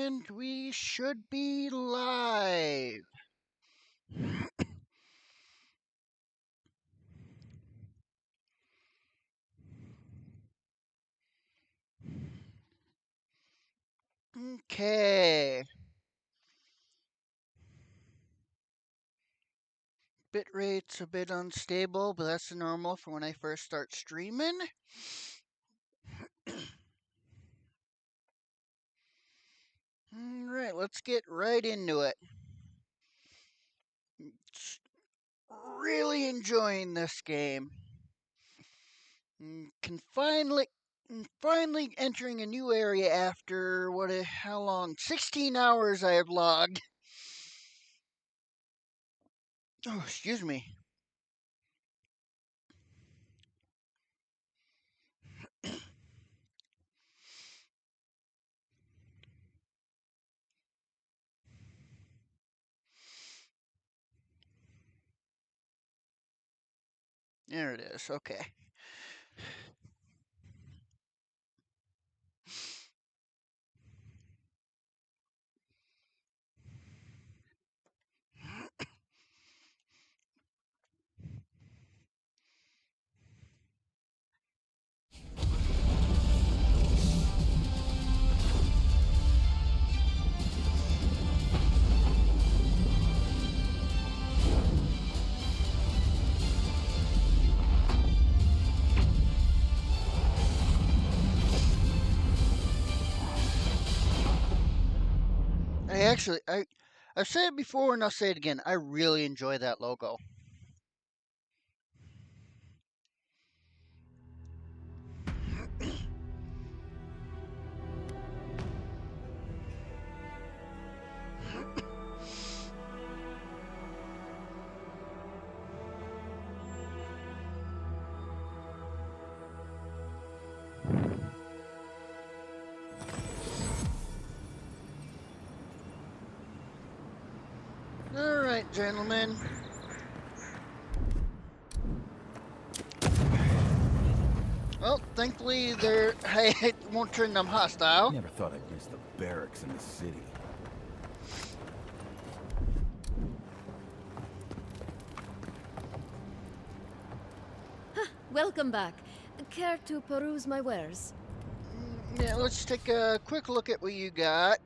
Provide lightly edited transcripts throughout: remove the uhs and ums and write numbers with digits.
And we should be live. Okay. Bitrate's a bit unstable, but that's normal for when I first start streaming. Alright, let's get right into it. Really enjoying this game. Finally entering a new area after how long? 16 hours I have logged. Oh, excuse me. There it is. Okay. I've said it before and I'll say it again. I really enjoy that logo. All right, gentlemen. Well, thankfully I won't turn them hostile. Never thought I'd miss the barracks in the city. Welcome back. Care to peruse my wares? Yeah, let's take a quick look at what you got.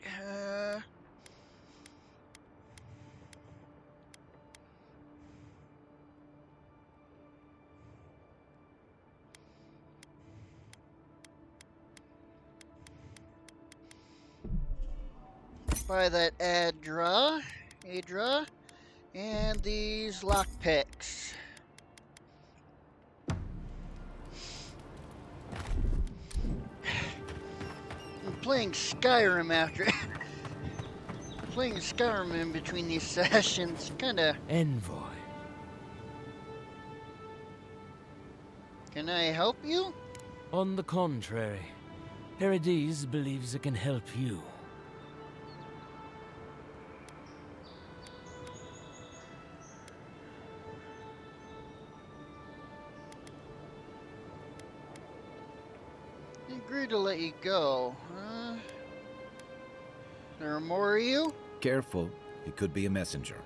Buy that Adra, and these lockpicks. I'm playing Skyrim after playing Skyrim in between these sessions, kinda. Envoy. Can I help you? On the contrary, Herodes believes it can help you. I agreed to let you go. There are more of you? Careful, he could be a messenger.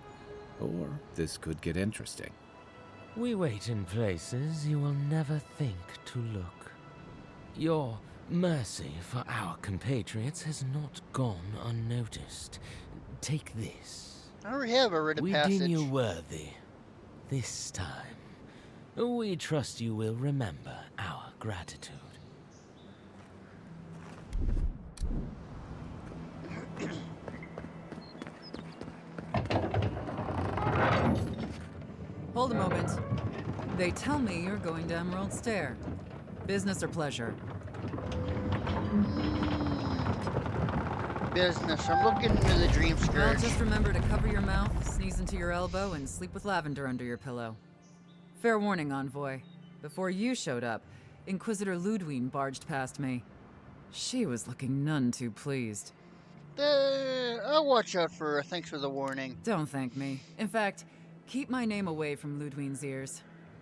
Or this could get interesting. We wait in places you will never think to look. Your mercy for our compatriots has not gone unnoticed. Take this. I already have a writ of We passage. deem you worthy. This time, we trust you will remember our gratitude. Hold a moment. They tell me you're going to Emerald Stair. Business or pleasure? Business. I'm looking into the dream Well, scourge. just remember to cover your mouth, sneeze into your elbow, and sleep with lavender under your pillow. Fair warning, Envoy. Before you showed up, Inquisitor Ludwine barged past me. She was looking none too pleased. I'll watch out for her. Thanks for the warning. Don't thank me. In fact, keep my name away from Ludwine's ears.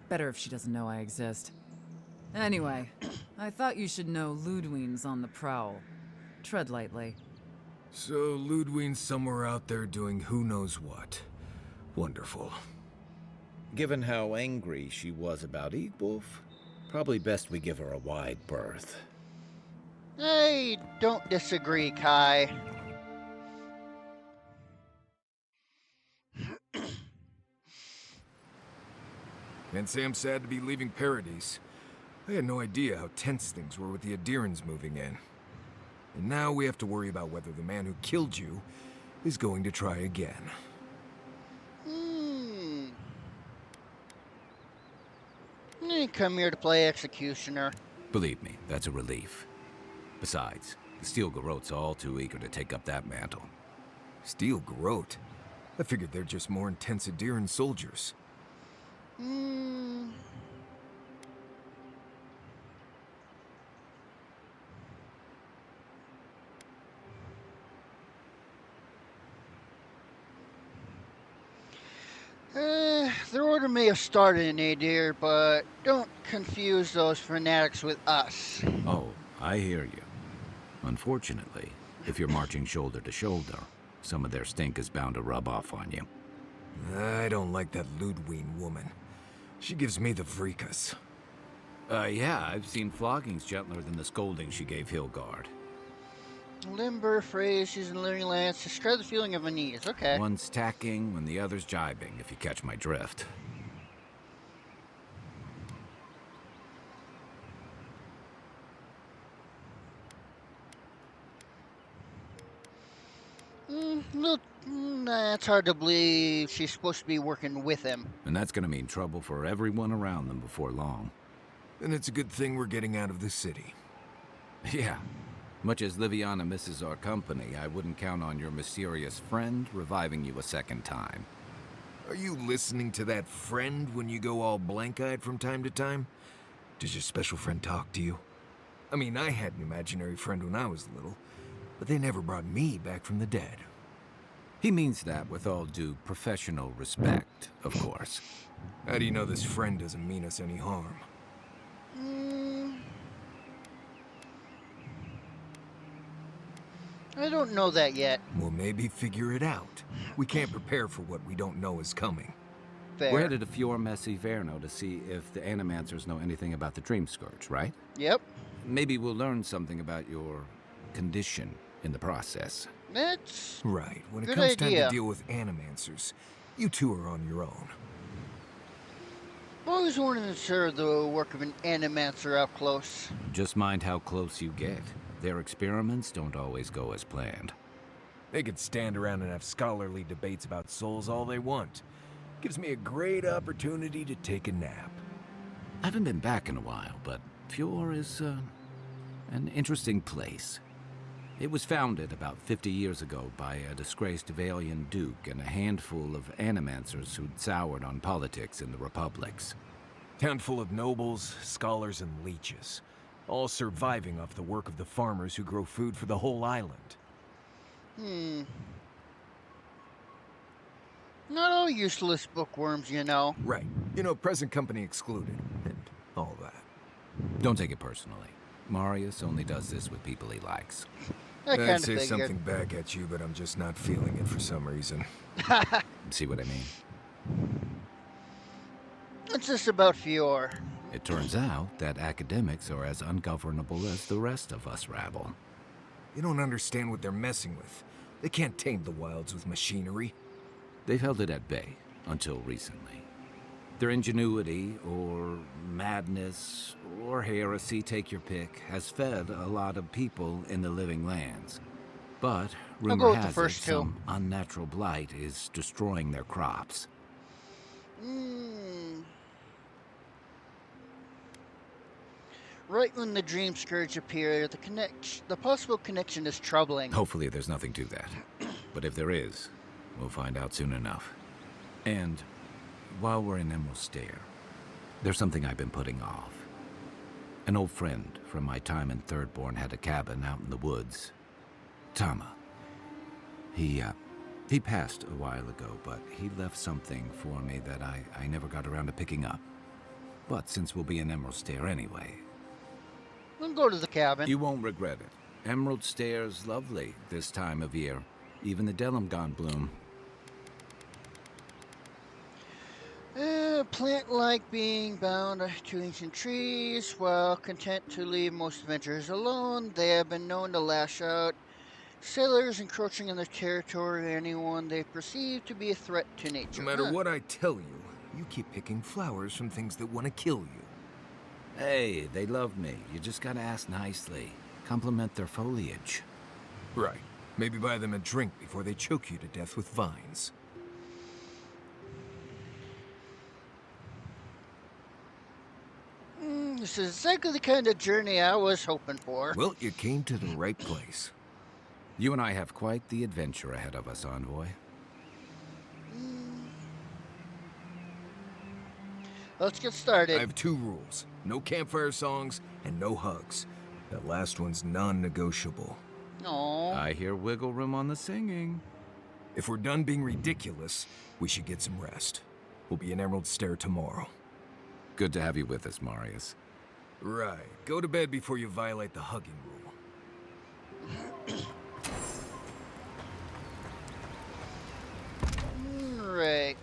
Better if she doesn't know I exist. Anyway, I thought you should know Ludwine's on the prowl. Tread lightly. So Ludwine's somewhere out there doing who knows what. Wonderful. Given how angry she was about Eagwolf, probably best we give her a wide berth. I don't disagree, Kai. Can't say I'm sad to be leaving Paradise. I had no idea how tense things were with the Adirans moving in. And now we have to worry about whether the man who killed you is going to try again. I didn't come here to play executioner. Believe me, that's a relief. Besides, the Steel Garrote's all too eager to take up that mantle. Steel Garrote? I figured they're just more intense Adiran soldiers. Their order may have started in Adir, but don't confuse those fanatics with us. Oh, I hear you. Unfortunately, if you're marching shoulder to shoulder, some of their stink is bound to rub off on you. I don't like that Ludwine woman. She gives me the vricas. Yeah, I've seen floggings gentler than the scolding she gave Hilgard. Limber phrase used in Living Lands to describe the feeling of unease. Okay. One's tacking when the other's jibing, if you catch my drift. It's hard to believe she's supposed to be working with him. And that's gonna mean trouble for everyone around them before long. And it's a good thing we're getting out of the city. Yeah. Much as Liviana misses our company, I wouldn't count on your mysterious friend reviving you a second time. Are you listening to that friend when you go all blank-eyed from time to time? Does your special friend talk to you? I mean, I had an imaginary friend when I was little, but they never brought me back from the dead. He means that with all due professional respect, of course. How do you know this friend doesn't mean us any harm? I don't know that yet. Well, maybe figure it out. We can't prepare for what we don't know is coming. Fair. We're headed to Fior Messi Verno to see if the Animancers know anything about the Dream Scourge, right? Yep. Maybe we'll learn something about your condition in the process. That's Right. When it good comes time idea. to deal with Animancers, you two are on your own. I've always wanted to observe the work of an animancer up close. Just mind how close you get. Their experiments don't always go as planned. They could stand around and have scholarly debates about souls all they want. Gives me a great opportunity to take a nap. I haven't been back in a while, but Fior is an interesting place. It was founded about 50 years ago by a disgraced Valian duke and a handful of animancers who'd soured on politics in the republics. Town full of nobles, scholars, and leeches, all surviving off the work of the farmers who grow food for the whole island. Not all useless bookworms, you know. Right. You know, present company excluded, and all that. Don't take it personally. Marius only does this with people he likes. I kind I'd of say figured. something back at you, but I'm just not feeling it for some reason. See what I mean? It's just about Fior. It turns out that academics are as ungovernable as the rest of us rabble. You don't understand what they're messing with. They can't tame the wilds with machinery. They've held it at bay until recently. Their ingenuity, or madness, or heresy, take your pick, has fed a lot of people in the living lands. But go rumor with the has it first two. some unnatural blight is destroying their crops. Right when the Dream Scourge appeared, the possible connection is troubling. Hopefully there's nothing to that. But if there is, we'll find out soon enough. And while we're in Emerald Stair, there's something I've been putting off. An old friend from my time in Thirdborn had a cabin out in the woods. Tama. He passed a while ago, but he left something for me that I never got around to picking up. But since we'll be in Emerald Stair anyway, We'll go to the cabin. you won't regret it. Emerald Staire's lovely this time of year. Even the Delum gone bloom. Plant like being bound to ancient trees. While content to leave most adventurers alone, they have been known to lash out sailors encroaching on their territory or anyone they perceive to be a threat to nature. No matter what I tell you, you keep picking flowers from things that want to kill you. Hey, they love me. You just gotta ask nicely. Compliment their foliage. Right. Maybe buy them a drink before they choke you to death with vines. This is exactly the kind of journey I was hoping for. Well, you came to the right place. You and I have quite the adventure ahead of us, Envoy. Let's get started. I have 2 rules. No campfire songs and no hugs. That last one's non-negotiable. Aww. I hear wiggle room on the singing. If we're done being ridiculous, we should get some rest. We'll be in Emerald Stair tomorrow. Good to have you with us, Marius. Right. Go to bed before you violate the hugging rule. Right.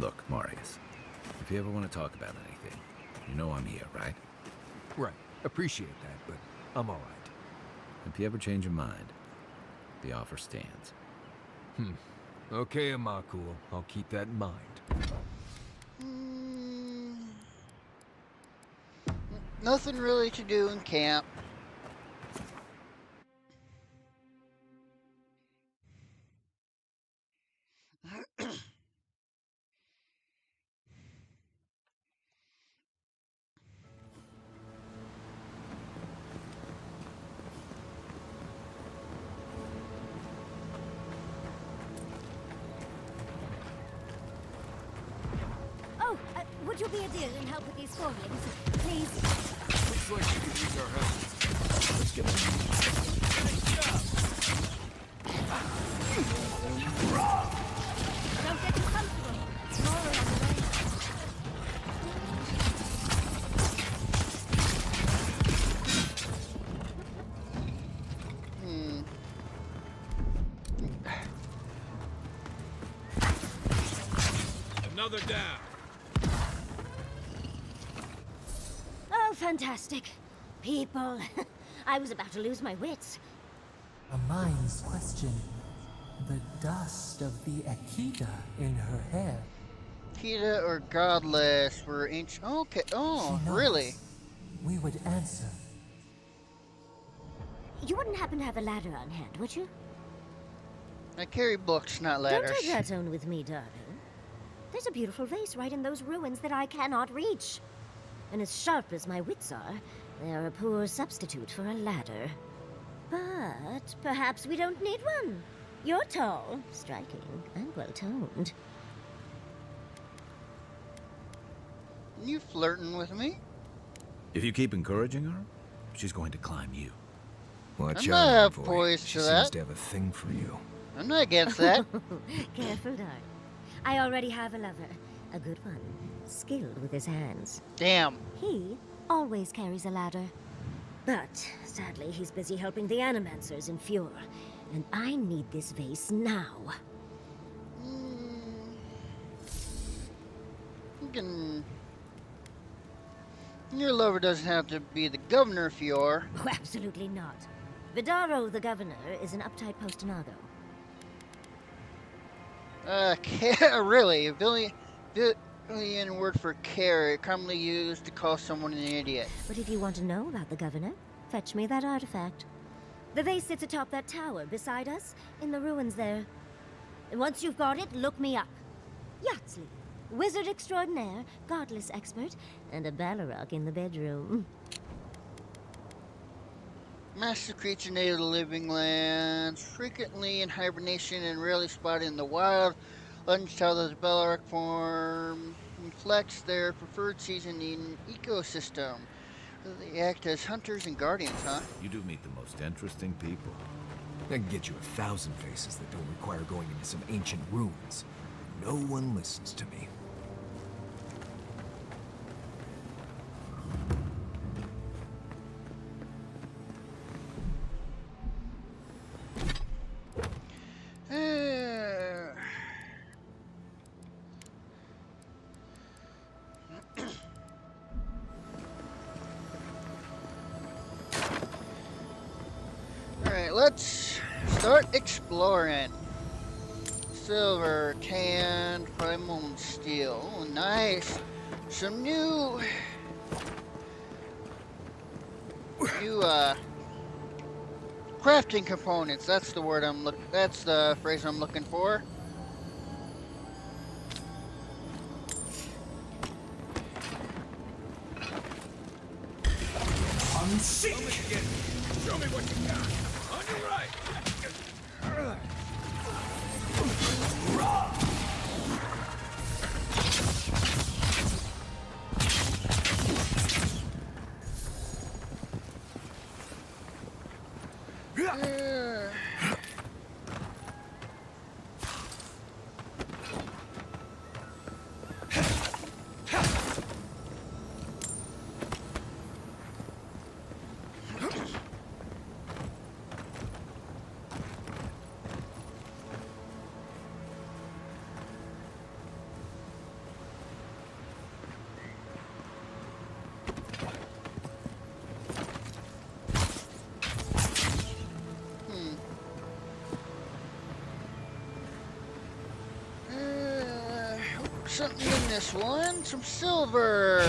Look, Marius, if you ever want to talk about anything, you know I'm here, right? Right. Appreciate that, but I'm alright. If you ever change your mind, the offer stands. Okay, Amakul. I'll keep that in mind. Nothing really to do in camp. Oh, would you be a dear and help with these forings? Please? Looks like we could use our help. Let's get them. Don't get too comfortable. More along the way. Another down. Oh, fantastic. People. I was about to lose my wits. A mind's question. The dust of the Akita in her hair. Kita or Godless were ancient. Okay. Oh, She knows. really? We would answer. You wouldn't happen to have a ladder on hand, would you? I carry books, not ladders. Don't take that tone with me, darling. There's a beautiful vase right in those ruins that I cannot reach. And as sharp as my wits are, they are a poor substitute for a ladder. But perhaps we don't need one. You're tall, striking, and well-toned. You flirting with me? If you keep encouraging her, she's going to climb you. Watch I'm out, not Envoy. poised She for seems that. to have a thing for you. I'm not against that. Careful, darling. I already have a lover. A good one. Skilled with his hands. Damn. He always carries a ladder. But, sadly, he's busy helping the Animancers in Fjord. And I need this vase now. Your lover doesn't have to be the governor, Fior. Oh, absolutely not. Vidaro, the governor, is an uptight postanago. Really? A billion word for care, commonly used to call someone an idiot. But if you want to know about the governor, fetch me that artifact. The vase sits atop that tower beside us, in the ruins there. And once you've got it, look me up. Yatsley, wizard extraordinaire, godless expert, and a Balrog in the bedroom. Master creature native to the living lands, frequently in hibernation and rarely spotted in the wild. Legends tell that the Balrog form reflects their preferred season in ecosystem. They act as hunters and guardians, huh? You do meet the most interesting people. I can get you 1,000 faces that don't require going into some ancient ruins. No one listens to me. Alright, let's start exploring. Silver, tan, primal, and steel. Oh, nice. Some new crafting components. That's the word that's the phrase I'm looking for. Show me what you got. On your right. Something in this one. Some silver.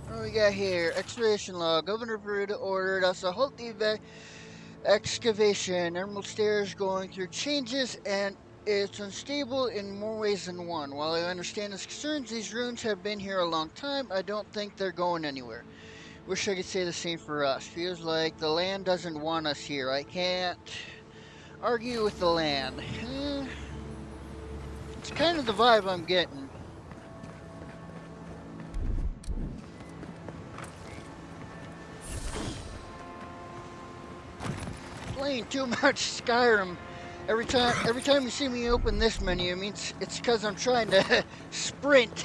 What do we got here? Excavation log. Governor Peruda ordered us to halt the excavation. Emerald Stairs going through changes and it's unstable in more ways than one. While I understand his concerns, these ruins have been here a long time. I don't think they're going anywhere. Wish I could say the same for us. Feels like the land doesn't want us here. I can't argue with the land. It's kind of the vibe I'm getting. Playing too much Skyrim. Every time you see me open this menu, it means it's because I'm trying to sprint.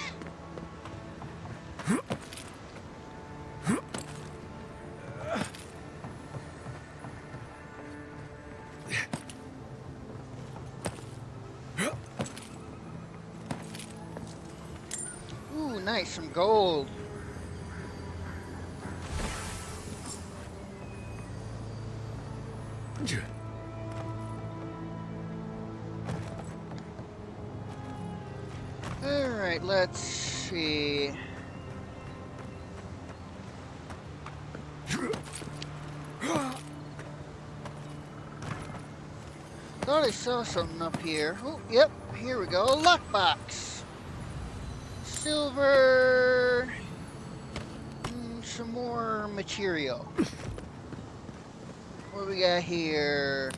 Ooh, nice, some gold. Alright, let's see. Thought I saw something up here. Oh, yep, here we go. Lockbox. Silver. Some more material. What do we got here?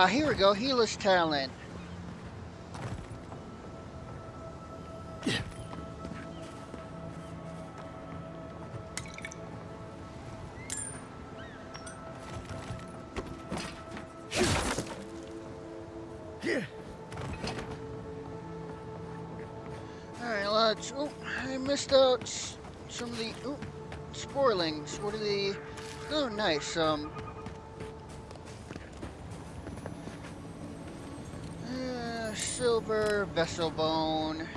Here we go. Healer's Talent. Alright, let's... Oh, I missed out some of the... Oh, sporlings. What are the... Oh, nice. Silver, vessel bone.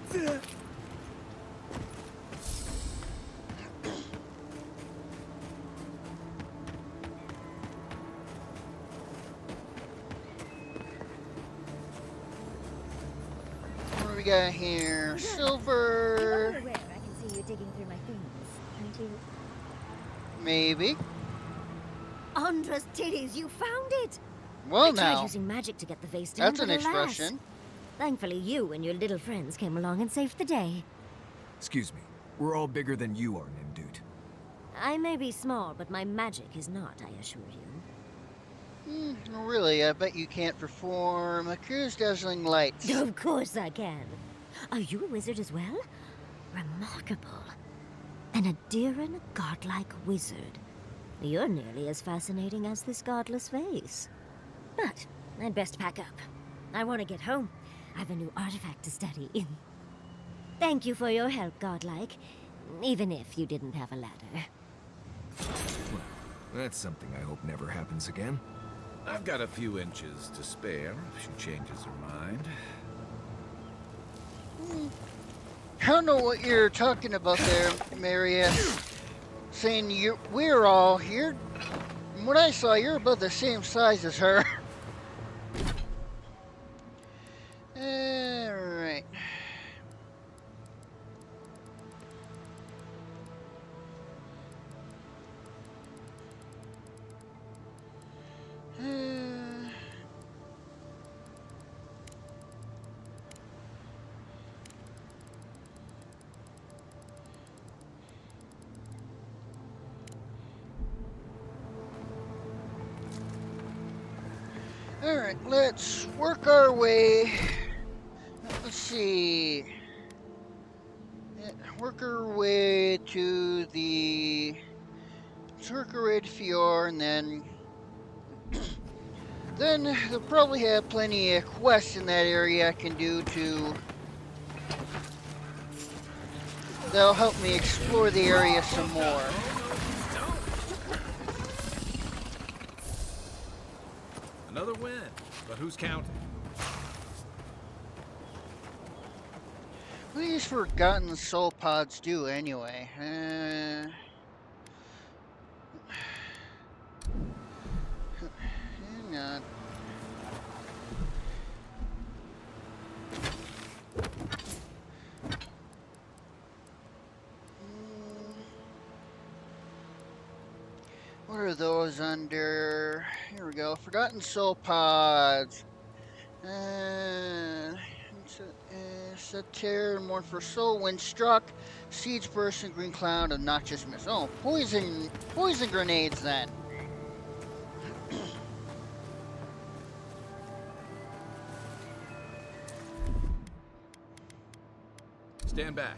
What do we got here? Silver. You're aware I can see you digging through my things, can't you? Maybe. Andra's titties, you found it! Well, I tried now. using magic to get the vase down, That's an but alas. expression. Thankfully, you and your little friends came along and saved the day. Excuse me. We're all bigger than you are, Nimdude. I may be small, but my magic is not, I assure you. Really, I bet you can't perform a cruise dazzling lights. Of course I can. Are you a wizard as well? Remarkable. An Adiran godlike wizard. You're nearly as fascinating as this godless vase. But I'd best pack up. I want to get home. I've a new artifact to study. Thank you for your help, godlike. Even if you didn't have a ladder. Well, that's something I hope never happens again. I've got a few inches to spare if she changes her mind. I don't know what you're talking about there, Maria. Saying you're from what I saw, you're about the same size as her. Alright. Alright, let's work our way. Let's see. Work our way to the. Let's work our way to Fior, and then. Then they'll probably have plenty of quests in that area I can do to. That'll help me explore the area some more. Another win, but who's counting? What do these forgotten soul pods do anyway? Hang on. What are those under? Here we go. Forgotten soul pods. Satyr, mourn for soul. When struck, seeds burst in green cloud of noxious mist. Oh, poison grenades then. Stand back.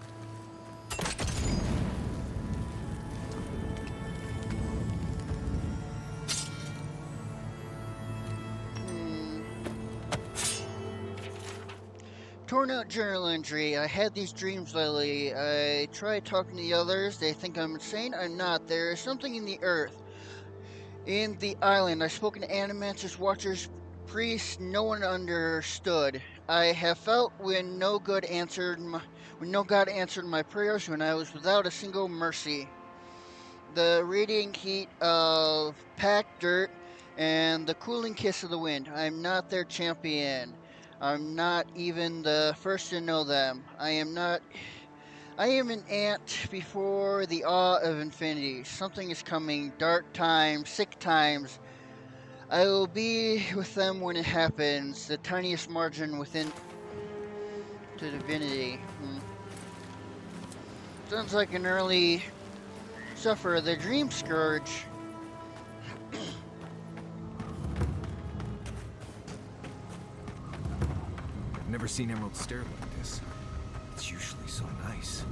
Torn out journal entry. I had these dreams lately. I tried talking to the others. They think I'm insane. I'm not. There is something in the earth. In the island. I've spoken to animators, watchers, priests. No one understood. I have felt when no God answered my prayers, when I was without a single mercy. The radiant heat of packed dirt and the cooling kiss of the wind. I'm not their champion. I'm not even the first to know them. I am an ant before the awe of infinity. Something is coming. Dark times, sick times. I will be with them when it happens. The tiniest margin within to divinity. Sounds like an early sufferer of the dream scourge. I've never seen Emerald stare like this. It's usually so nice.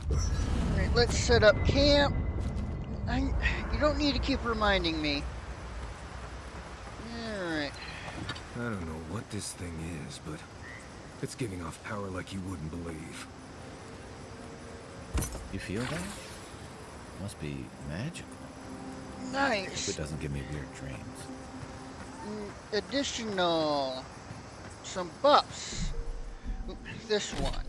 Alright, let's set up camp. You don't need to keep reminding me. Alright. I don't know what this thing is, but it's giving off power like you wouldn't believe. You feel that? Must be magical. Nice. If it doesn't give me weird dreams. Additional. Some buffs. This one.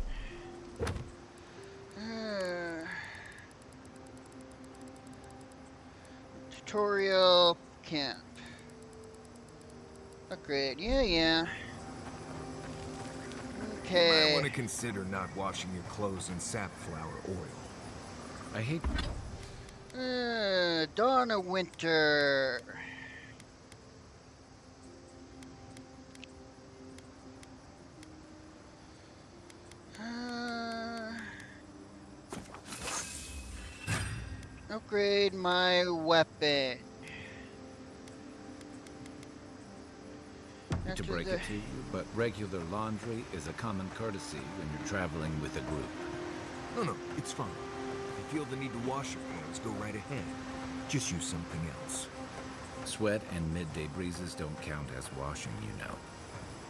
Tutorial camp. Upgrade. Yeah. You might want Okay. to consider not washing your clothes in safflower oil. I hate... Dawn of Winter. Upgrade my weapon. to to break the... it to you, but regular laundry is a common courtesy when you're traveling with a group. No, it's fine. If you feel the need to wash your clothes, go right ahead. Just use something else. Sweat and midday breezes don't count as washing, you know.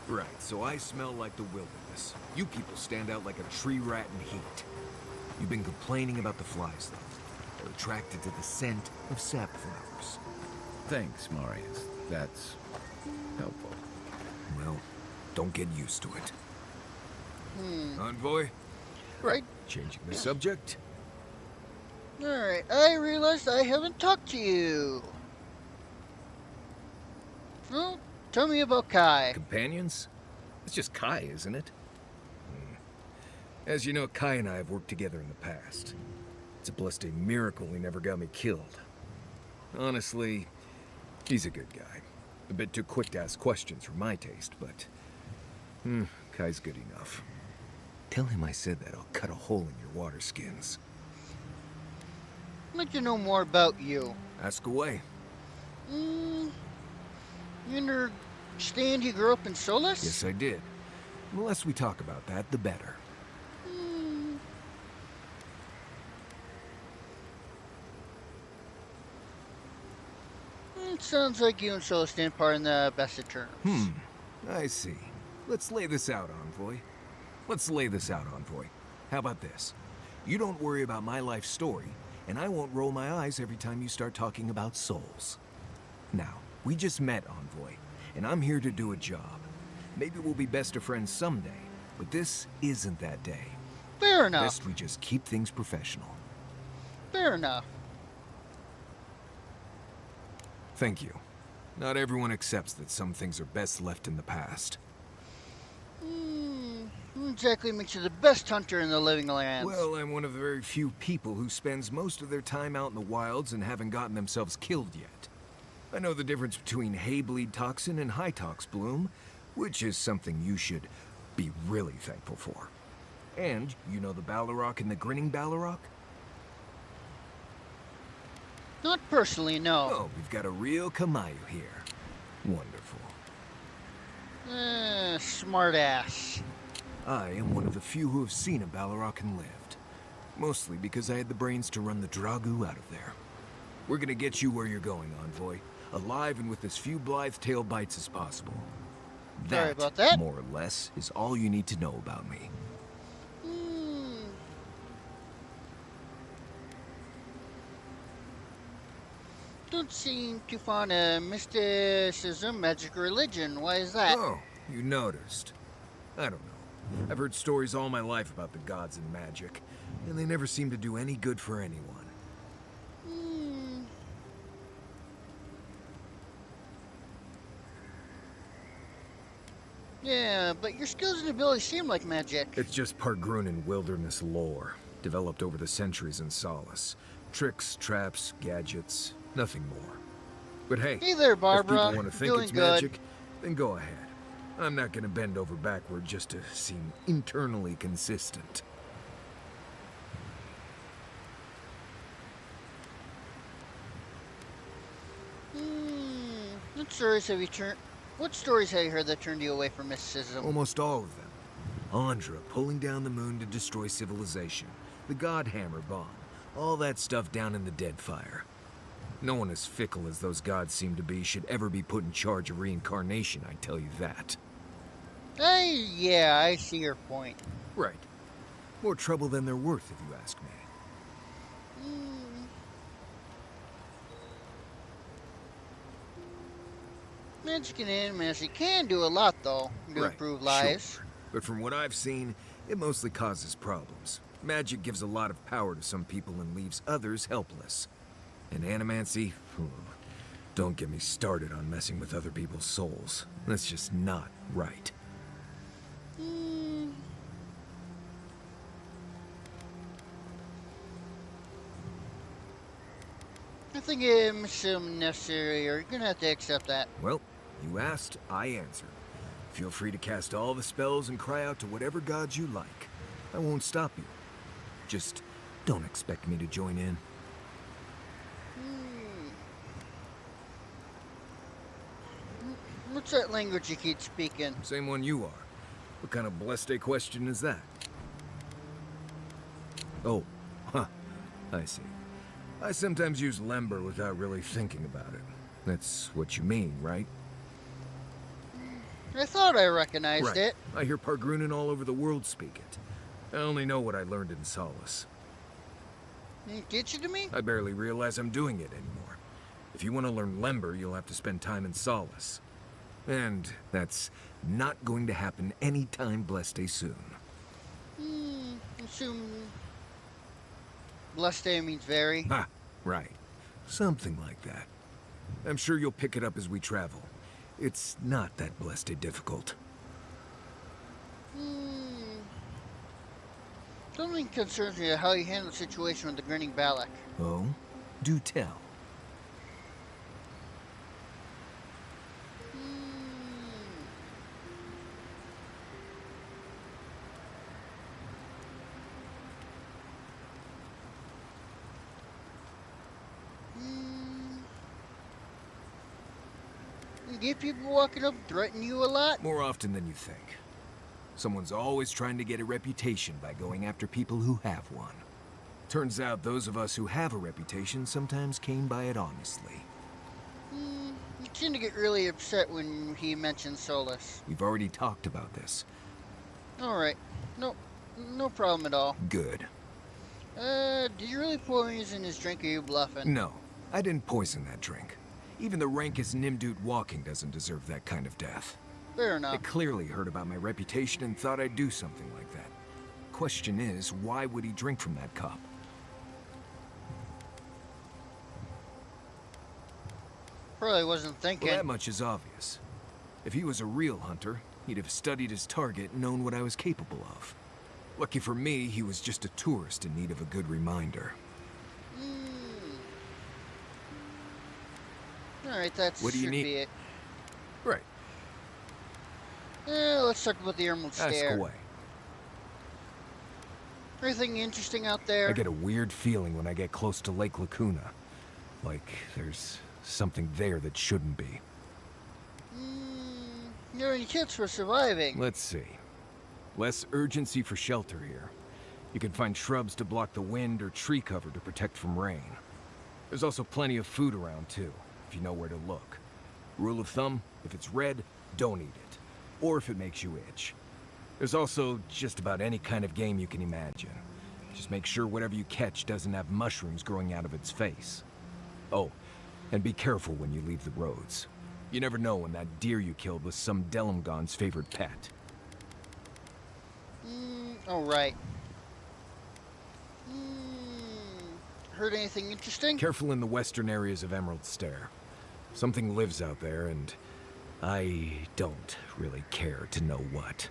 Right, so I smell like the wilderness. You people stand out like a tree rat in heat. You've been complaining about the flies, though. They're attracted to the scent of sapflowers. Thanks, Marius. That's helpful. Well, don't get used to it. Envoy? Right. Changing the subject? Alright, I realized I haven't talked to you. Well, tell me about Kai. Companions? It's just Kai, isn't it? As you know, Kai and I have worked together in the past. It's a blessed miracle he never got me killed. Honestly, he's a good guy. A bit too quick to ask questions for my taste, but... Kai's good enough. Tell him I said that I'll cut a hole in your water skins. I'd like to know more about you. Ask away. You understand you grew up in Solus? Yes, I did. The less we talk about that, the better. It sounds like you and Solus stand part in the best of terms. I see. Let's lay this out, Envoy. How about this? You don't worry about my life story, and I won't roll my eyes every time you start talking about souls. Now, we just met, Envoy, and I'm here to do a job. Maybe we'll be best of friends someday, but this isn't that day. Fair enough. Best we just keep things professional. Fair enough. Thank you. Not everyone accepts that some things are best left in the past. Who exactly makes you the best hunter in the living lands? Well, I'm one of the very few people who spends most of their time out in the wilds and haven't gotten themselves killed yet. I know the difference between hay-bleed toxin and high-tox bloom, which is something you should be really thankful for. And you know the Ballarok and the Grinning Ballarok? Not personally, no. Oh, we've got a real Kamayu here. Wonderful. Smart ass. I am one of the few who have seen a Ballarok and lived. Mostly because I had the brains to run the Dragu out of there. We're gonna get you where you're going, Envoy. Alive and with as few blithe-tailed bites as possible. Sorry about that. more or less, is all you need to know about me. Don't seem too fond of mysticism, magic, or religion. Why is that? Oh, you noticed. I don't know. I've heard stories all my life about the gods and magic, and they never seem to do any good for anyone. Yeah, but your skills and abilities seem like magic. It's just Pargrunan wilderness lore, developed over the centuries in Solace. Tricks, traps, gadgets, nothing more. But hey, Hey there, if Barbara. people want to think Doing it's good. magic, then go ahead. I'm not gonna bend over backward just to seem internally consistent. What stories have you heard that turned you away from mysticism? Almost all of them. Andra pulling down the moon to destroy civilization. The Godhammer bomb. All that stuff down in the Deadfire. No one as fickle as those gods seem to be should ever be put in charge of reincarnation, I tell you that. Yeah, I see your point. Right. More trouble than they're worth, if you ask me. Magic and animacy can do a lot, though, to Right, improve lives. Sure. But from what I've seen, it mostly causes problems. Magic gives a lot of power to some people and leaves others helpless. And animancy? Don't get me started on messing with other people's souls. That's just not right. I think it's necessary. You're gonna have to accept that. Well, you asked, I answered. Feel free to cast all the spells and cry out to whatever gods you like. I won't stop you. Just don't expect me to join in. What's that language you keep speaking? Same one you are. What kind of blessed question is that? Oh, huh. I see. I sometimes use Lember without really thinking about it. That's what you mean, right? I thought I recognized it. I hear Pargrunen all over the world speak it. I only know what I learned in Solace. Get you to me? I barely realize I'm doing it anymore. If you want to learn Lember, you'll have to spend time in Solace. And that's not going to happen anytime blessed soon. Assume blessed means very. Ha, right. Something like that. I'm sure you'll pick it up as we travel. It's not that blessed difficult. Something concerns me how you handle the situation with the grinning Balak. Oh? Do tell. You get people walking up threaten you a lot? More often than you think. Someone's always trying to get a reputation by going after people who have one. Turns out those of us who have a reputation sometimes came by it honestly. You tend to get really upset when he mentions Solus. We've already talked about this. Alright. No problem at all. Good. Did you really poison his drink or are you bluffing? No, I didn't poison that drink. Even the rankest Nimdut walking doesn't deserve that kind of death. Fair They enough. clearly heard about my reputation and thought I'd do something like that. Question is, why would he drink from that cup? Probably wasn't thinking. Well, that much is obvious. If he was a real hunter, he'd have studied his target and known what I was capable of. Lucky for me, he was just a tourist in need of a good reminder. Alright, that What do you should need? be it. Right, Let's talk about the Emerald ask Stair. away. Anything interesting out there? I get a weird feeling when I get close to Lake Lacuna. Like there's something there that shouldn't be. You have any tips for surviving? Let's see. Less urgency for shelter here. You can find shrubs to block the wind or tree cover to protect from rain. There's also plenty of food around too, if you know where to look. Rule of thumb, if it's red, don't eat it. Or if it makes you itch. There's also just about any kind of game you can imagine. Just make sure whatever you catch doesn't have mushrooms growing out of its face. Oh, and be careful when you leave the roads. You never know when that deer you killed was some Delimgon's favorite pet. Alright. Heard anything interesting? Careful in the western areas of Emerald Stair. Something lives out there, and I don't really care to know what.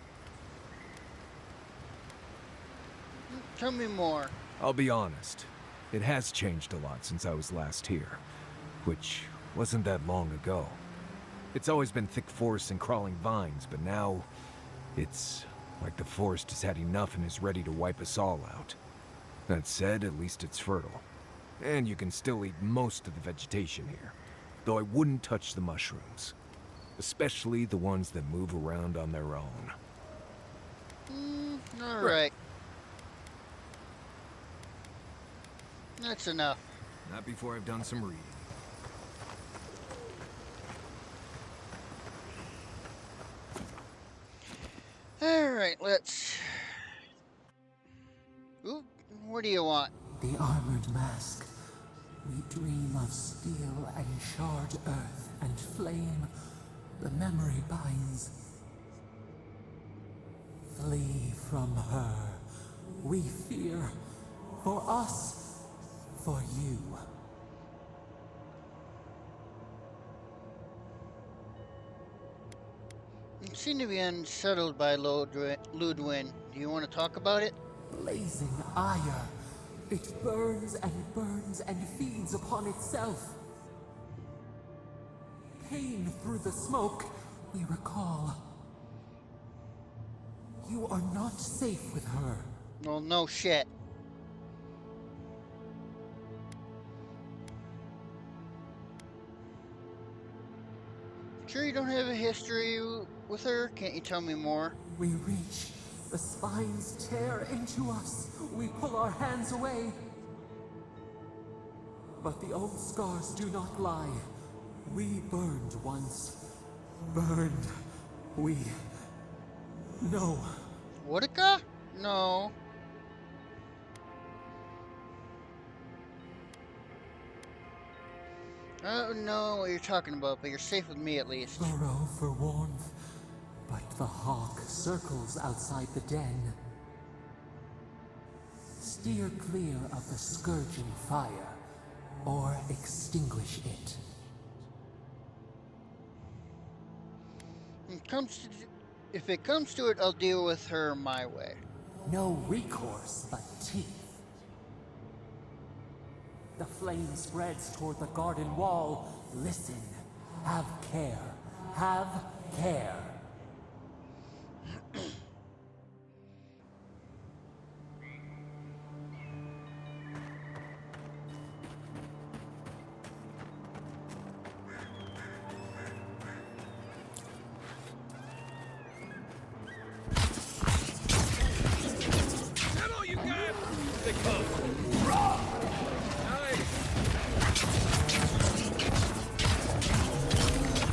Tell me more. I'll be honest. It has changed a lot since I was last here, which wasn't that long ago. It's always been thick forests and crawling vines, but now it's like the forest has had enough and is ready to wipe us all out. That said, at least it's fertile. And you can still eat most of the vegetation here, though I wouldn't touch the mushrooms. Especially the ones that move around on their own. Alright. That's enough. Not before I've done some reading. Alright, let's... Ooh, what do you want? The armored mask. We dream of steel and charred earth and flame. The memory binds. Flee from her. We fear. For us. For you. You seem to be unsettled by Ludwin. Do you want to talk about it? Blazing ire. It burns and feeds upon itself. Pain through the smoke, we recall. You are not safe with her. Well, no shit. Sure you don't have a history with her? Can't you tell me more? We reach. The spines tear into us. We pull our hands away. But the old scars do not lie. We burned once. Burned. We... No. Wodika? No. I don't know what you're talking about, but you're safe with me at least. Burrow for warmth. But the hawk circles outside the den. Steer clear of the scourging fire, or extinguish it. If it comes to it, I'll deal with her my way. No recourse but teeth. The flame spreads toward the garden wall. Listen. Have care. Have care.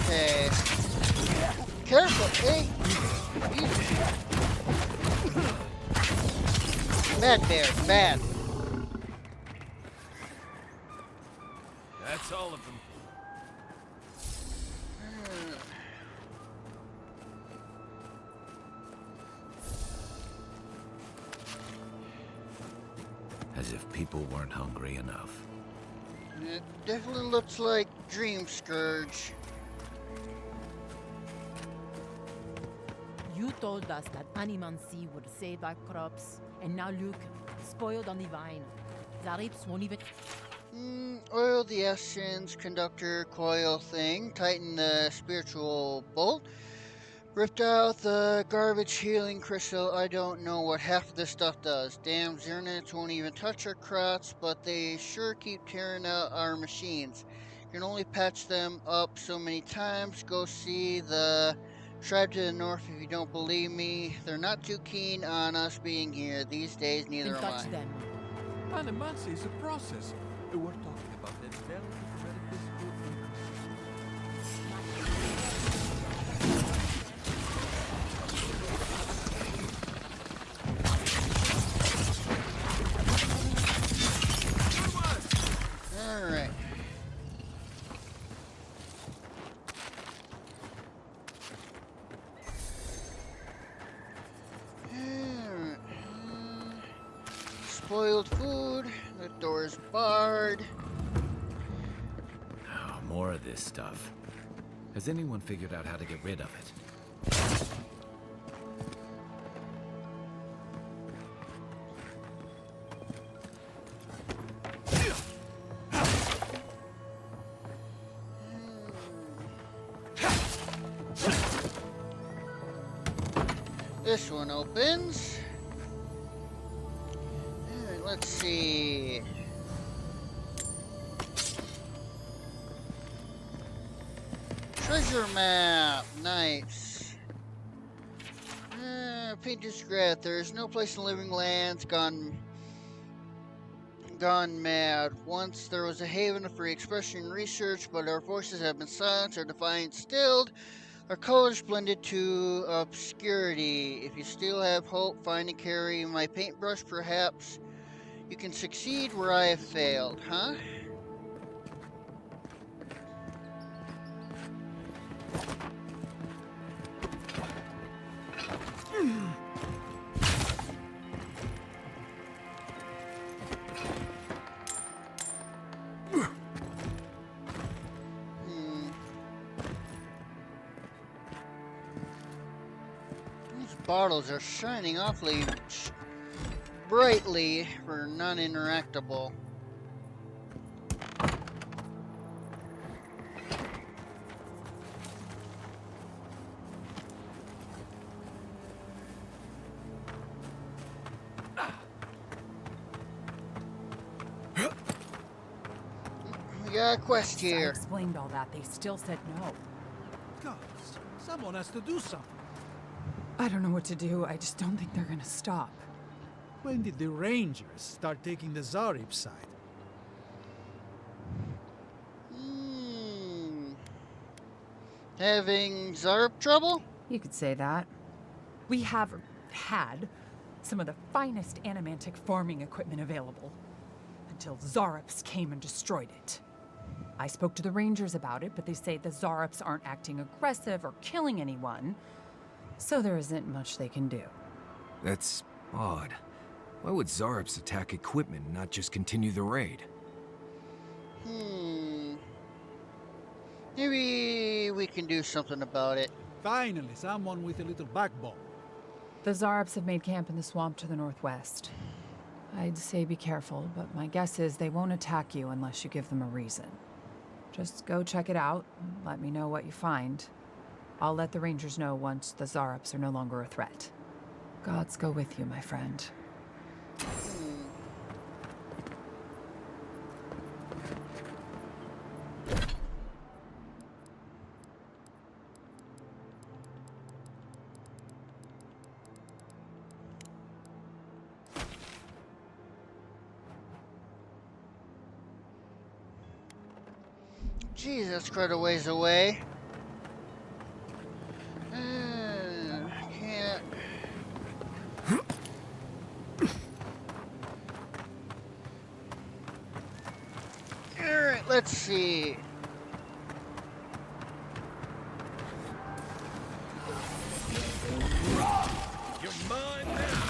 Okay. Careful, eh? Bad bear, bad. That's all of them. As if people weren't hungry enough. It definitely looks like Dream Scourge. You told us that Animancy would save our crops, and now look, spoiled on the vine. Zarip's won't even... Oil the essence, conductor, coil thing, tighten the spiritual bolt, ripped out the garbage healing crystal. I don't know what half of this stuff does. Damn Zernits won't even touch our crots, but they sure keep tearing out our machines. You can only patch them up so many times. Go see the tribe to the north if you don't believe me. They're not too keen on us being here these days, neither am touch I. them. Animancy is a process. We're talking about the delicate metaphysical Alright. Spoiled food. The door's barred. Oh, more of this stuff. Has anyone figured out how to get rid of it? This one opens. Alright, let's see. Treasure map. Nice. Painter's regret. There is no place in living lands gone mad. Once there was a haven of free expression and research, but our voices have been silenced, our defiance stilled. Our colors blended to obscurity. If you still have hope, find and carry my paintbrush. Perhaps you can succeed where I have failed, huh? Bottles are shining awfully brightly for non-interactable. We got a quest I here. explained all that. They still said no. Gods, Someone has to do something. I don't know what to do. I just don't think they're gonna stop. When did the Rangers start taking the Zarib side? Having Zarb trouble? You could say that. We have had some of the finest animantic farming equipment available until Zarops came and destroyed it. I spoke to the Rangers about it, but they say the Zarops aren't acting aggressive or killing anyone, so there isn't much they can do. That's odd. Why would Zarops attack equipment and not just continue the raid? Maybe we can do something about it. Finally, someone with a little backbone. The Zarops have made camp in the swamp to the northwest. I'd say be careful, but my guess is they won't attack you unless you give them a reason. Just go check it out and let me know what you find. I'll let the Rangers know once the Zarops are no longer a threat. Gods go with you, my friend. Jeez, that's quite a ways away. Can't. Alright, let's see. You're mine now!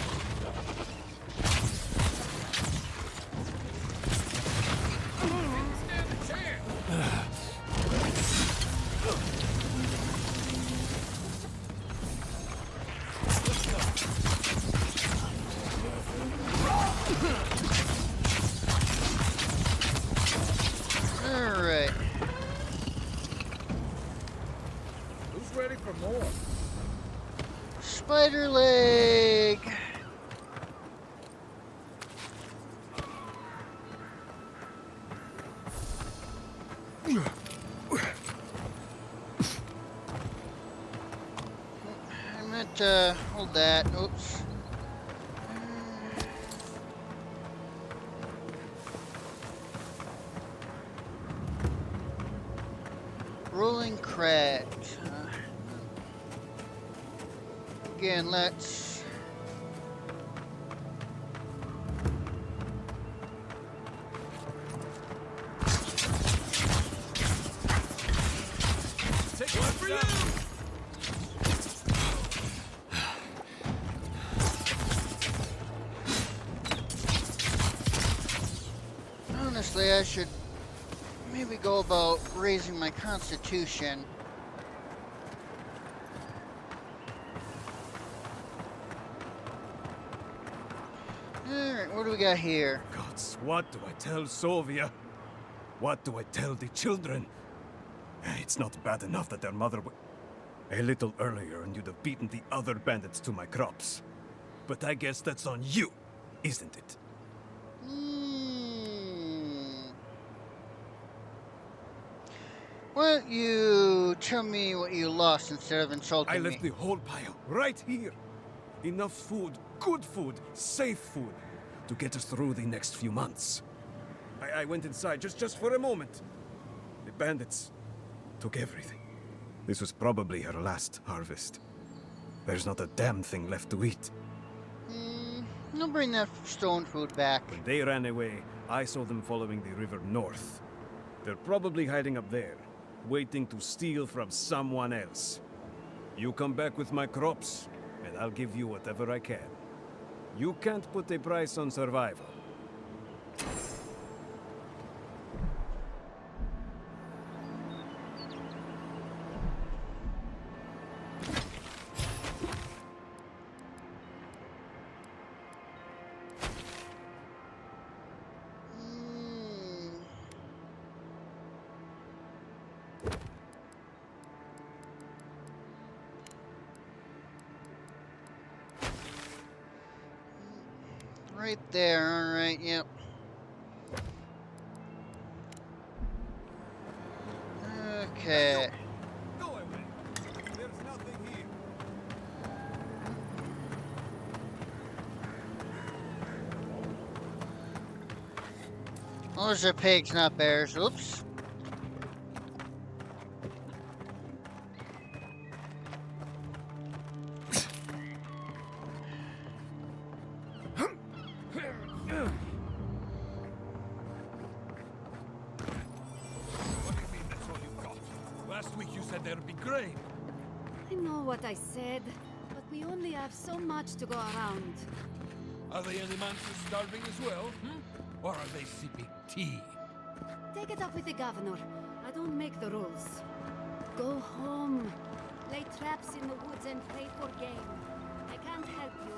Stand a chance! Alright. Who's ready for more? Spider leg. I meant to hold that. Oops. Rolling crags. Again, let's. Take one for you! Honestly, I should maybe go about raising my constitution. Alright, what do we got here? Gods, what do I tell Sovia? What do I tell the children? It's not bad enough that their mother a little earlier and you'd have beaten the other bandits to my crops. But I guess that's on you, isn't it? Why don't you tell me what you lost instead of insulting I me? left the whole pile right here. Enough food, good food, safe food, to get us through the next few months. I went inside just for a moment. The bandits took everything. This was probably her last harvest. There's not a damn thing left to eat. I'll bring that stone food back. When they ran away, I saw them following the river north. They're probably hiding up there, waiting to steal from someone else. You come back with my crops, and I'll give you whatever I can. You can't put a price on survival. Right there, alright, yep. Okay. Go away. There's nothing Those are pigs, not bears. Oops. What do you mean that's all you got? Last week you said there'd be grain. I know what I said, but we only have so much to go around. Are the animals starving as well? Or are they sipping tea? Take it up with the governor. I don't make the rules. Go home. Lay traps in the woods and pray for game. I can't help you.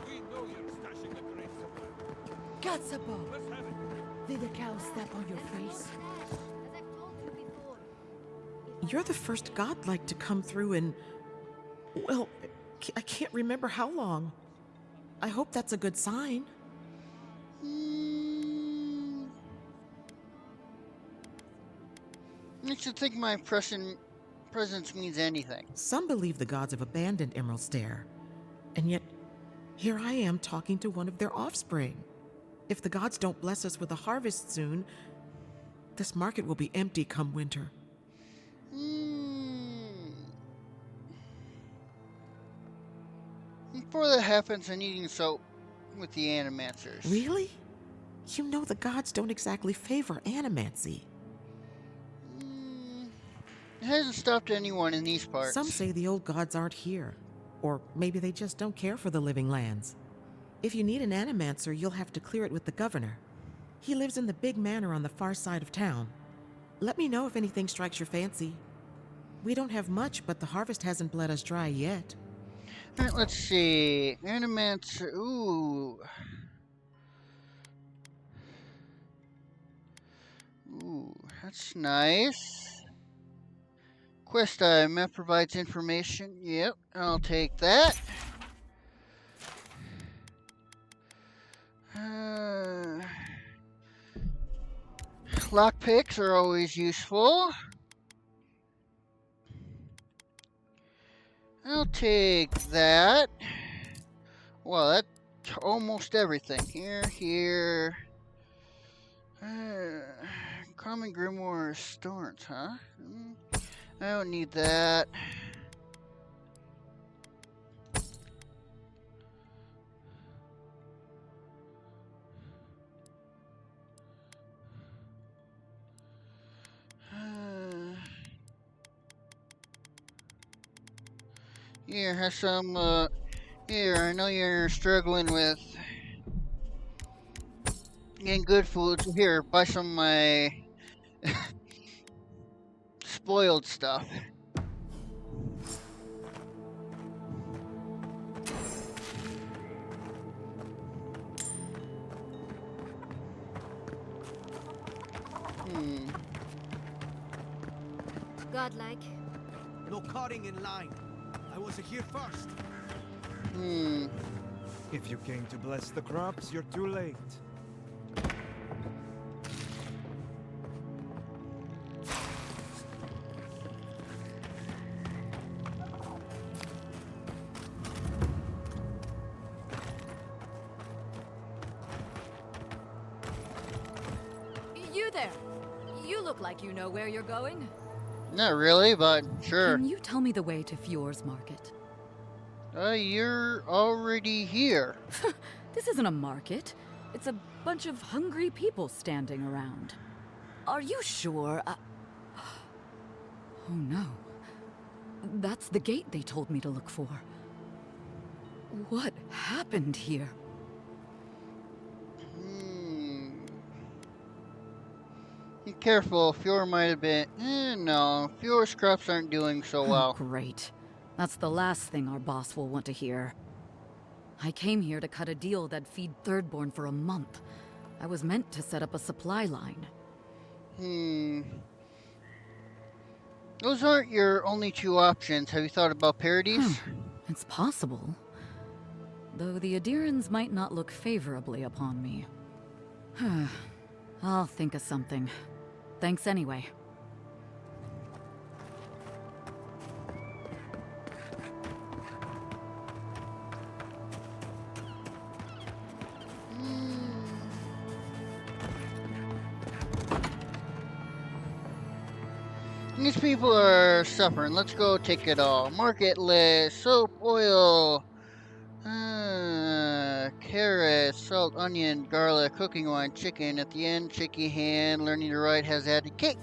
We know you're stashing the grain somewhere. Gatsabo! Let's have it. Did the cow step on your face? As I've told you before. You're the first godlike to come through in... well, I can't remember how long. I hope that's a good sign. I should think my presence means anything. Some believe the gods have abandoned Emerald Stair, and yet here I am talking to one of their offspring. If the gods don't bless us with a harvest soon, this market will be empty come winter. Before that happens, I need soap with the animancers. Really? You know the gods don't exactly favor animancy. It hasn't stopped anyone in these parts. Some say the old gods aren't here, or maybe they just don't care for the living lands. If you need an animancer, you'll have to clear it with the governor. He lives in the big manor on the far side of town. Let me know if anything strikes your fancy. We don't have much, but the harvest hasn't bled us dry yet. Alright, let's see. Animancer. Ooh. Ooh, that's nice. Quest item. Map provides information. Yep, I'll take that. Lockpicks are always useful. I'll take that. Well, that's almost everything. Here. Common Grimoire Storms, huh? I don't need that. Here, have some, here, I know you're struggling with getting good food, so here, buy some of my spoiled stuff. Godlike. No cutting in line. I was here first. If you came to bless the crops, you're too late. You there. You look like you know where you're going. Not really, but sure. Can you tell me the way to Fjord's market? You're already here. This isn't a market. It's a bunch of hungry people standing around. Are you sure? Oh no. That's the gate they told me to look for. What happened here? Be careful, Fjord might have been... no, Fjord's crops aren't doing so well. Great. That's the last thing our boss will want to hear. I came here to cut a deal that'd feed Thirdborn for a month. I was meant to set up a supply line. Those aren't your only two options. Have you thought about parodies? It's possible. Though the Adirans might not look favorably upon me. I'll think of something. Thanks anyway. These people are suffering. Let's go take it all. Market list, soap, oil, carrots, salt, onion, garlic, cooking wine, chicken. At the end, shaky hand, learning to write has added cake.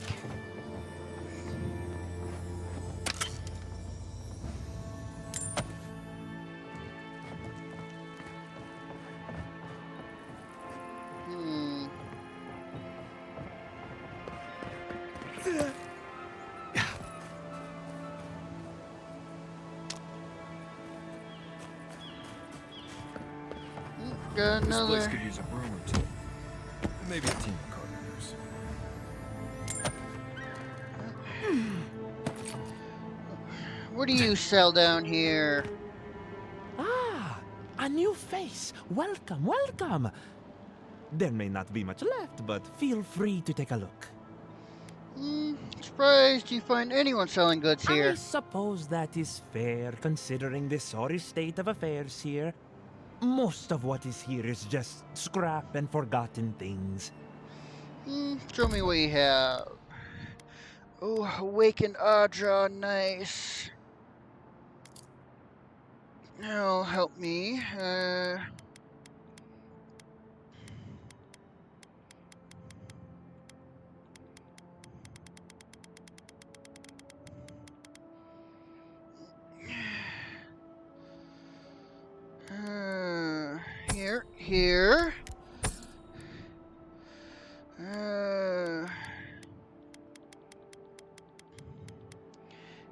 Got This place another. could use a broom or two. Maybe a team of carpenters. What do you sell down here? Ah, a new face. Welcome, welcome. There may not be much left, but feel free to take a look. Surprised you find anyone selling goods here. I suppose that is fair, considering the sorry state of affairs here. Most of what is here is just scrap and forgotten things. Show me what you have. Oh, awakened Audra, nice. Now help me. Here.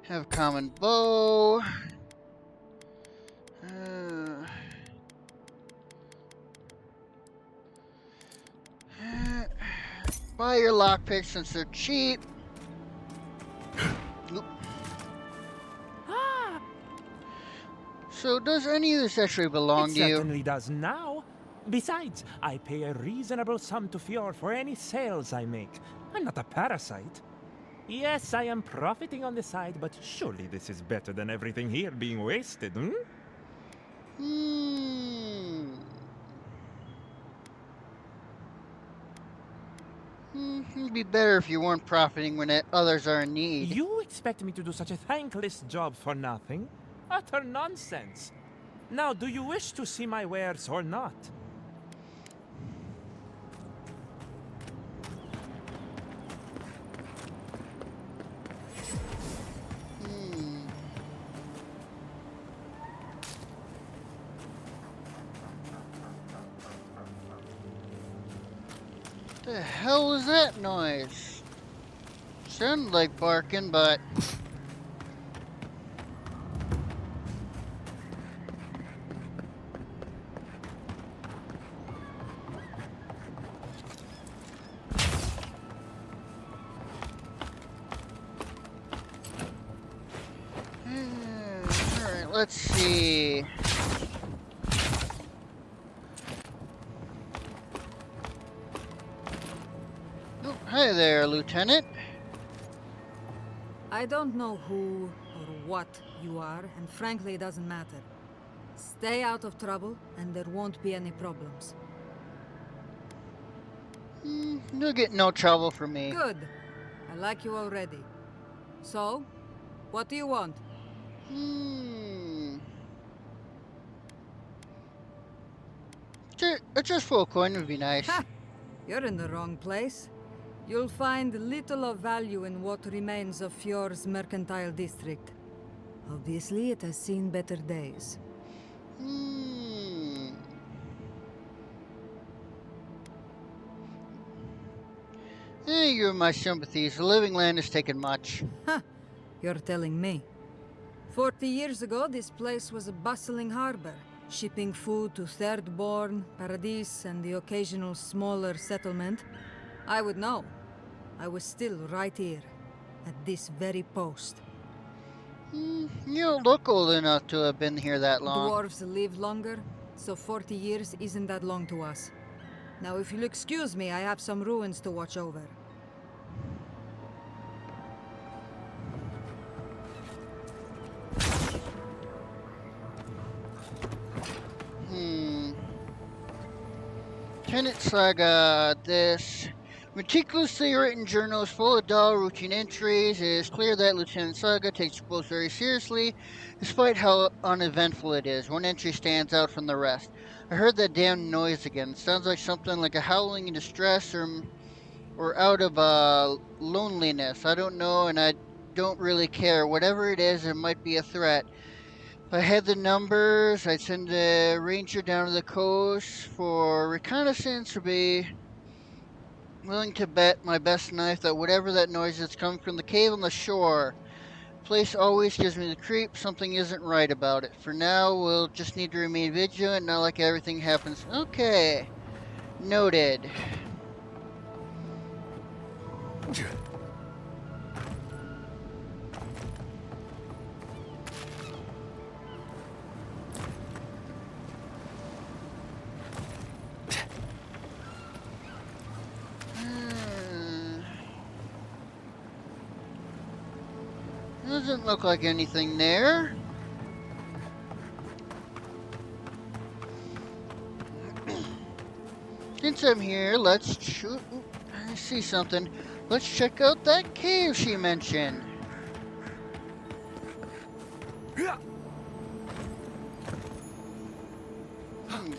Have common bow. Buy your lockpicks since they're cheap. So does any of this actually belong to you? It certainly does now. Besides, I pay a reasonable sum to Fjord for any sales I make. I'm not a parasite. Yes, I am profiting on the side, but surely this is better than everything here being wasted, It'd be better if you weren't profiting when others are in need. You expect me to do such a thankless job for nothing? Utter nonsense. Now, do you wish to see my wares or not? The hell was that noise? Sounded like barking, but... Alright, let's see. Oh, hi there, Lieutenant. I don't know who or what you are, and frankly, it doesn't matter. Stay out of trouble, and there won't be any problems. You'll get no trouble from me. Good. I like you already. So, what do you want? Just full coin would be nice. Ha! You're in the wrong place. You'll find little of value in what remains of Fjord's mercantile district. Obviously, it has seen better days. You have my sympathies. The living land has taken much. Ha! You're telling me. 40 years ago, this place was a bustling harbor, shipping food to Thirdborn, Paradis, and the occasional smaller settlement. I would know. I was still right here, at this very post. You don't look old enough to have been here that long. Dwarves live longer, so 40 years isn't that long to us. Now, if you'll excuse me, I have some ruins to watch over. Tenant Saga, this. Meticulously written journal is full of dull, routine entries. It is clear that Lieutenant Saga takes the post very seriously, despite how uneventful it is. One entry stands out from the rest. I heard that damn noise again. It sounds like something like a howling in distress or out of loneliness. I don't know, and I don't really care. Whatever it is, it might be a threat. If I had the numbers, I'd send a ranger down to the coast for reconnaissance or be willing to bet my best knife that whatever that noise is coming from the cave on the shore. Place always gives me the creep. Something isn't right about it. For now, we'll just need to remain vigilant, not like everything happens. Okay. Noted. Doesn't look like anything there. Since I'm here, let's shoot. I see something. Let's check out that cave she mentioned.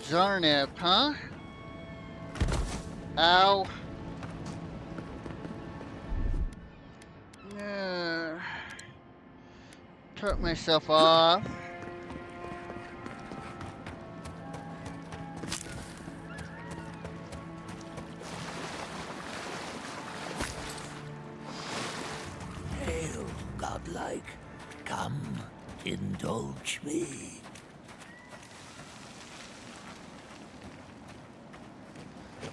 Zarnip, huh? Ow. Took myself off. Hail, godlike. Come, indulge me.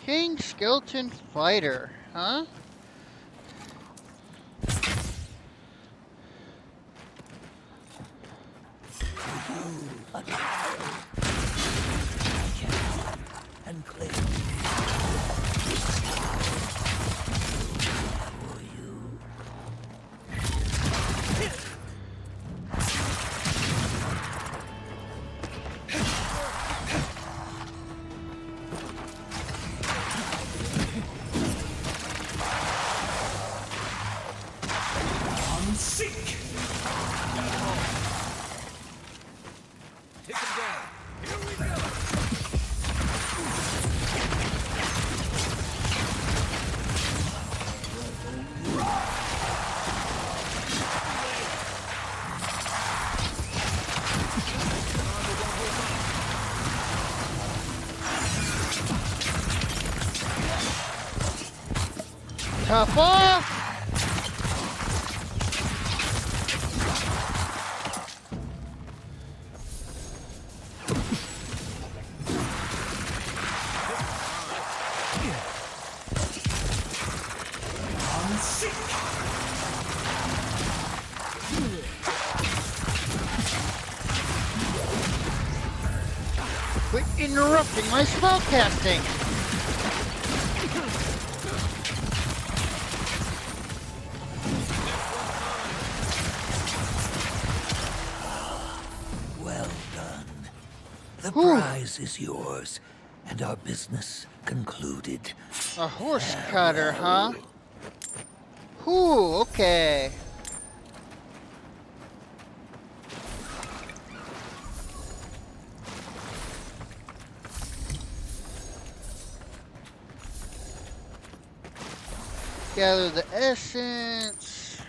King Skeleton Fighter, huh? A child. I can and claim for you. On seek. Take him down. Here we go. Tough off! Quit interrupting my spell casting! Well done. The prize is yours, and our business concluded. A horse cutter, huh? Whew, okay. Gather the essence.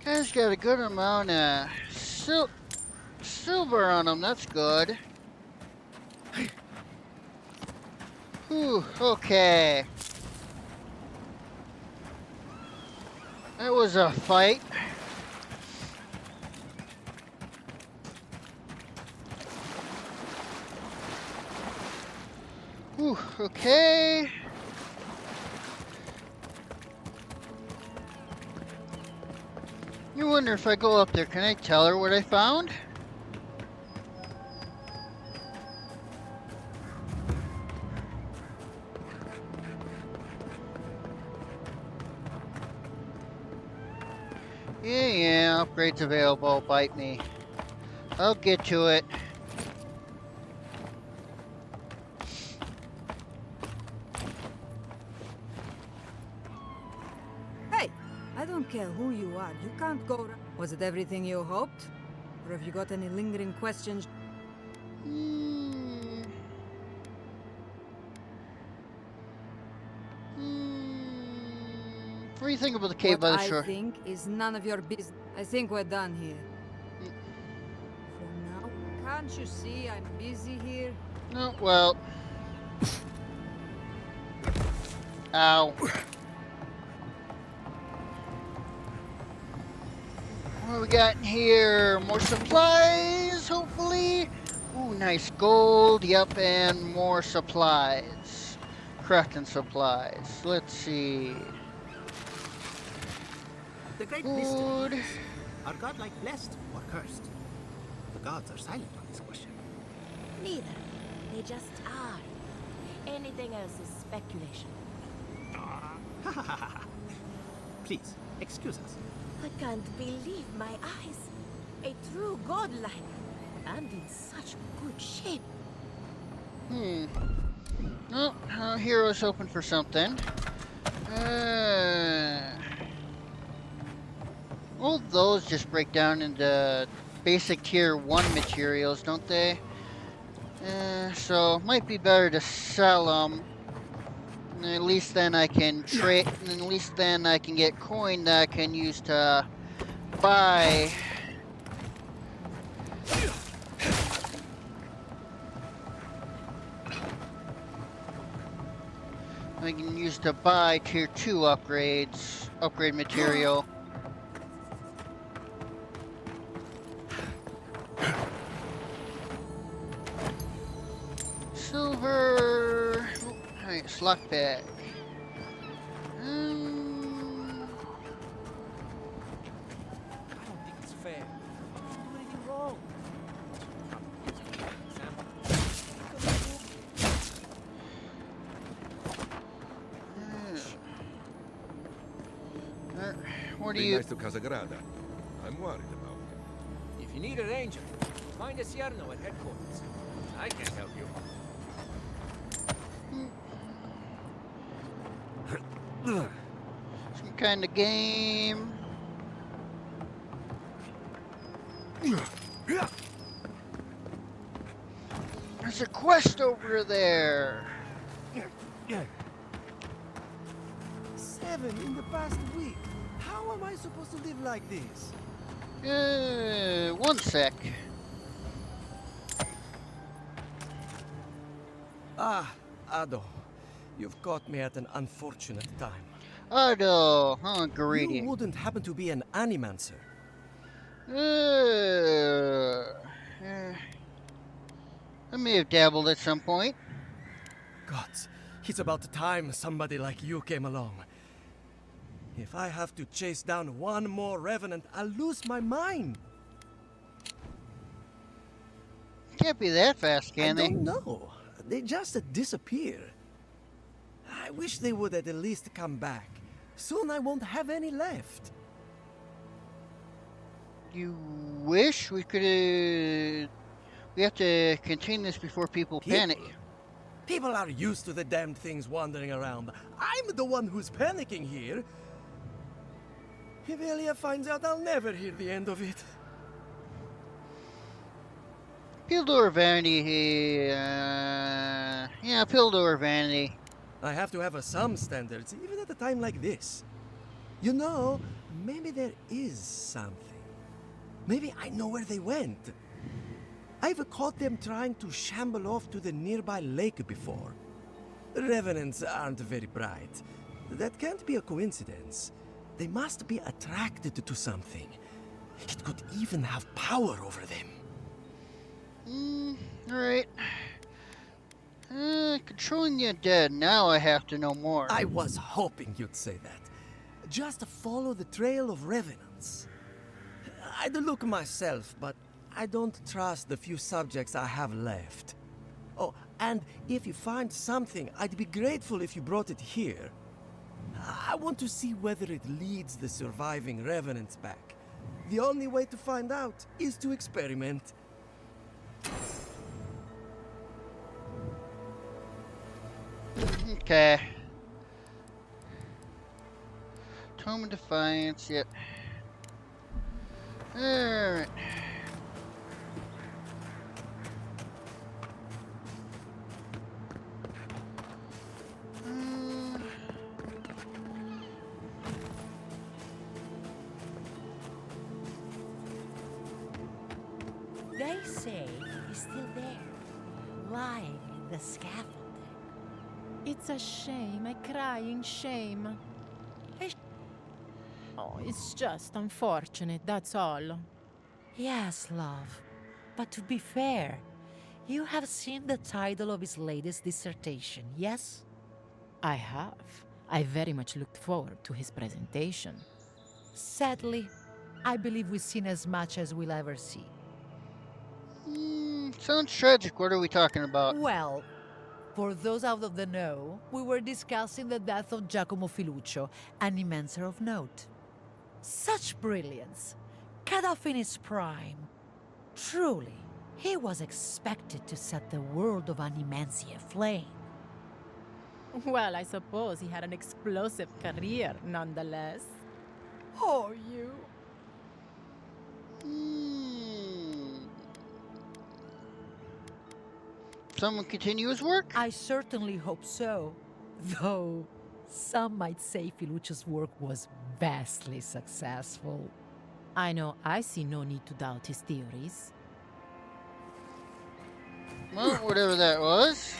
Guy's got a good amount of silver on him, that's good. Whew, okay. That was a fight. Whew, okay. You wonder if I go up there, can I tell her what I found? Yeah, upgrades available, bite me. I'll get to it. don't care who you are. You can't go. Was it everything you hoped? Or have you got any lingering questions? What do you think about the cave by the shore? What I think is none of your business. I think we're done here. For now, can't you see I'm busy here? No, well. Ow. What do we got in here? More supplies, hopefully. Ooh, nice gold. Yep, and more supplies. Crafting supplies. Let's see. The great Food. mystery is, are godlike blessed or cursed? The gods are silent on this question. Neither. They just are. Anything else is speculation. Please, excuse us. I can't believe my eyes. A true godlike. And in such good shape. Oh, hero's hoping for something. Well, those just break down into basic tier 1 materials, don't they? So might be better to sell them. At least then I can trade. At least then I can get coin that I can use to buy. I can use to buy tier 2 upgrades, upgrade material. Silver. Oh, nice lockpick. I don't think it's fair. I didn't do anything wrong. What do Be you? nice to Casagrada. I'm worried about him. If you need a ranger, find a Cierno at headquarters. I can help you. Some kind of game. There's a quest over there. 7 in the past week. How am I supposed to live like this? One sec. Ah, Ado. You've caught me at an unfortunate time. Ado, huh, greedy. You wouldn't happen to be an animancer. I may have dabbled at some point. Gods, it's about time somebody like you came along. If I have to chase down one more revenant, I'll lose my mind. Can't be that fast, can they? I don't know. They just disappear. I wish they would at least come back. Soon I won't have any left. You wish we could? We have to contain this before people panic. People are used to the damned things wandering around. I'm the one who's panicking here. If Elia finds out, I'll never hear the end of it. Pildur vanity. Yeah, Pildur vanity. I have to have some standards, even at a time like this. You know, maybe there is something. Maybe I know where they went. I've caught them trying to shamble off to the nearby lake before. Revenants aren't very bright. That can't be a coincidence. They must be attracted to something. It could even have power over them. Alright. Controlling the undead. Now I have to know more. I was hoping you'd say that. Just follow the trail of revenants. I'd look myself, but I don't trust the few subjects I have left. Oh, and if you find something, I'd be grateful if you brought it here. I want to see whether it leads the surviving revenants back. The only way to find out is to experiment. Okay. Home in Defiance, yep. Alright. They say he's still there, lying in the scaffolding. It's a shame, a crying shame. Oh, it's just unfortunate, that's all. Yes, love. But to be fair, you have seen the title of his latest dissertation, yes? I have. I very much looked forward to his presentation. Sadly, I believe we've seen as much as we'll ever see. Sounds tragic. What are we talking about? Well, for those out of the know, we were discussing the death of Giacomo Filuccio, an immenser of note. Such brilliance, cut off in his prime. Truly, he was expected to set the world of Animensia aflame. Well, I suppose he had an explosive career, nonetheless. Oh, you. Someone continue his work? I certainly hope so. Though, some might say Filuccio's work was vastly successful. I know I see no need to doubt his theories. Well, whatever that was.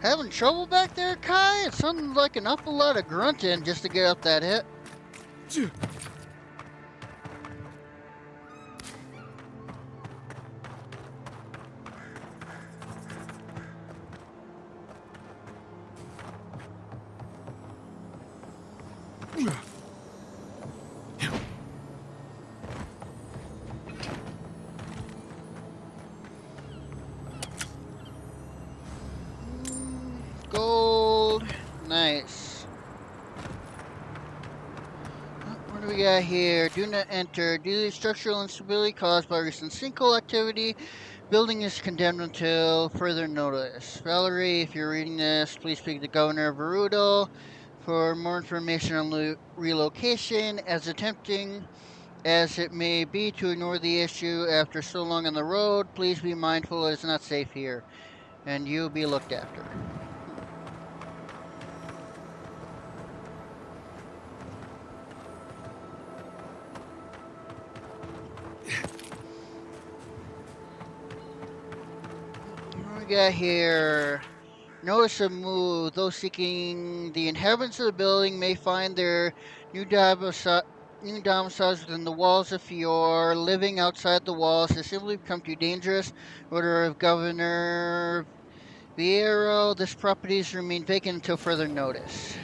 Having trouble back there, Kai? It sounded like an awful lot of grunting just to get up that hit. Gold. Nice. What do we got here? Do not enter. Due to structural instability caused by recent sinkhole activity, building is condemned until further notice. Valerie, if you're reading this, please speak to Governor Verudo for more information on relocation, as attempting as it may be to ignore the issue after so long on the road. Please be mindful it's not safe here, and you'll be looked after. What we got here? Notice of move. Those seeking the inhabitants of the building may find their new domiciles within the walls of Fior. Living outside the walls has simply become too dangerous. Order of Governor Vieiro. This property is remain vacant until further notice.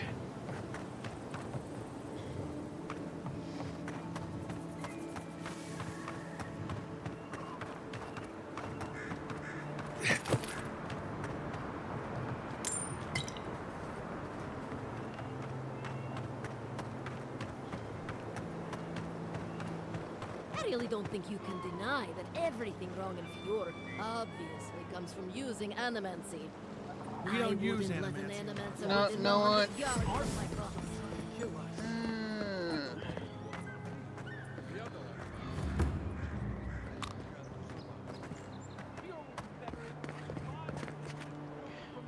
I really don't think you can deny that everything wrong in Fior obviously comes from using animancy. We don't use wouldn't let an animancy. animancer within No 100 one. yards of my crops.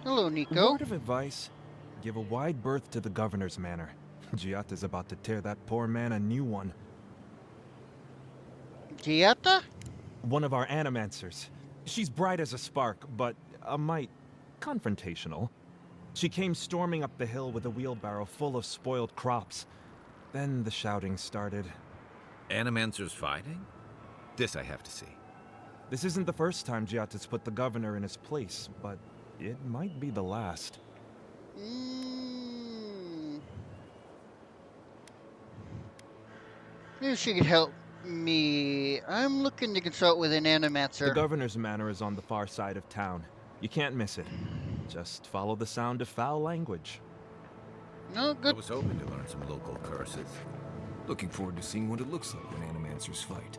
Hello, Nico. Word of advice: give a wide berth to the governor's manor. Giatta's about to tear that poor man a new one. Giatta? One of our animancers. She's bright as a spark, but a mite confrontational. She came storming up the hill with a wheelbarrow full of spoiled crops. Then the shouting started. Animancers fighting? This I have to see. This isn't the first time Giatta's put the governor in his place, but it might be the last. Maybe she could help me. I'm looking to consult with an animancer. The governor's manor is on the far side of town. You can't miss it. Just follow the sound of foul language. No, good. I was hoping to learn some local curses. Looking forward to seeing what it looks like when animancers fight.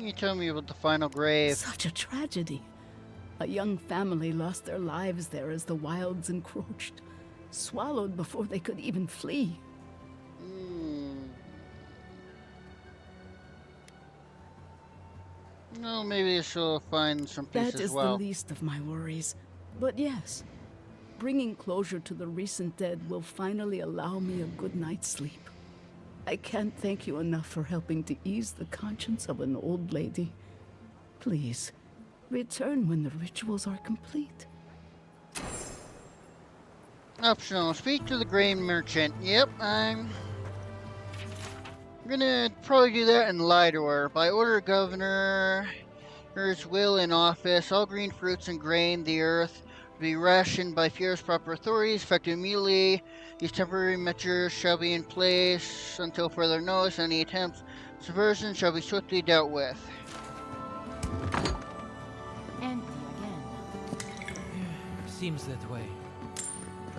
You tell me about the final grave. Such a tragedy. A young family lost their lives there as the wilds encroached, swallowed before they could even flee. No, maybe this will find some peace That as is well. the least of my worries. But yes, bringing closure to the recent dead will finally allow me a good night's sleep. I can't thank you enough for helping to ease the conscience of an old lady. Please, return when the rituals are complete. Optional. Speak to the grain merchant. Yep, I'm gonna probably do that and lie to her. By order of governor's will in office, all green fruits and grain, the earth, will be rationed by fierce proper authorities, effective immediately. These temporary measures shall be in place until further notice. Any attempts subversion shall be swiftly dealt with. Empty again. Seems that way.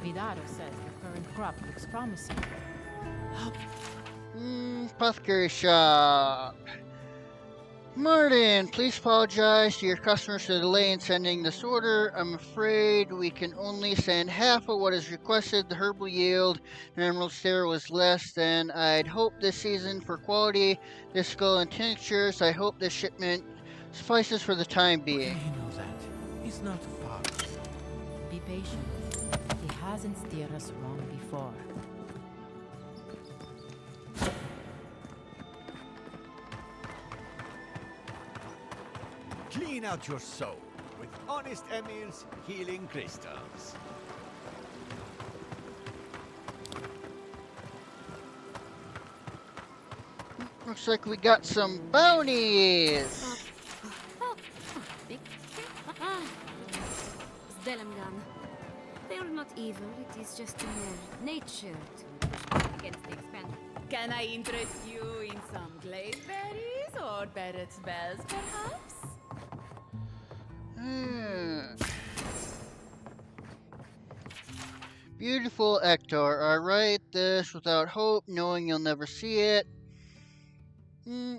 Vidaro says the current crop looks promising. Apothecary shop. Martin, please apologize to your customers for the delay in sending this order. I'm afraid we can only send half of what is requested. The herbal yield in Emerald Stair was less than I'd hoped this season for quality disco and tinctures. I hope this shipment suffices for the time being. You know that. He's not far. Be patient. He hasn't steered us wrong before. Clean out your soul with Honest Emir's healing crystals. Looks like we got some bounties. Zdelemgan. They are not evil, it is just in their nature to push back against the expansion. Can I interest you in some glazed berries or Barrett's bells, perhaps? Beautiful Ector. I write this without hope, knowing you'll never see it.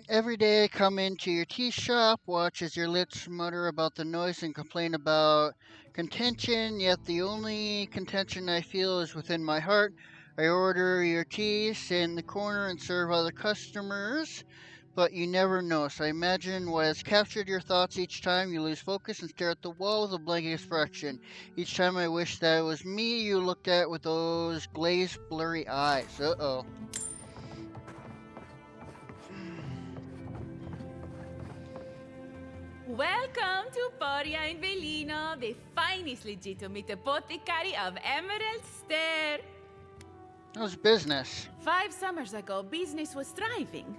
Every day I come into your tea shop, watch as your lips mutter about the noise and complain about contention, yet the only contention I feel is within my heart. I order your tea, sit in the corner and serve other customers, but you never notice. I imagine what has captured your thoughts each time you lose focus and stare at the wall with a blank expression. Each time I wish that it was me you looked at with those glazed, blurry eyes. Uh-oh. Welcome to Poria in Velino, the finest legitimate apothecary of Emerald Stair. How's business? 5 summers ago, business was thriving.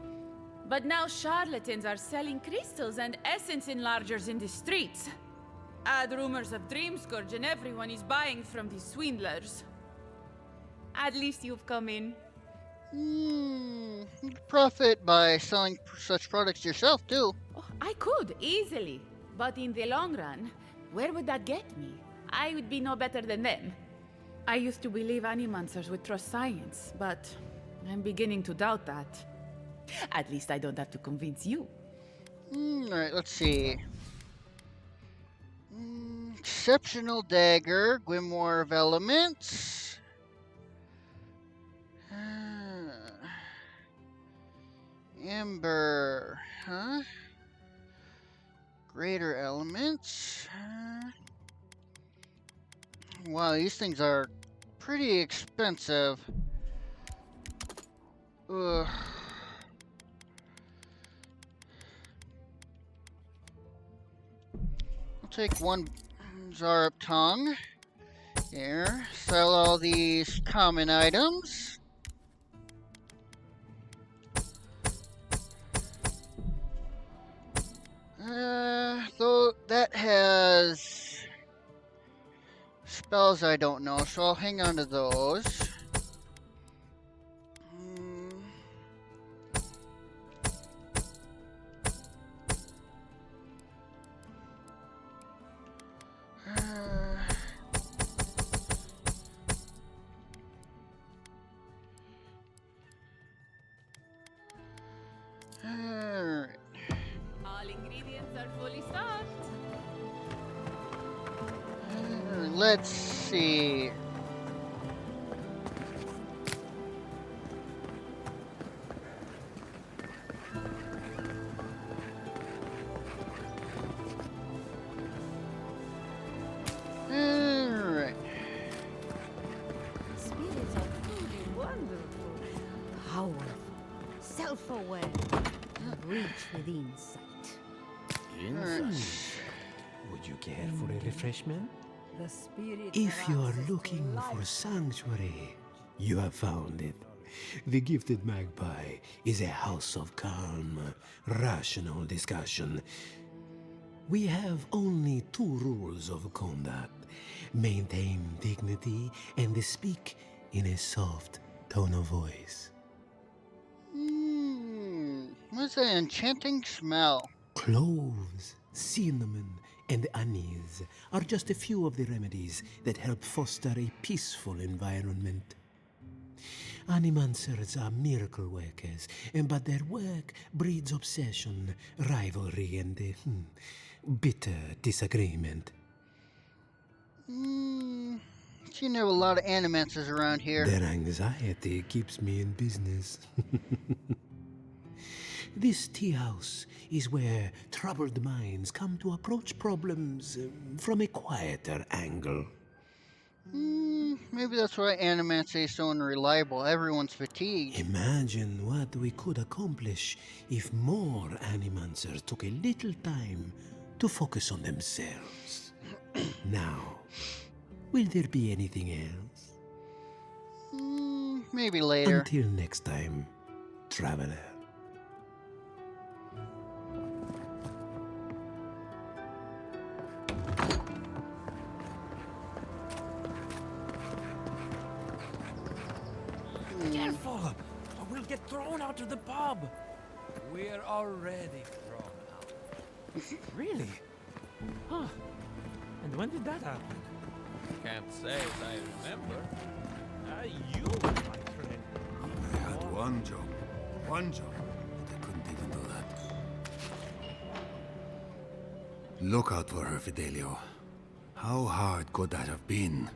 But now charlatans are selling crystals and essence enlargers in the streets. Add rumors of Dream Scourge and everyone is buying from these swindlers. At least you've come in. You profit by selling such products yourself, too. Oh, I could, easily. But in the long run, where would that get me? I would be no better than them. I used to believe animancers would trust science, but I'm beginning to doubt that. At least I don't have to convince you. Alright, let's see. Exceptional Dagger, Grimoire of Elements. Ember, huh? Greater Elements. Wow, these things are pretty expensive. Ugh. I'll take one Zarup tongue. Here, sell all these common items. Though that has spells I don't know, so I'll hang on to those. Let's see. Alright. Spirits are truly wonderful. Powerful. Self-aware. Reach within sight. Would you care for a refreshment? The spirit If you are harassed looking life. for sanctuary, you have found it. The Gifted Magpie is a house of calm, rational discussion. We have only 2 rules of conduct. Maintain dignity and speak in a soft tone of voice. What's that enchanting smell? Cloves, cinnamon, and anise are just a few of the remedies that help foster a peaceful environment. Animancers are miracle workers, but their work breeds obsession, rivalry, and bitter disagreement. You know a lot of animancers around here. Their anxiety keeps me in business. This tea house is where troubled minds come to approach problems from a quieter angle. Maybe that's why animancy is so unreliable. Everyone's fatigued. Imagine what we could accomplish if more animancers took a little time to focus on themselves. Now, will there be anything else? Maybe later. Until next time, traveler. Careful! Or we'll get thrown out of the pub! We're already thrown out. Really? Huh. And when did that happen? Can't say as I remember. You were my friend. I had one job, but I couldn't even do that. Look out for her, Fidelio. How hard could that have been?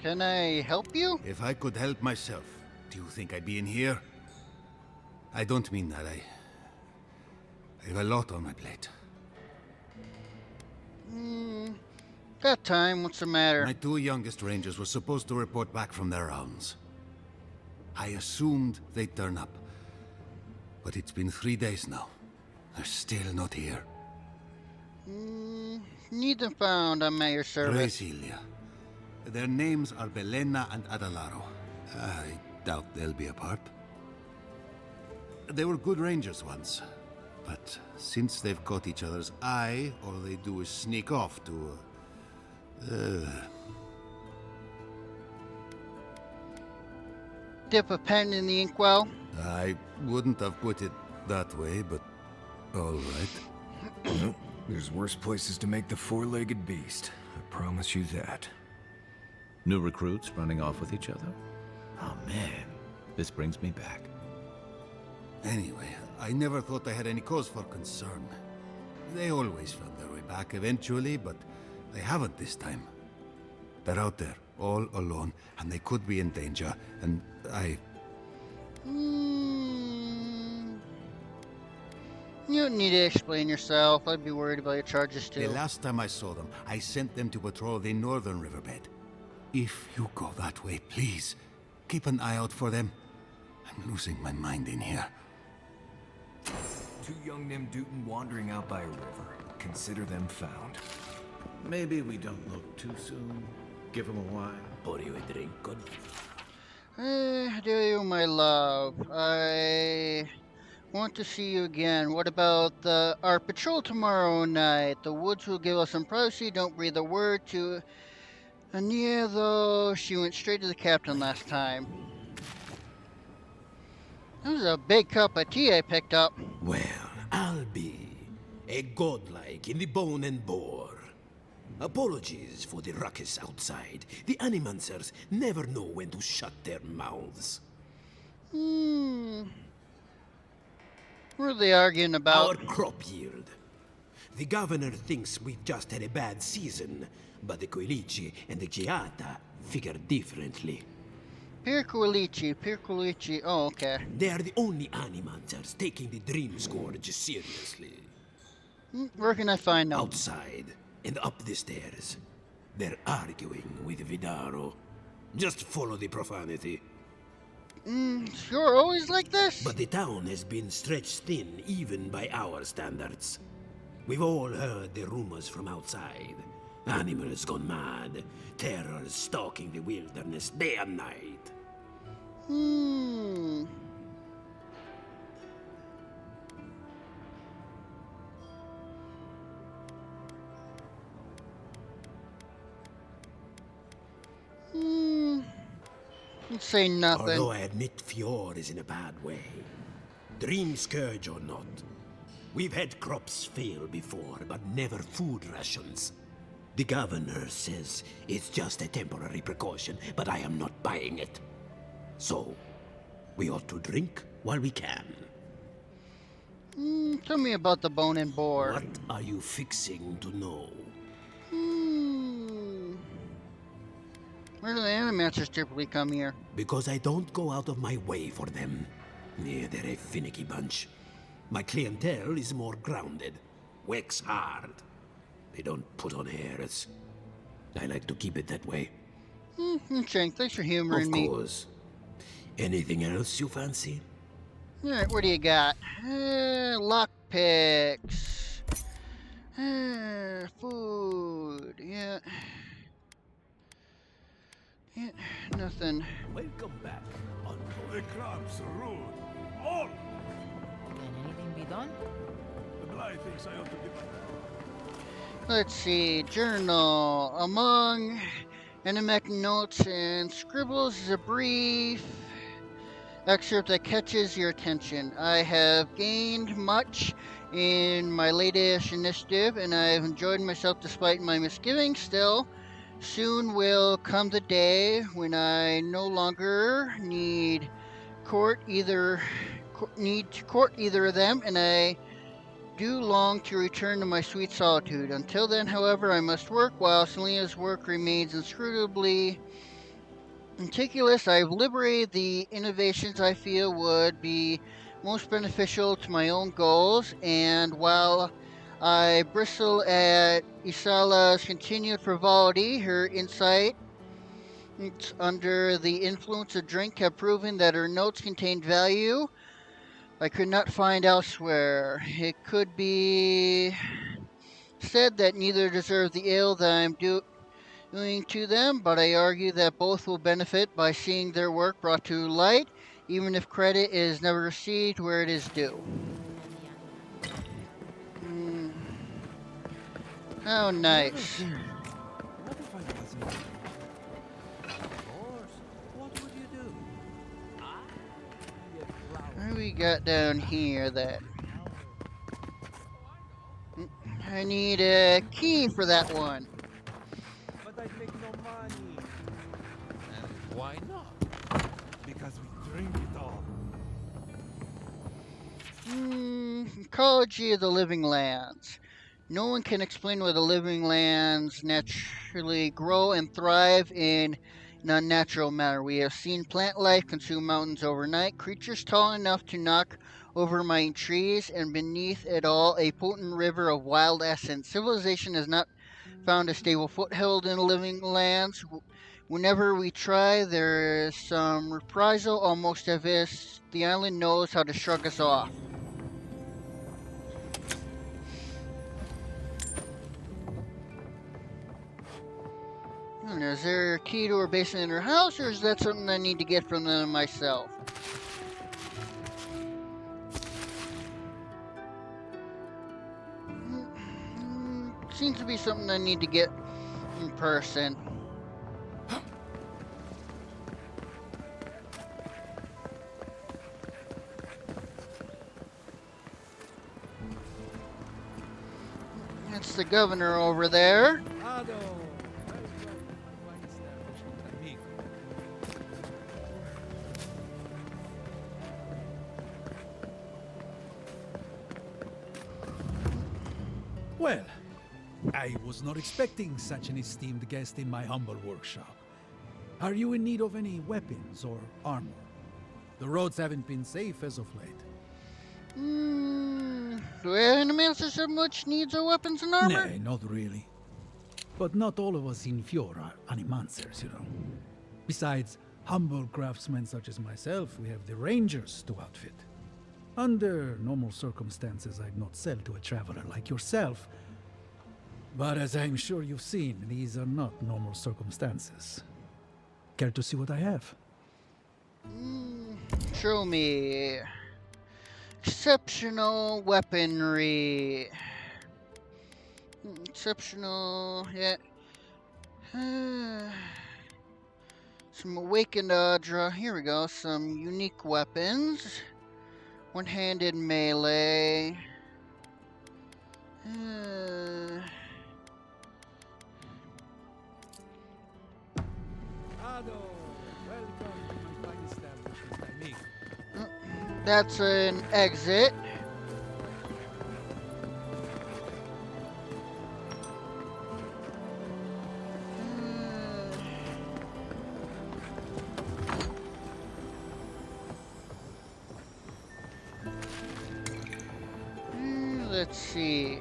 Can I help you? If I could help myself, do you think I'd be in here? I don't mean that. I have a lot on my plate. Got time. What's the matter? My 2 youngest rangers were supposed to report back from their rounds. I assumed they'd turn up. But it's been 3 days now. They're still not here. Need them found. I'm at your service. Brasilia. Their names are Belena and Adalaro. I doubt they'll be apart. They were good rangers once. But since they've caught each other's eye, all they do is sneak off to... Dip a pen in the inkwell. I wouldn't have put it that way, but all right. Well, there's worse places to make the 4-legged beast. I promise you that. New recruits running off with each other? Oh man, this brings me back. Anyway, I never thought I had any cause for concern. They always found their way back eventually, but they haven't this time. They're out there, all alone, and they could be in danger, and I... You don't need to explain yourself. I'd be worried about your charges too. The last time I saw them, I sent them to patrol the northern riverbed. If you go that way, please, keep an eye out for them. I'm losing my mind in here. 2 young Nimdutin wandering out by a river. Consider them found. Maybe we don't look too soon. Give them a while. Pour you a drink, good. Do you, my love? I want to see you again. What about our patrol tomorrow night? The woods will give us some privacy. Don't breathe a word to Ania, though. She went straight to the captain last time. That was a big cup of tea I picked up. Well, I'll be a godlike in the bone and bore. Apologies for the ruckus outside. The Animancers never know when to shut their mouths. What are they arguing about? Our crop yield. The governor thinks we've just had a bad season, but the Quilici and the Giata figure differently. Pirculici. Oh, okay. They are the only animancers taking the Dream Scourge seriously. Where can I find them? Outside and up the stairs. They're arguing with Vidaro. Just follow the profanity. You're always like this? But the town has been stretched thin even by our standards. We've all heard the rumors from outside. Animals gone mad. Terror stalking the wilderness day and night. Say nothing. Although I admit Fior is in a bad way. Dream Scourge or not, we've had crops fail before, but never food rations. The governor says it's just a temporary precaution, but I am not buying it. So, we ought to drink while we can. Tell me about the bone and boar. What are you fixing to know? Where do the animancers typically come here? Because I don't go out of my way for them. Yeah, they're a finicky bunch. My clientele is more grounded. Works hard. They don't put on airs. I like to keep it that way. Okay, thanks for humoring me. Of course. Anything else you fancy? Alright, what do you got? Lockpicks. Food. Yeah. Yeah, nothing. Welcome back. The crabs are rude. All! Can anything be done? The Bly thinks I ought to give Let's see. Journal. Among anemic notes and scribbles is a brief excerpt that catches your attention. I have gained much in my latest initiative, and I have enjoyed myself despite my misgivings. Still, soon will come the day when I no longer need to court either of them, and I do long to return to my sweet solitude. Until then, however, I must work, while Selena's work remains inscrutably meticulous. I've liberated the innovations I feel would be most beneficial to my own goals, and while I bristle at Isala's continued frivolity, her insight under the influence of drink have proven that her notes contained value I could not find elsewhere. It could be said that neither deserve the ill that I'm doing to them, but I argue that both will benefit by seeing their work brought to light, even if credit is never received where it is due. How nice. What if I wasn't? Of course. What would you do? What do we got down here then? I need a key for that one. But I make no money. And why not? Because we drink it all. Ecology of the living lands. No one can explain why the living lands naturally grow and thrive in an unnatural manner. We have seen plant life consume mountains overnight, creatures tall enough to knock over mighty trees, and beneath it all a potent river of wild essence. Civilization has not found a stable foothold in the living lands. Whenever we try, there is some reprisal, almost as if the island knows how to shrug us off. Is there a key to her basement in her house, or is that something I need to get from them myself? Seems to be something I need to get in person. That's the governor over there. Well, I was not expecting such an esteemed guest in my humble workshop. Are you in need of any weapons or armor? The roads haven't been safe as of late. Do animancers have much needs of weapons and armor? Nay, not really. But not all of us in Fjord are animancers, you know. Besides, humble craftsmen such as myself, we have the rangers to outfit. Under normal circumstances, I'd not sell to a traveler like yourself. But as I'm sure you've seen, these are not normal circumstances. Care to see what I have? Show me. Exceptional weaponry. Exceptional, yeah. Some awakened draw. Here we go. Some unique weapons. One-handed melee. That's an exit. Let's see.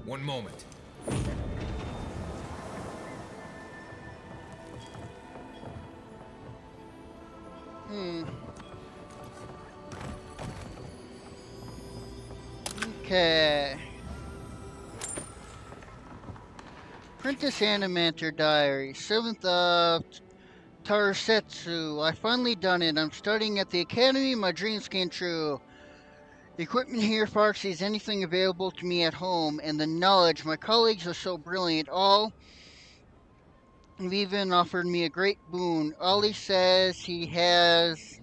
One moment. Okay. Apprentice Animator Diary, 7th of Tarasetsu. I finally done it. I'm studying at the academy. My dreams came true. The equipment here far exceeds anything available to me at home, and the knowledge my colleagues are so brilliant. All have even offered me a great boon. Ollie says he has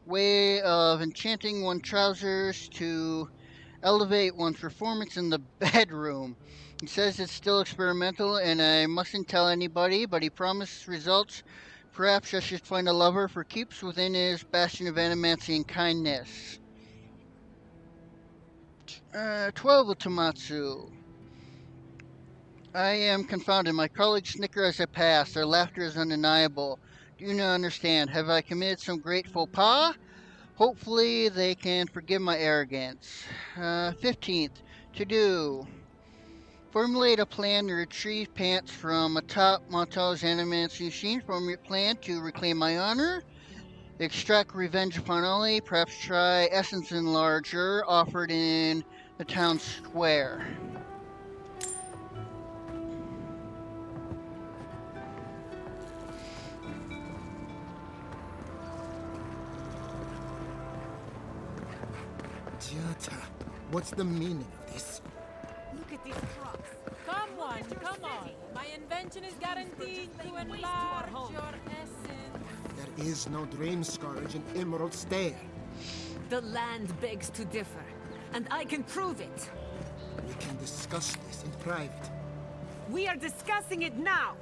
way of enchanting one's trousers to elevate one's performance in the bedroom. He says it's still experimental and I mustn't tell anybody, but he promised results. Perhaps I should find a lover for keeps within his bastion of animancy and kindness. 12 of Tomatsu. I am confounded. My colleagues snicker as I pass. Their laughter is undeniable. Do you not understand? Have I committed some great faux pas? Hopefully they can forgive my arrogance. 15th. To do. Formulate a plan to retrieve pants from atop Monto's animancy machine. Formulate a plan to reclaim my honor. Extract revenge upon Ollie. Perhaps try essence enlarger offered in the town square. Jota, what's the meaning of this? Look at these crops. Come on. My invention is guaranteed to enlarge your essence. There is no dream scourge in Emerald Stair. The land begs to differ, and I can prove it. We can discuss this in private. We are discussing it now.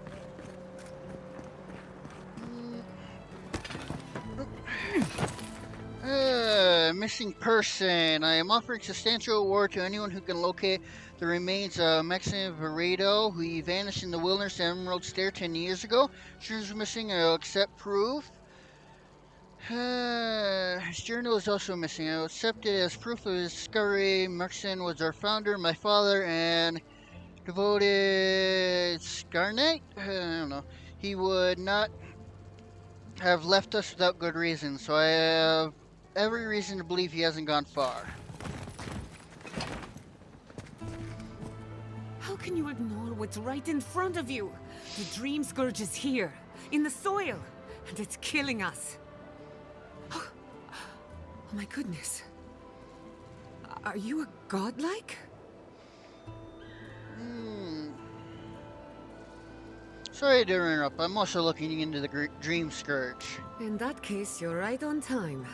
Missing person. I am offering substantial reward to anyone who can locate the remains of Maxim Veredo, who vanished in the wilderness of Emerald Stair 10 years ago. She was missing. I will accept proof. His journal is also missing. I will accept it as proof of his discovery. Maxim was our founder, my father, and devoted Scarnet? I don't know. He would not have left us without good reason, so I have every reason to believe he hasn't gone far. How can you ignore what's right in front of you? The dream scourge is here, in the soil, and it's killing us. Oh my goodness. Are you a godlike? Sorry to interrupt. I'm also looking into the dream scourge. In that case, you're right on time.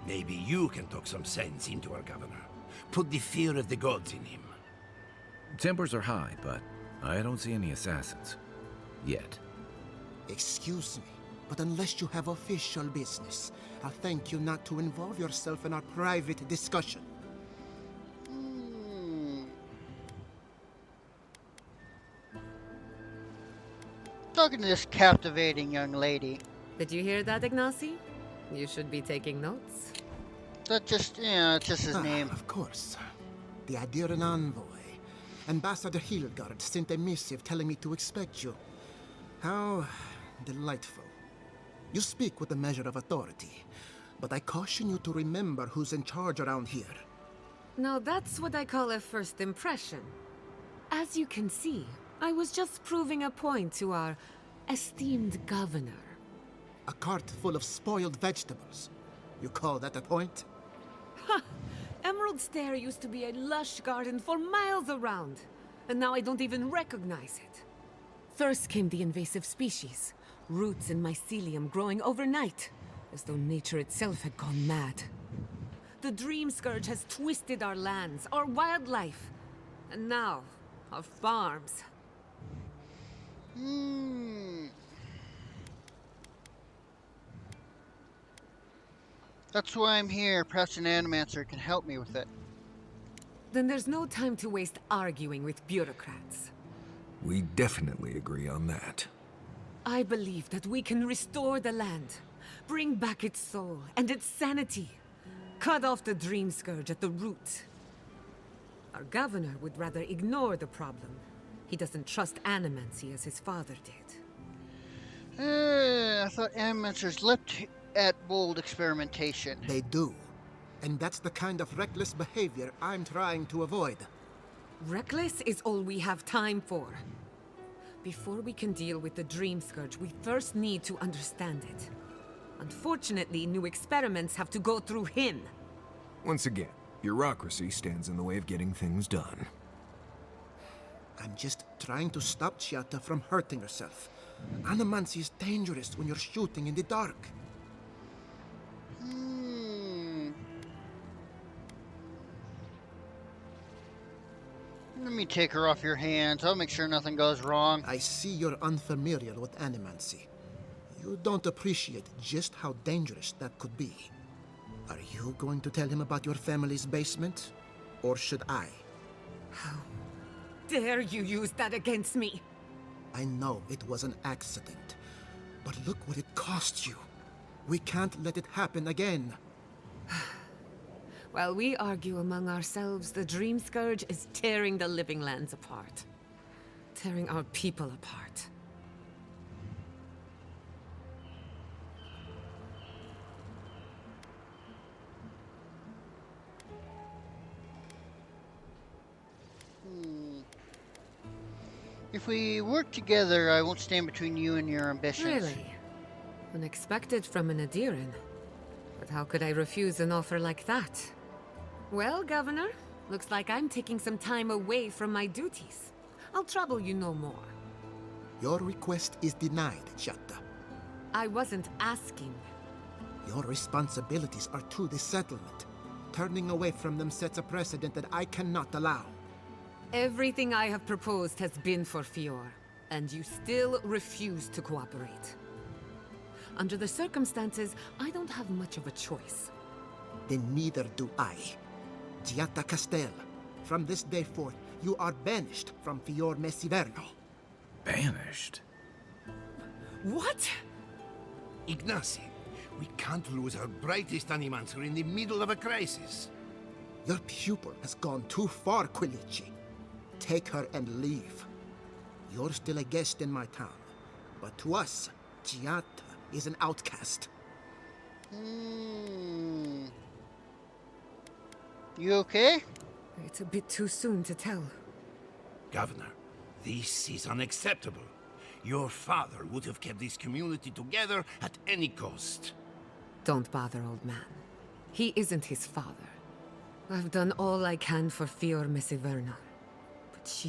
Maybe you can talk some sense into our governor. Put the fear of the gods in him. Tempers are high, but I don't see any assassins. Yet. Excuse me, but unless you have official business, I'll thank you not to involve yourself in our private discussion. Talking to this captivating young lady. Did you hear that, Ignacy? You should be taking notes. That just, it's just his name. Of course. The Adiran envoy. Ambassador Hilgard sent a missive telling me to expect you. How delightful. You speak with a measure of authority, but I caution you to remember who's in charge around here. Now that's what I call a first impression. As you can see, I was just proving a point to our esteemed governor. A cart full of spoiled vegetables. You call that a point? Ha! Emerald Stair used to be a lush garden for miles around, and now I don't even recognize it. First came the invasive species, roots and mycelium growing overnight, as though nature itself had gone mad. The Dream Scourge has twisted our lands, our wildlife, and now, our farms. That's why I'm here. Perhaps an animancer can help me with it. Then there's no time to waste arguing with bureaucrats. We definitely agree on that. I believe that we can restore the land, bring back its soul and its sanity, cut off the Dream Scourge at the root. Our governor would rather ignore the problem. He doesn't trust animancy as his father did. I thought animancers leapt at bold experimentation. They do. And that's the kind of reckless behavior I'm trying to avoid. Reckless is all we have time for. Before we can deal with the Dream Scourge, we first need to understand it. Unfortunately, new experiments have to go through him. Once again, bureaucracy stands in the way of getting things done. I'm just trying to stop Chiata from hurting herself. Animancy is dangerous when you're shooting in the dark. Let me take her off your hands. I'll make sure nothing goes wrong. I see you're unfamiliar with animancy. You don't appreciate just how dangerous that could be. Are you going to tell him about your family's basement? Or should I? How dare you use that against me? I know it was an accident, but look what it cost you. We can't let it happen again. While we argue among ourselves, the Dream Scourge is tearing the living lands apart. Tearing our people apart. If we work together, I won't stand between you and your ambitions. Really? Unexpected from an Adiran. But how could I refuse an offer like that? Well, Governor, looks like I'm taking some time away from my duties. I'll trouble you no more. Your request is denied, Chiata. I wasn't asking. Your responsibilities are to the settlement. Turning away from them sets a precedent that I cannot allow. Everything I have proposed has been for Fior, and you still refuse to cooperate. Under the circumstances, I don't have much of a choice. Then neither do I. Giatta Castel, from this day forth, you are banished from Fior Messiverno. Banished? What? Ignacy, we can't lose our brightest animancer in the middle of a crisis. Your pupil has gone too far, Quilici. Take her and leave. You're still a guest in my town, but to us, Giatta is an outcast. You okay? It's a bit too soon to tell. Governor, this is unacceptable. Your father would have kept this community together at any cost. Don't bother, old man. He isn't his father. I've done all I can for Fior Messiverno. But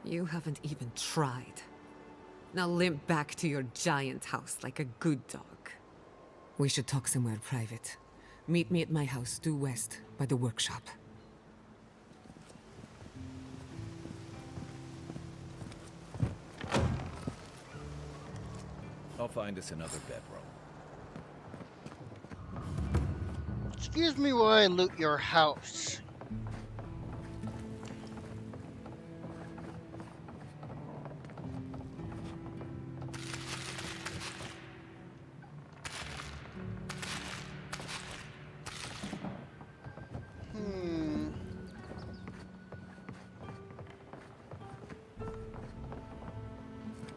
you haven't even tried. Now limp back to your giant house like a good dog. We should talk somewhere private. Meet me at my house due west, by the workshop. I'll find us another bedroom. Excuse me while I loot your house.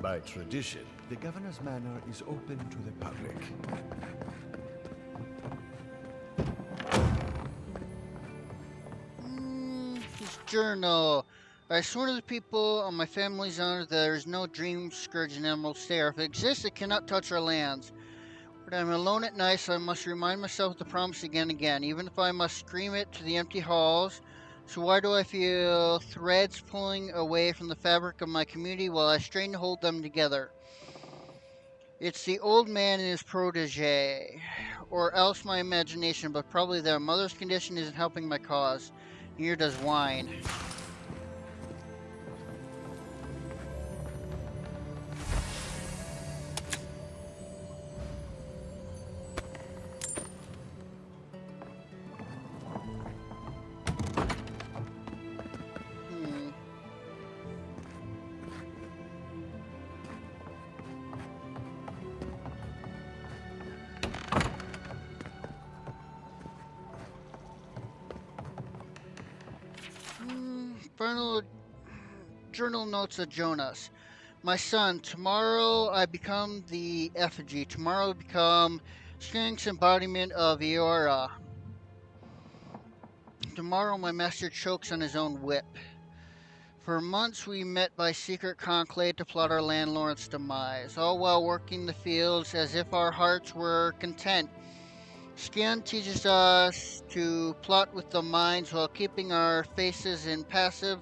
By tradition, the governor's manor is open to the public. His journal. I swear to the people on my family's honor that there is no dream scourge in Emerald Stair. If it exists, it cannot touch our lands. When I'm alone at night, so I must remind myself the promise again and again, even if I must scream it to the empty halls. So why do I feel threads pulling away from the fabric of my community while I strain to hold them together? It's the old man and his protege, or else my imagination, but probably their mother's condition isn't helping my cause. Neither does wine. Final journal notes of Jonas. My son, tomorrow I become the effigy. Tomorrow I become strength's embodiment of Eora. Tomorrow my master chokes on his own whip. For months we met by secret conclave to plot our landlord's demise, all while working the fields as if our hearts were content. Scan teaches us to plot with the minds while keeping our faces impassive,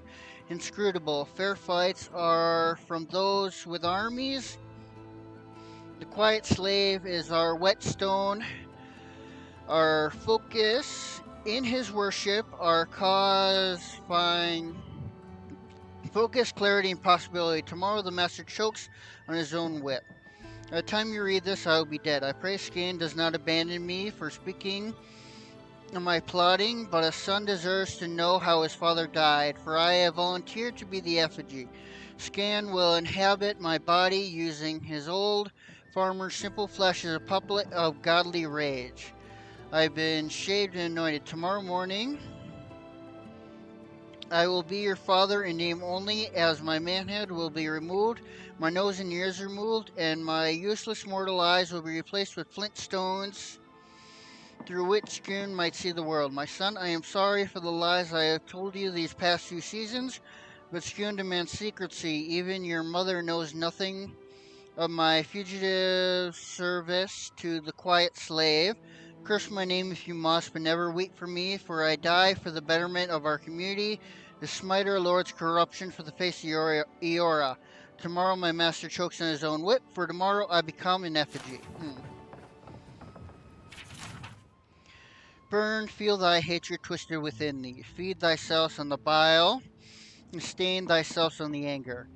inscrutable. Fair fights are from those with armies. The quiet slave is our whetstone, our focus in his worship, our cause find focus, clarity, and possibility. Tomorrow the master chokes on his own whip. By the time you read this, I will be dead. I pray Skin does not abandon me for speaking of my plotting, but a son deserves to know how his father died, for I have volunteered to be the effigy. Scan will inhabit my body using his old farmer's simple flesh as a puppet of godly rage. I've been shaved and anointed. Tomorrow morning, I will be your father in name only, as my manhood will be removed, my nose and ears removed, and my useless mortal eyes will be replaced with flint stones through which Skun might see the world. My son, I am sorry for the lies I have told you these past few seasons, but Skun demands secrecy. Even your mother knows nothing of my fugitive service to the quiet slave. Curse my name if you must, but never weep for me, for I die for the betterment of our community, to smite our lord's corruption for the face of Eora. Tomorrow my master chokes on his own whip, for tomorrow I become an effigy. Burn, feel thy hatred twisted within thee. Feed thyself on the bile, and stain thyself on the anger.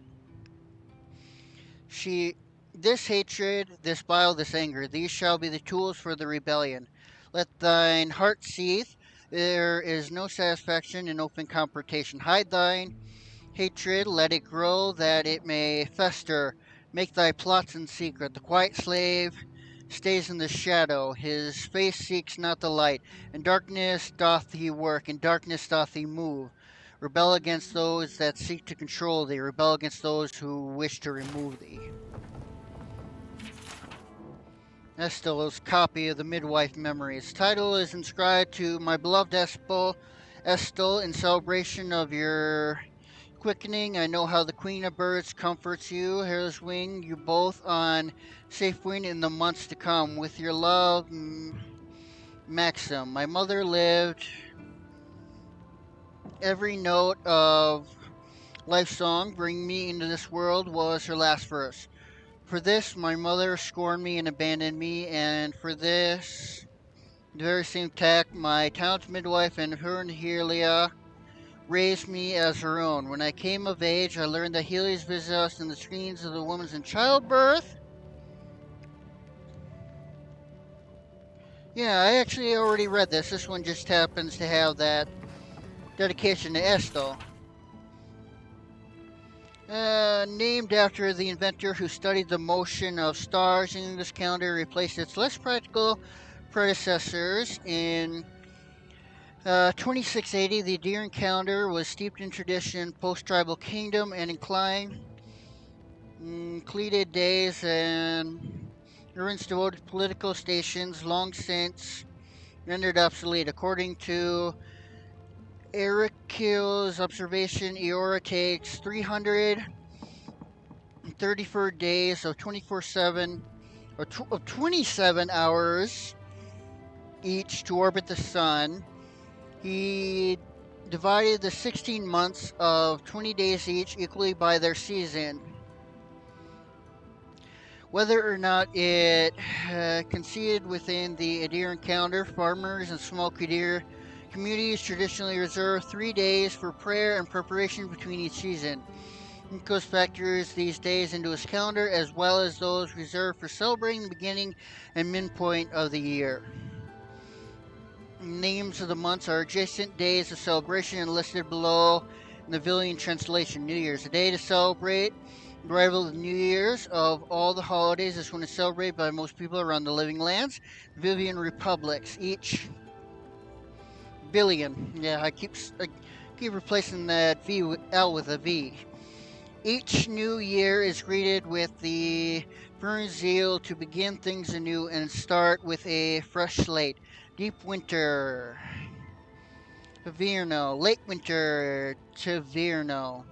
This hatred, this bile, this anger, these shall be the tools for the rebellion. Let thine heart seethe. There is no satisfaction in open confrontation. Hide thine hatred, let it grow, that it may fester. Make thy plots in secret. The quiet slave stays in the shadow. His face seeks not the light. In darkness doth he work, in darkness doth he move. Rebel against those that seek to control thee. Rebel against those who wish to remove thee. Estel's copy of the Midwife Memories. Title is inscribed to my beloved Estel, in celebration of your quickening. I know how the Queen of Birds comforts you. Hair's wing, you both on safe wing in the months to come. With your love, Maxim. My mother lived every note of life's song. Bring me into this world was her last verse. For this, my mother scorned me and abandoned me, and for this, the very same tact, my talented midwife and her and Helia raised me as her own. When I came of age, I learned that Helios visits us in the screens of the woman's in childbirth. Yeah, I actually already read this. This one just happens to have that dedication to Esto. Named after the inventor who studied the motion of stars in this calendar, replaced its less practical predecessors. In 2680, the Adirian calendar was steeped in tradition, post-tribal kingdom, and included days and ruins devoted political stations long since rendered obsolete. According to Eric's observation, Eora takes 334 days of 24/7 of 27 hours each to orbit the sun. He divided the 16 months of 20 days each equally by their season. Whether or not it conceded within the Adiran calendar, farmers and small Kadir communities traditionally reserve 3 days for prayer and preparation between each season. Nikos factors these days into his calendar as well as those reserved for celebrating the beginning and midpoint of the year. Names of the months are adjacent days of celebration and listed below in the Villian translation. New Year's, a day to celebrate the arrival of New Year's. Of all the holidays, this one is celebrated by most people around the living lands. Vivian republics, each billion. Yeah, I keep replacing that V with L with a V. Each new year is greeted with the burning zeal to begin things anew and start with a fresh slate. Deep winter, Taverno. Late winter, Taverno.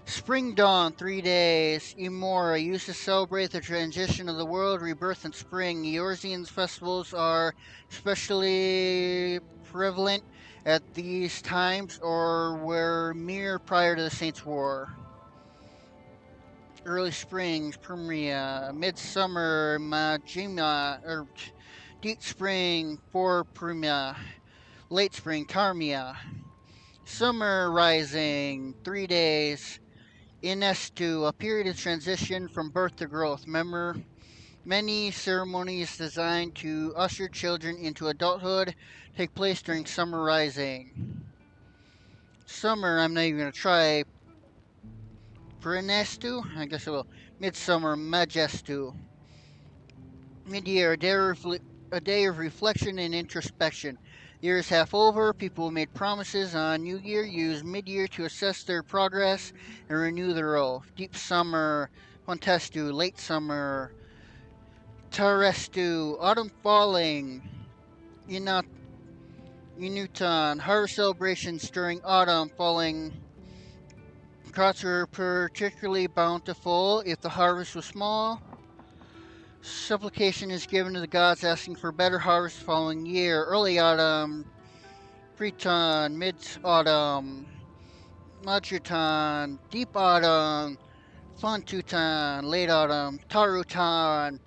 Spring dawn, 3 days. Emora, used to celebrate the transition of the world, rebirth, and spring. Eorzean's festivals are especially prevalent at these times or were mere prior to the Saints' War. Early springs, Primria. Midsummer, Majima, or deep spring, for Primia. Late spring, Tarmia. Summer rising, 3 days. Inestu, a period of transition from birth to growth. Many ceremonies designed to usher children into adulthood take place during summer rising. Summer, I'm not even going to try. Perinestu, I guess I will. Midsummer, Majestu. Mid-year, a day of reflection and introspection. Year is half over. People who made promises on New Year use mid-year to assess their progress and renew their oath. Deep summer, Pontestu. Late summer, Tarestu. Autumn falling, Inutan. Harvest celebrations during autumn falling. Crops were particularly bountiful. If the harvest was small, supplication is given to the gods asking for better harvest the following year. Early autumn, Preton, mid-autumn, Majutan, deep autumn, Fontutan, late autumn, Tarutan,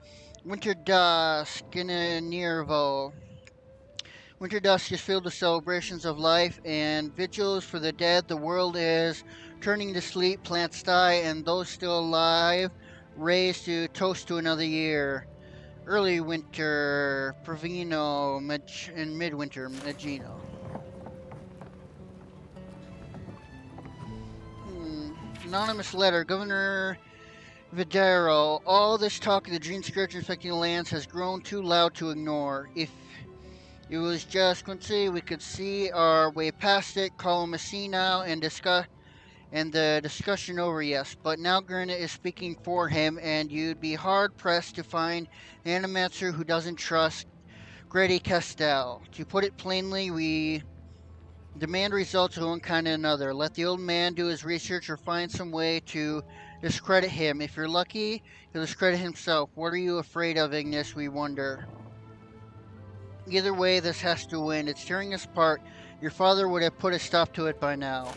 winter dusk, Nervo. Winter dusk is filled with celebrations of life and vigils for the dead. The world is turning to sleep, plants die, and those still alive raise to toast to another year. Early winter, Provino, and midwinter, Megino. Anonymous letter, Governor Videro. All this talk of the Dream Scourge infecting the lands has grown too loud to ignore. If it was just Quincy, we could see our way past it, call him a senile, and the discussion over, yes. But now Gurna is speaking for him, and you'd be hard-pressed to find an animancer who doesn't trust Grady Castell. To put it plainly, we demand results of one kind or another. Let the old man do his research or find some way to discredit him. If you're lucky, he'll discredit himself. What are you afraid of, Ignis, we wonder? Either way, this has to win. It's tearing us apart. Your father would have put a stop to it by now.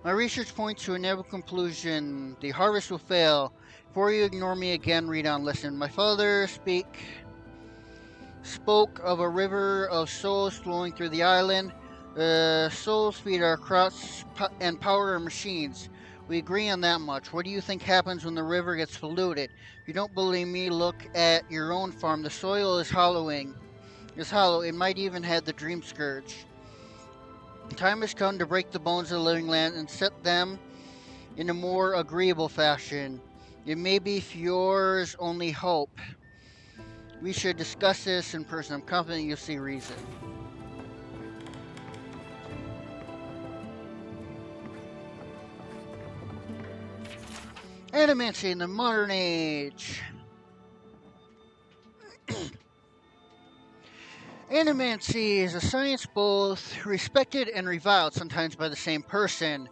My research points to a inevitable conclusion. The harvest will fail. Before you ignore me again, read on, listen. My father spoke of a river of souls flowing through the island. Souls feed our crops and power our machines. We agree on that much. What do you think happens when the river gets polluted? If you don't believe me, look at your own farm. The soil is hollow. It might even have the dream scourge. Time has come to break the bones of the living land and set them in a more agreeable fashion. It may be Fiore's only hope. We should discuss this in person. I'm confident you'll see reason. Animancy in the modern age. Animancy is a science both respected and reviled, sometimes by the same person.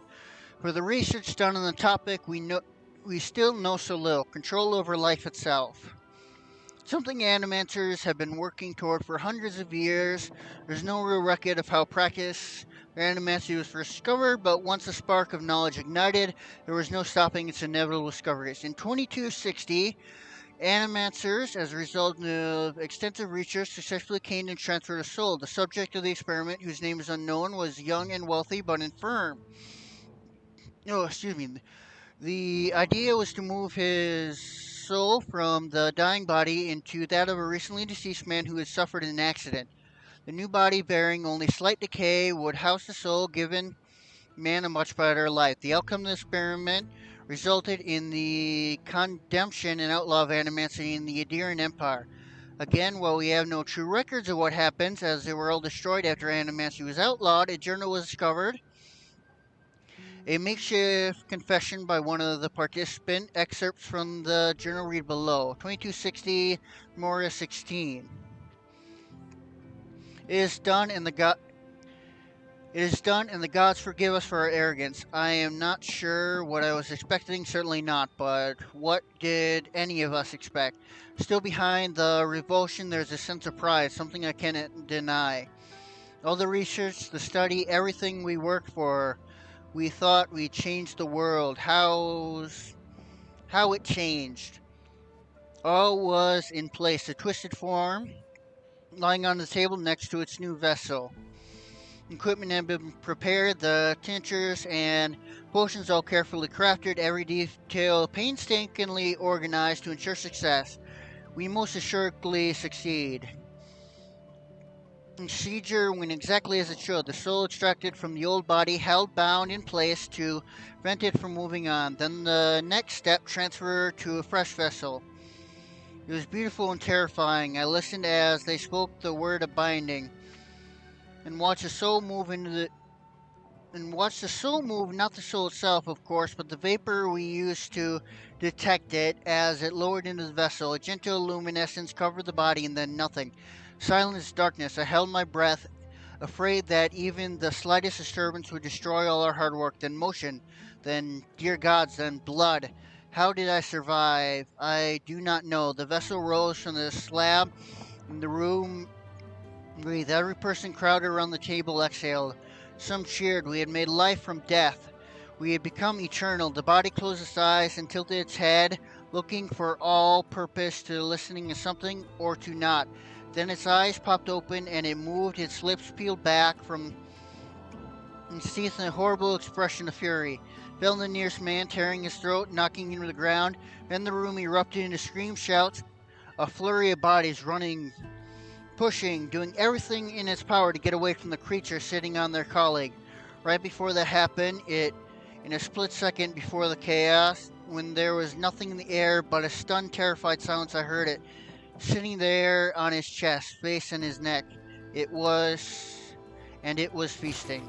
For the research done on the topic, we still know so little. Control over life itself. Something animancers have been working toward for hundreds of years. There's no real record of how practice animancy was first discovered, but once a spark of knowledge ignited, there was no stopping its inevitable discoveries. In 2260, animancers, as a result of extensive research, successfully gained and transferred a soul. The subject of the experiment, whose name is unknown, was young and wealthy but infirm. No, excuse me. The idea was to move his soul from the dying body into that of a recently deceased man who had suffered an accident. The new body, bearing only slight decay, would house the soul, giving man a much better life. The outcome of the experiment resulted in the condemnation and outlaw of animancy in the Adirian Empire. Again, while we have no true records of what happens, as they were all destroyed after animancy was outlawed, a journal was discovered. A makeshift confession by one of the participants. Excerpts from the journal read below. 2260, Memorial 16. It is done, and the gods forgive us for our arrogance. I am not sure what I was expecting, certainly not, but what did any of us expect? Still behind the revulsion, there's a sense of pride, something I cannot deny. All the research, the study, everything we worked for. We thought we changed the world. How it changed. All was in place, a twisted form lying on the table next to its new vessel. Equipment had been prepared, the tinctures and potions all carefully crafted, every detail painstakingly organized to ensure success. We most assuredly succeed. Procedure went exactly as it should. The soul extracted from the old body, held bound in place to prevent it from moving on. Then the next step, transfer to a fresh vessel. It was beautiful and terrifying. I listened as they spoke the word of binding, and watched the soul move not the soul itself, of course, but the vapor we used to detect it as it lowered into the vessel. A gentle luminescence covered the body, and then nothing. Silence, darkness. I held my breath, afraid that even the slightest disturbance would destroy all our hard work. Then motion, then, dear gods, then blood. How did I survive? I do not know. The vessel rose from the slab, and the room breathed. Every person crowded around the table exhaled. Some cheered. We had made life from death. We had become eternal. The body closed its eyes and tilted its head, looking for all purpose to listening to something or to not. Then its eyes popped open and it moved, its lips peeled back from its teeth in a horrible expression of fury. Fell on the nearest man, tearing his throat, knocking him to the ground. Then the room erupted into screams, shouts, a flurry of bodies running, pushing, doing everything in its power to get away from the creature sitting on their colleague. Right before that happened, in a split second before the chaos, when there was nothing in the air but a stunned, terrified silence, I heard it, sitting there on his chest, face and his neck. It was feasting.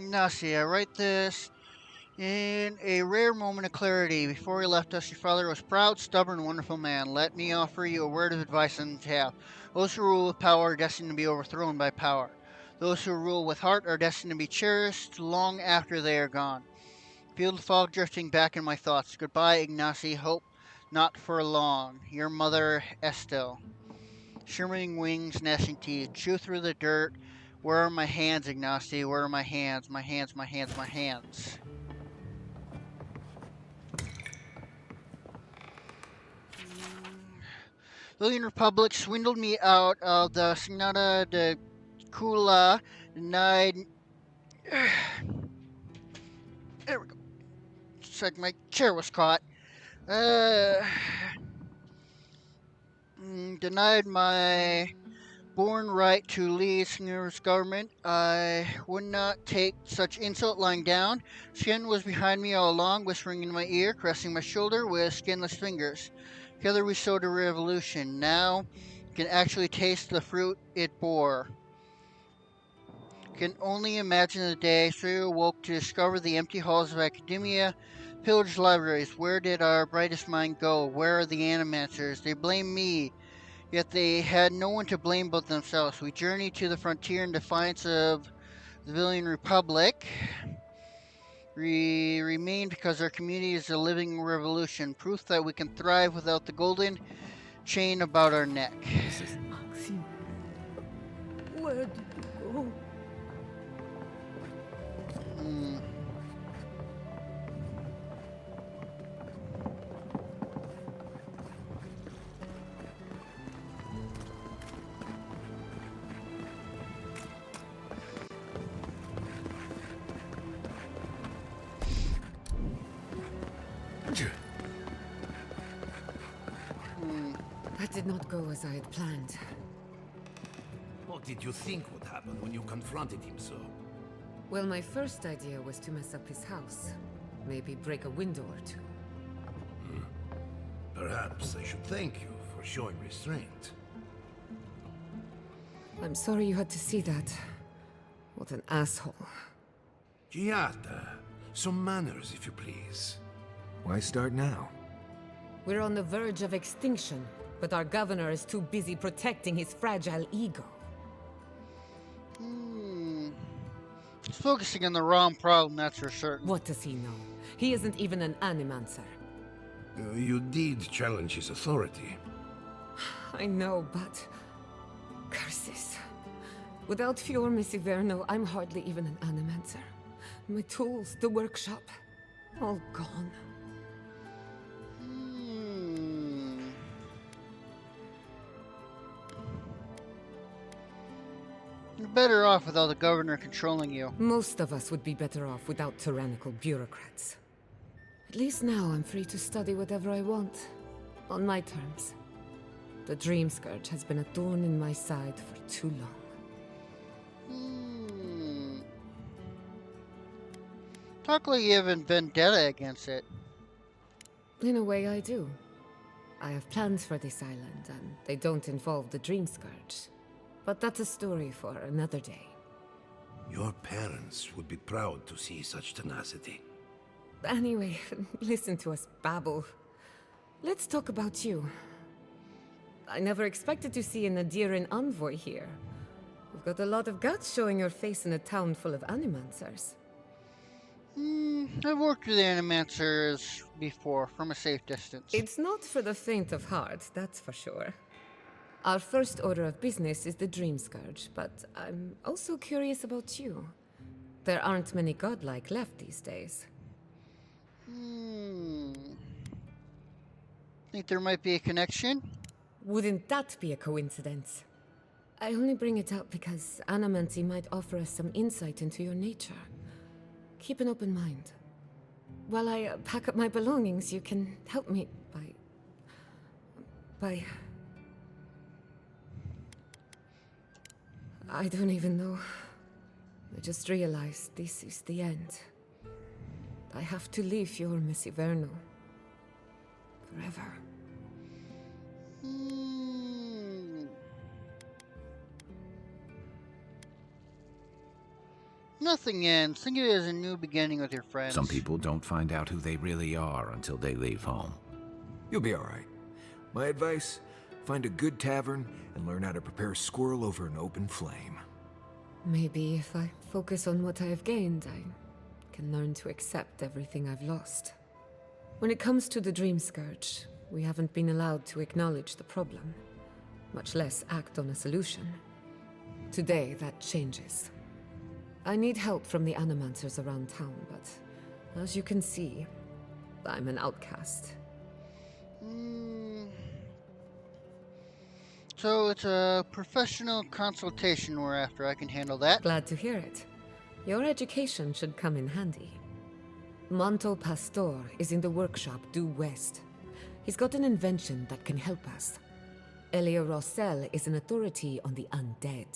Now, see, I write this in a rare moment of clarity. Before he left us, your father was proud, stubborn, wonderful man. Let me offer you a word of advice on behalf. Those who rule with power are destined to be overthrown by power. Those who rule with heart are destined to be cherished long after they are gone. Feel the fog drifting back in my thoughts. Goodbye, Ignacy. Hope not for long. Your mother, Estelle. shimmering wings, gnashing teeth, chew through the dirt. Where are my hands, Ignacy? Where are my hands? My hands, my hands, my hands. Lilian Republic swindled me out of the Signata de Kula, denied. There we go. It's like my chair was caught. Denied my born right to lead Snur's government. I would not take such insult lying down. Skin was behind me all along, whispering in my ear, caressing my shoulder with skinless fingers. Together we sowed a revolution. Now can actually taste the fruit it bore. Can only imagine the day Surya woke to discover the empty halls of academia, pillaged libraries. Where did our brightest mind go? Where are the animancers? They blame me, yet they had no one to blame but themselves. We journeyed to the frontier in defiance of the Villian Republic. We remain because our community is a living revolution, proof that we can thrive without the golden chain about our neck. Maxim, where did you go? That did not go as I had planned. What did you think would happen when you confronted him so? Well, my first idea was to mess up his house. Maybe break a window or two. Perhaps I should thank you for showing restraint. I'm sorry you had to see that. What an asshole. Giata, some manners, if you please. Why start now? We're on the verge of extinction, but our governor is too busy protecting his fragile ego. He's focusing on the wrong problem, that's for certain. What does he know? He isn't even an animancer. You did challenge his authority. I know, but... curses. Without Fior Messiverno, I'm hardly even an animancer. My tools, the workshop, all gone. You're better off without the governor controlling you. Most of us would be better off without tyrannical bureaucrats. At least now I'm free to study whatever I want. On my terms. The Dream Scourge has been a thorn in my side for too long. Talk like you have a vendetta against it. In a way, I do. I have plans for this island, and they don't involve the Dream Scourge. But that's a story for another day. Your parents would be proud to see such tenacity. Anyway, listen to us babble. Let's talk about you. I never expected to see an Adiran envoy here. You've got a lot of guts showing your face in a town full of animancers. I've worked with animancers before, from a safe distance. It's not for the faint of heart, that's for sure. Our first order of business is the Dream Scourge, but I'm also curious about you. There aren't many godlike left these days. Think there might be a connection? Wouldn't that be a coincidence? I only bring it up because Anamancy might offer us some insight into your nature. Keep an open mind. While I pack up my belongings, you can help me by... I don't even know. I just realized this is the end. I have to leave Fior Messiverno. Forever. Nothing ends. Think of it as a new beginning with your friends. Some people don't find out who they really are until they leave home. You'll be all right. My advice, find a good tavern and learn how to prepare a squirrel over an open flame. Maybe if I focus on what I have gained, I can learn to accept everything I've lost. When it comes to the Dream Scourge, we haven't been allowed to acknowledge the problem. much less act on a solution. Today, that changes. I need help from the animancers around town, but as you can see, I'm an outcast. So it's a professional consultation we're after. I can handle that. Glad to hear it. Your education should come in handy. Manto Pastor is in the workshop due west. He's got an invention that can help us. Elia Rossell is an authority on the undead.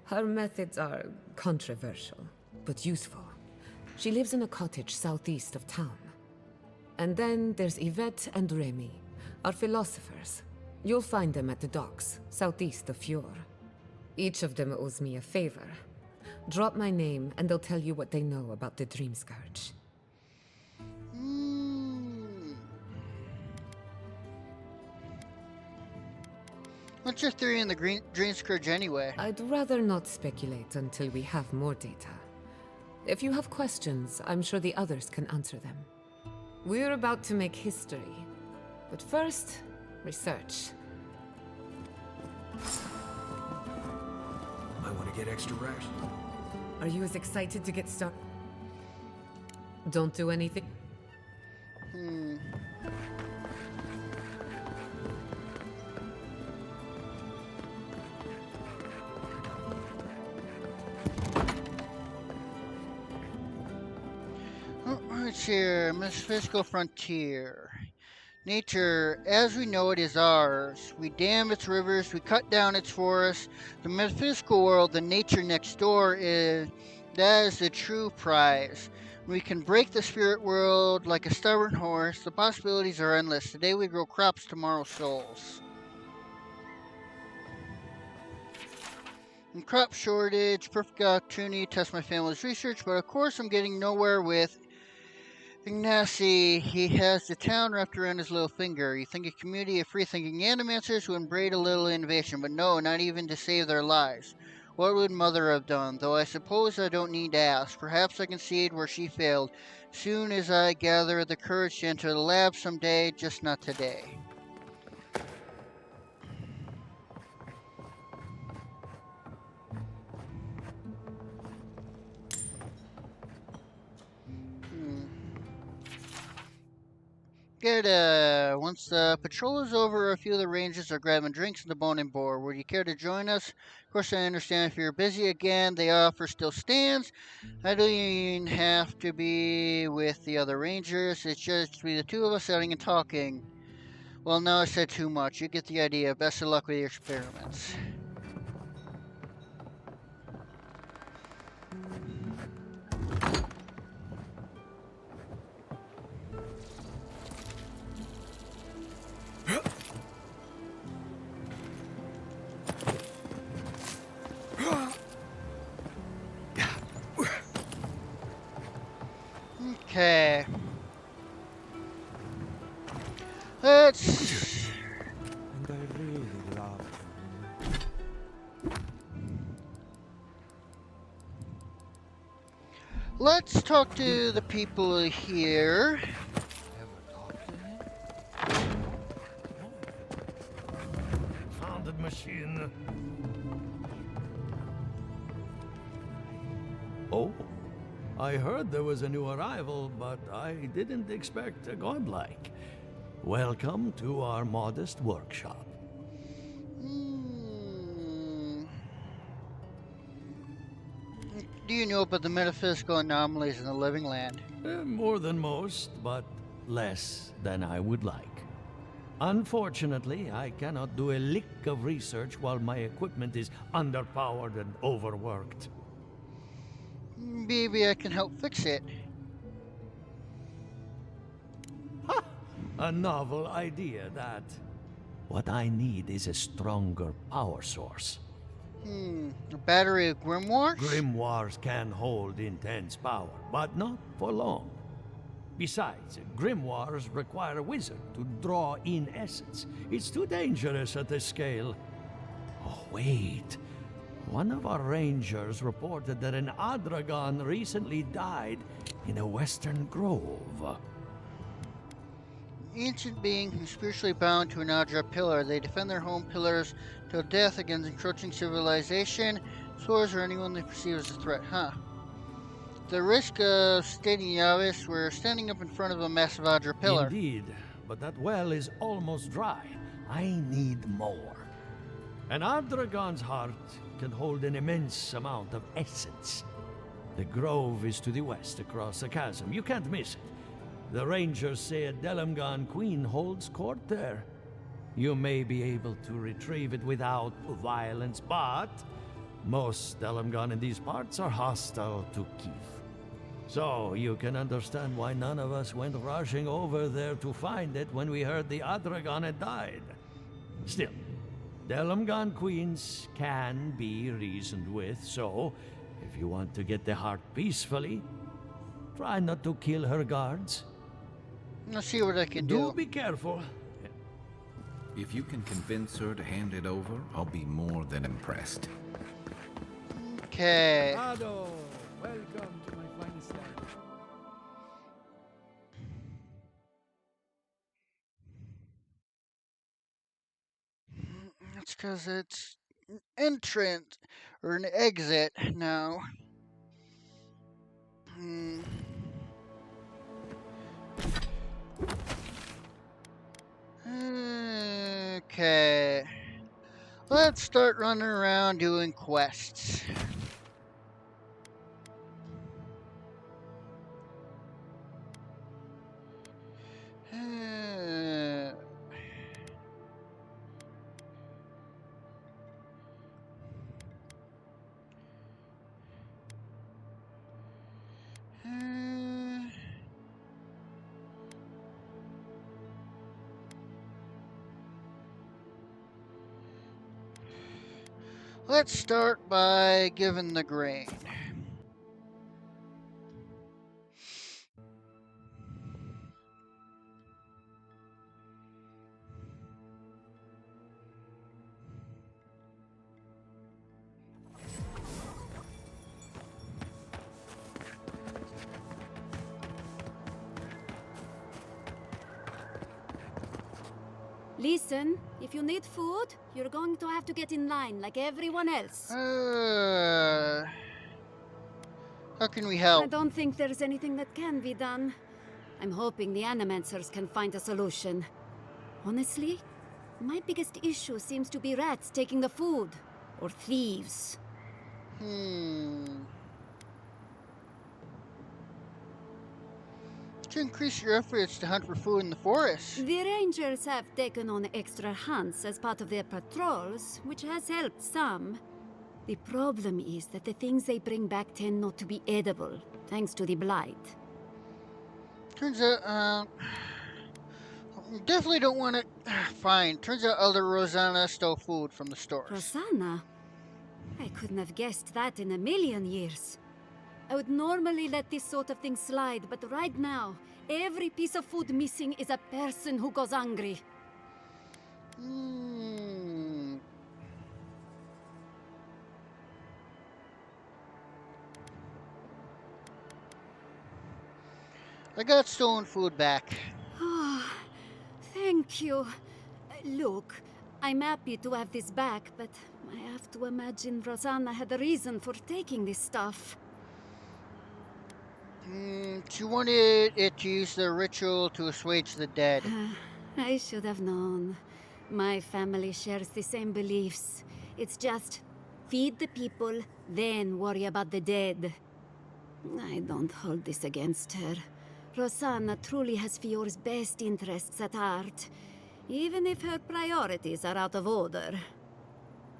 Her methods are controversial, but useful. She lives in a cottage southeast of town. And then there's Yvette and Remy, our philosophers. You'll find them at the docks, southeast of Fjord. Each of them owes me a favor. Drop my name, and they'll tell you what they know about the Dream Scourge. What's your theory on the Dream Scourge anyway? I'd rather not speculate until we have more data. If you have questions, I'm sure the others can answer them. We're about to make history. But first, research. Might want to get extra rest. Are you as excited to get started? Don't do anything? What's here? Metaphysical frontier. Nature, as we know it, is ours. We dam its rivers, we cut down its forests. The metaphysical world, the nature next door, that is the true prize. We can break the spirit world like a stubborn horse. The possibilities are endless. Today we grow crops, tomorrow souls. Crop shortage, perfect opportunity to test my family's research, but of course I'm getting nowhere with Ignacy. He has the town wrapped around his little finger. You think a community of free-thinking animancers would embrace a little innovation, but no, not even to save their lives. What would Mother have done? Though I suppose I don't need to ask. Perhaps I concede where she failed. Soon as I gather the courage to enter the lab someday, just not today. Good, once the patrol is over, a few of the rangers are grabbing drinks in the Bone and Boar. Would you care to join us? Of course, I understand if you're busy again. The offer still stands. I don't even have to be with the other rangers. It's just be the two of us sitting and talking. Well, no, I said too much. You get the idea. Best of luck with your experiments. Okay. Let's... And I really love Let's talk to the people here. Founded machine. Oh, I heard there was a new arrival, but I didn't expect a godlike. Welcome to our modest workshop. Do you know about the metaphysical anomalies in the living land? More than most, but less than I would like. Unfortunately, I cannot do a lick of research while my equipment is underpowered and overworked. Maybe I can help fix it. Ha! A novel idea, that. What I need is a stronger power source. A battery of grimoires? Grimoires can hold intense power, but not for long. Besides, grimoires require a wizard to draw in essence. It's too dangerous at this scale. Oh, wait. One of our rangers reported that an Adragon recently died in a western grove. ancient being who's spiritually bound to an Adra pillar. They defend their home pillars till death against encroaching civilization, swords, or anyone they perceive as a threat. Huh. The risk of stating Yavis, we're standing up in front of a massive Adra pillar. Indeed, but that well is almost dry. I need more. An Ardragon's heart can hold an immense amount of essence. The grove is to the west across the chasm. You can't miss it. The rangers say a Delamgon queen holds court there. You may be able to retrieve it without violence, but most Delamgon in these parts are hostile to Keith. So you can understand why none of us went rushing over there to find it when we heard the Adragon had died. Still, Delamgon queens can be reasoned with, so if you want to get the heart peacefully, try not to kill her guards. Let's see what I can do. Do be careful. If you can convince her to hand it over, I'll be more than impressed. Okay. Ado, welcome to my finest land. That's because it's an entrance or an exit now. Okay. Let's start running around doing quests. Let's start by giving the grain. Listen, if you need food, you're going to have to get in line like everyone else. How can we help? I don't think there's anything that can be done. I'm hoping the Animancers can find a solution. Honestly, my biggest issue seems to be rats taking the food. Or thieves. To increase your efforts to hunt for food in the forest. The Rangers have taken on extra hunts as part of their patrols, which has helped some. The problem is that the things they bring back tend not to be edible, thanks to the blight. Turns out, definitely don't want it. Fine. Turns out Elder Rosanna stole food from the stores. Rosanna? I couldn't have guessed that in a million years. I would normally let this sort of thing slide, but right now, every piece of food missing is a person who goes hungry. I got stolen food back. Ah, thank you. Look, I'm happy to have this back, but I have to imagine Rosanna had a reason for taking this stuff. She wanted it to use the ritual to assuage the dead. I should have known. My family shares the same beliefs. It's just feed the people, then worry about the dead. I don't hold this against her. Rosanna truly has Fior's best interests at heart, even if her priorities are out of order.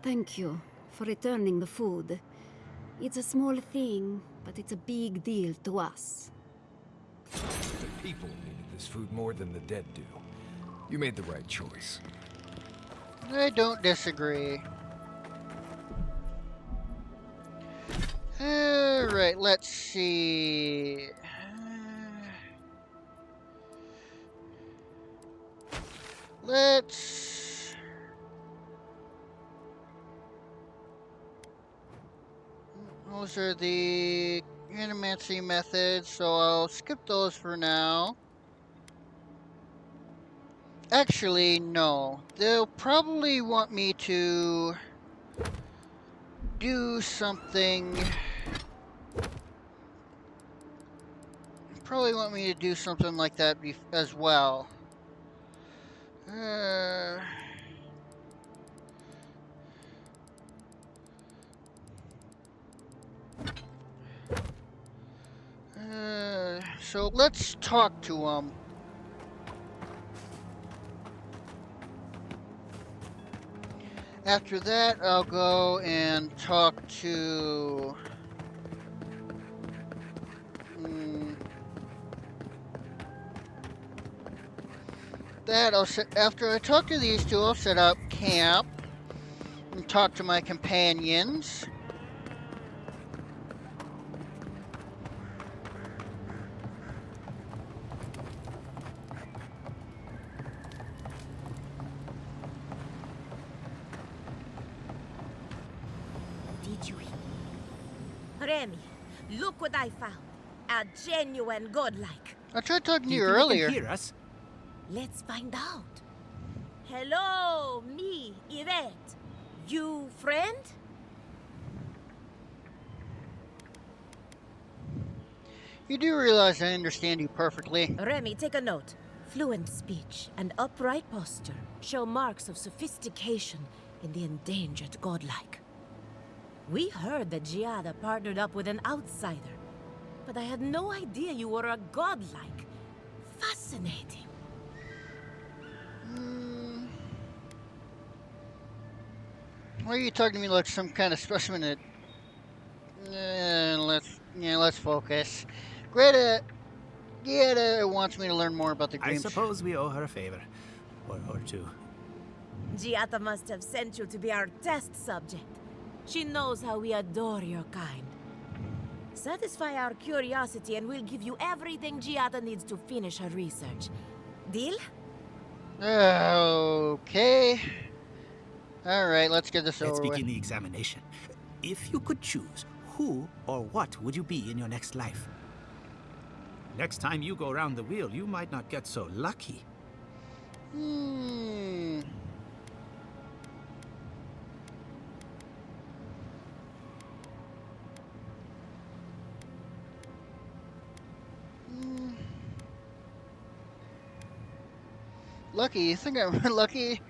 Thank you for returning the food. It's a small thing, but it's a big deal to us. The people needed this food more than the dead do. You made the right choice. I don't disagree. Alright, let's see. Those are the animancy methods, so I'll skip those for now. Actually, no. They'll probably want me to do something. Probably want me to do something like that as well. So let's talk to them. After that, I'll go and talk to... after I talk to these two, I'll set up camp and talk to my companions. Did you hear? Remy, look what I found. A genuine godlike. I tried talking to you think earlier. can hear us? Let's find out. Hello, me, Yvette. You friend? You do realize I understand you perfectly. Remy, take a note. Fluent speech and upright posture show marks of sophistication in the endangered godlike. We heard that Giada partnered up with an outsider, but I had no idea you were a godlike. Fascinating. Why are you talking to me like some kind of specimen that... let's focus. Greta wants me to learn more about the I dreams. suppose we owe her a favor. Or two. Giada must have sent you to be our test subject. She knows how we adore your kind. Satisfy our curiosity and we'll give you everything Giada needs to finish her research. Deal? Okay. Alright, let's get this Let's over begin with. the examination. If you could choose, who or what would you be in your next life? Next time you go around the wheel, you might not get so lucky. Lucky? You think I'm lucky?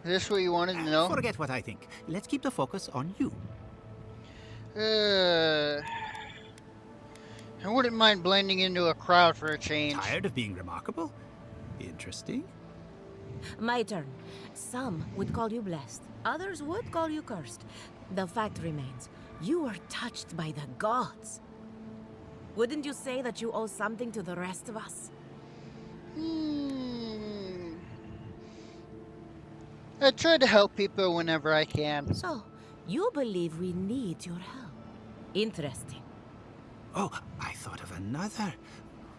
Is this what you wanted to know? Forget what I think. Let's keep the focus on you. I wouldn't mind blending into a crowd for a change. Tired of being remarkable? Interesting. My turn. Some would call you blessed. Others would call you cursed. The fact remains, you were touched by the gods. Wouldn't you say that you owe something to the rest of us? I try to help people whenever I can. So, you believe we need your help. Interesting. Oh, I thought of another.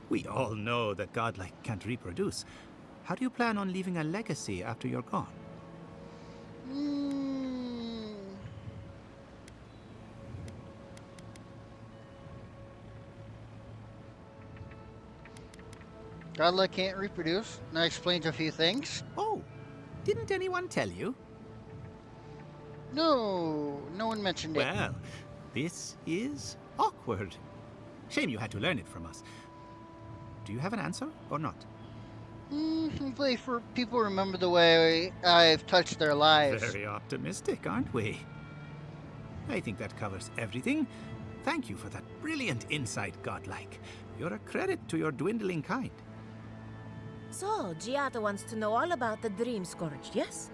We all know that godlike can't reproduce. How do you plan on leaving a legacy after you're gone? Godlike can't reproduce. That explains a few things. Oh, didn't anyone tell you? No, no one mentioned it. Well, this is awkward. Shame you had to learn it from us. Do you have an answer or not? Hopefully for people remember the way I've touched their lives. Very optimistic, aren't we? I think that covers everything. Thank you for that brilliant insight, godlike. You're a credit to your dwindling kind. So, Giada wants to know all about the Dream Scourge, yes?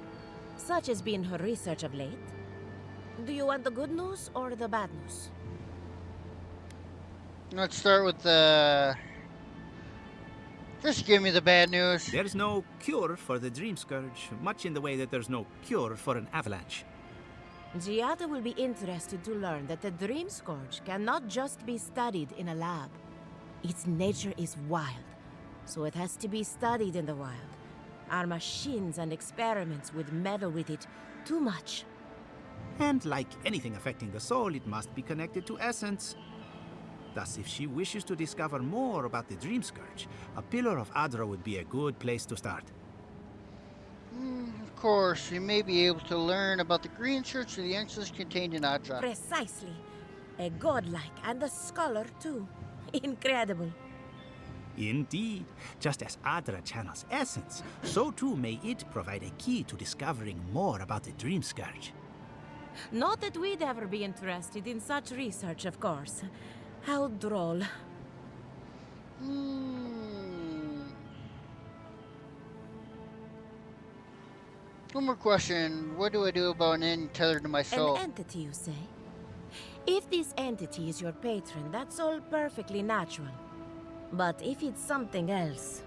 Such has been her research of late. Do you want the good news or the bad news? Let's start with the... Just give me the bad news. There's no cure for the Dream Scourge, much in the way that there's no cure for an avalanche. Giada will be interested to learn that the Dream Scourge cannot just be studied in a lab. Its nature is wild, so it has to be studied in the wild. Our machines and experiments would meddle with it too much. And like anything affecting the soul, it must be connected to essence. Thus, if she wishes to discover more about the Dream Scourge, a pillar of Adra would be a good place to start. course, we may be able to learn about the green church of the answers contained in Aja. Precisely. A godlike and a scholar, too. Incredible. Indeed. Just as Adra channels essence, so too may it provide a key to discovering more about the Dream Scourge. Not that we'd ever be interested in such research, of course. How droll. One more question. What do I do about an end tethered to my soul? An entity, you say? If this entity is your patron, that's all perfectly natural. But if it's something else,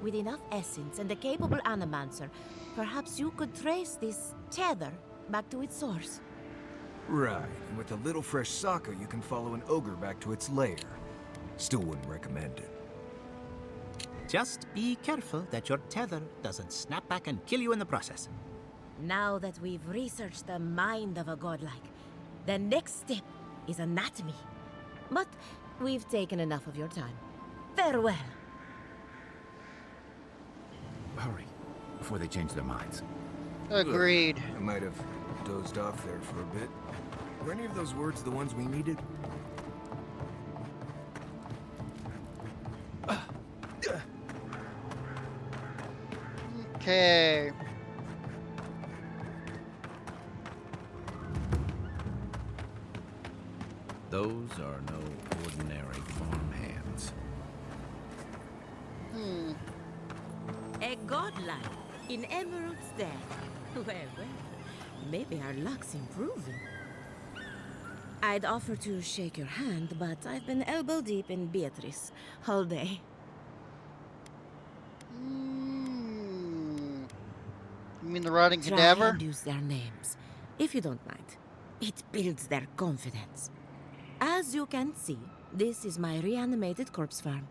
with enough essence and a capable animancer, perhaps you could trace this tether back to its source. Right, and with a little fresh sake, you can follow an ogre back to its lair. Still wouldn't recommend it. Just be careful that your tether doesn't snap back and kill you in the process. Now that we've researched the mind of a godlike, the next step is anatomy. But we've taken enough of your time. Farewell. Hurry, before they change their minds. Agreed. I might have dozed off there for a bit. Were any of those words the ones we needed? Okay. Those are no ordinary farm hands. A godlike in Emerald's den. Well, maybe our luck's improving. I'd offer to shake your hand, but I've been elbow deep in Beatrice all day. You mean the rotting Try cadaver? and use their names, if you don't mind. It builds their confidence. As you can see, this is my reanimated corpse farm.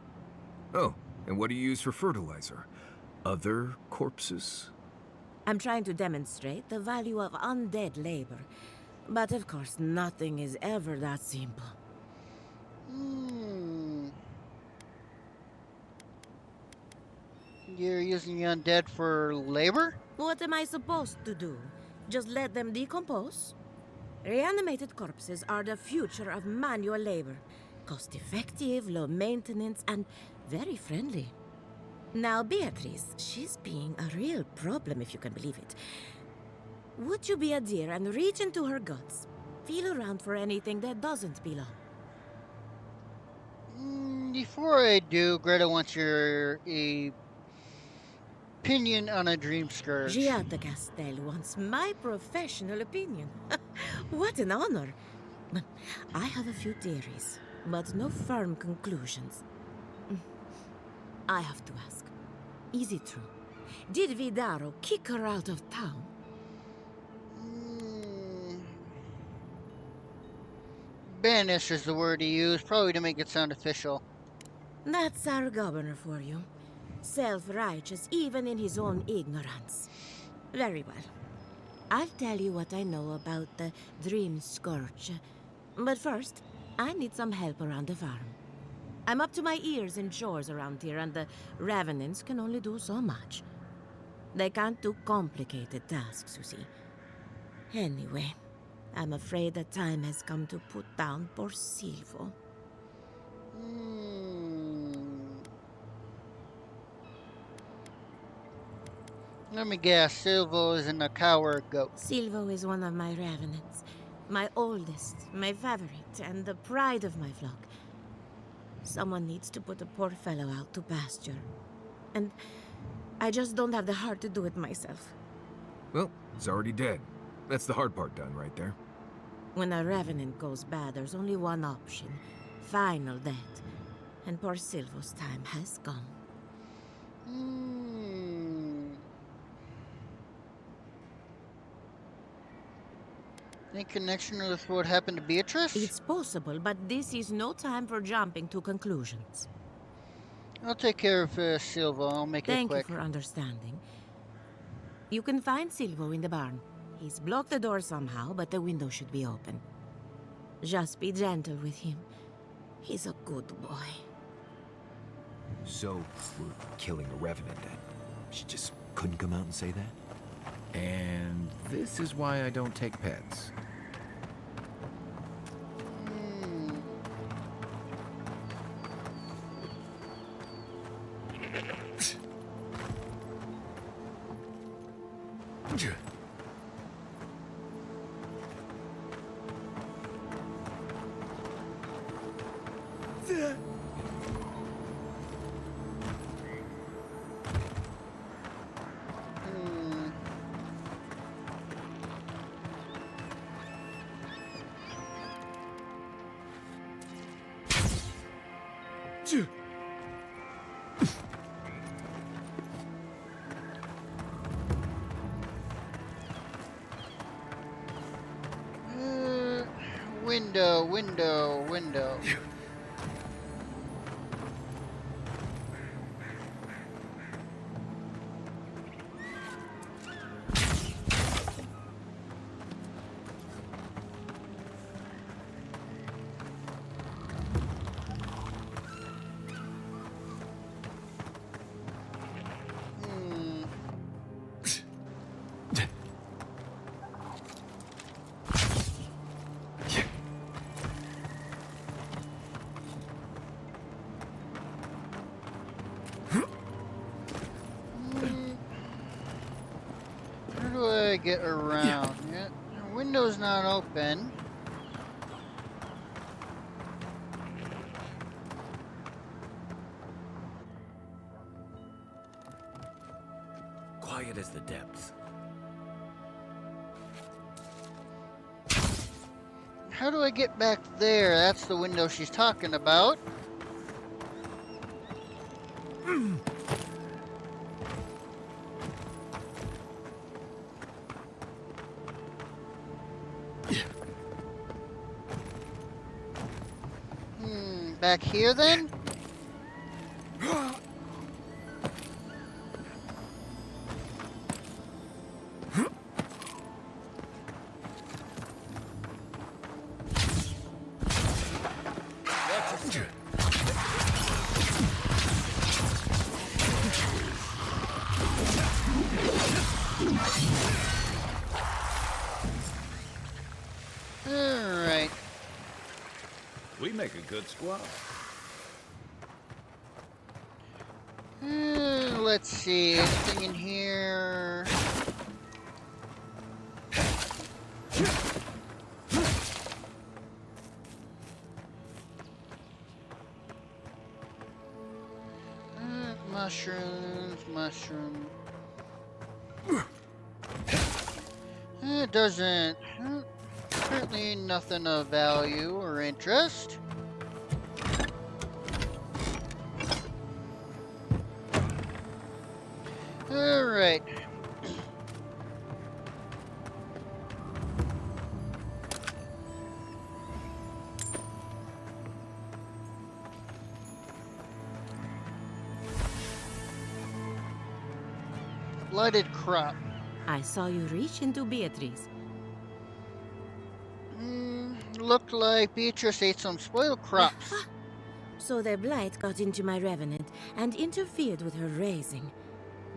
Oh, and what do you use for fertilizer? Other corpses? I'm trying to demonstrate the value of undead labor. But of course, nothing is ever that simple. You're using the undead for labor? What am I supposed to do? Just let them decompose? Reanimated corpses are the future of manual labor. Cost-effective, low maintenance, and very friendly. Now, Beatrice, she's being a real problem, if you can believe it. Would you be a dear and reach into her guts? Feel around for anything that doesn't belong. Before I do, Greta wants your opinion on a dream scourge. Giada Castel wants my professional opinion. What an honor. I have a few theories, but no firm conclusions. I have to ask, is it true? Did Vidaro kick her out of town? Banish is the word he used, probably to make it sound official. That's our governor for you. Self-righteous even in his own ignorance. Very well. I'll tell you what I know about the Dream Scourge. But first, I need some help around the farm. I'm up to my ears in chores around here, and the Revenants can only do so much. They can't do complicated tasks, you see. Anyway, I'm afraid the time has come to put down poor Silvo. Let me guess, Silvo isn't a cow or a goat. Silvo is one of my Revenants. My oldest, my favorite, and the pride of my flock. Someone needs to put the poor fellow out to pasture. And I just don't have the heart to do it myself. Well, he's already dead. That's the hard part done right there. When a Revenant goes bad, there's only one option. Final death. And poor Silvo's time has come. Any connection with what happened to Beatrice? It's possible, but this is no time for jumping to conclusions. I'll take care of Silvo. I'll make it Thank quick. you for understanding. You can find Silvo in the barn. He's blocked the door somehow, but the window should be open. Just be gentle with him. He's a good boy. So, we're killing a Revenant then? She just couldn't come out and say that? And this is why I don't take pets. Window. How do I get around? Yeah, the window's not open. Quiet as the depths. How do I get back there? That's the window she's talking about. Back here then? Alright. We make a good squad. Let's see, anything in here? Mushroom. It doesn't. Apparently nothing of value or interest. Alright. Blighted crop. I saw you reach into Beatrice. Looked like Beatrice ate some spoiled crops. So the blight got into my revenant and interfered with her raising.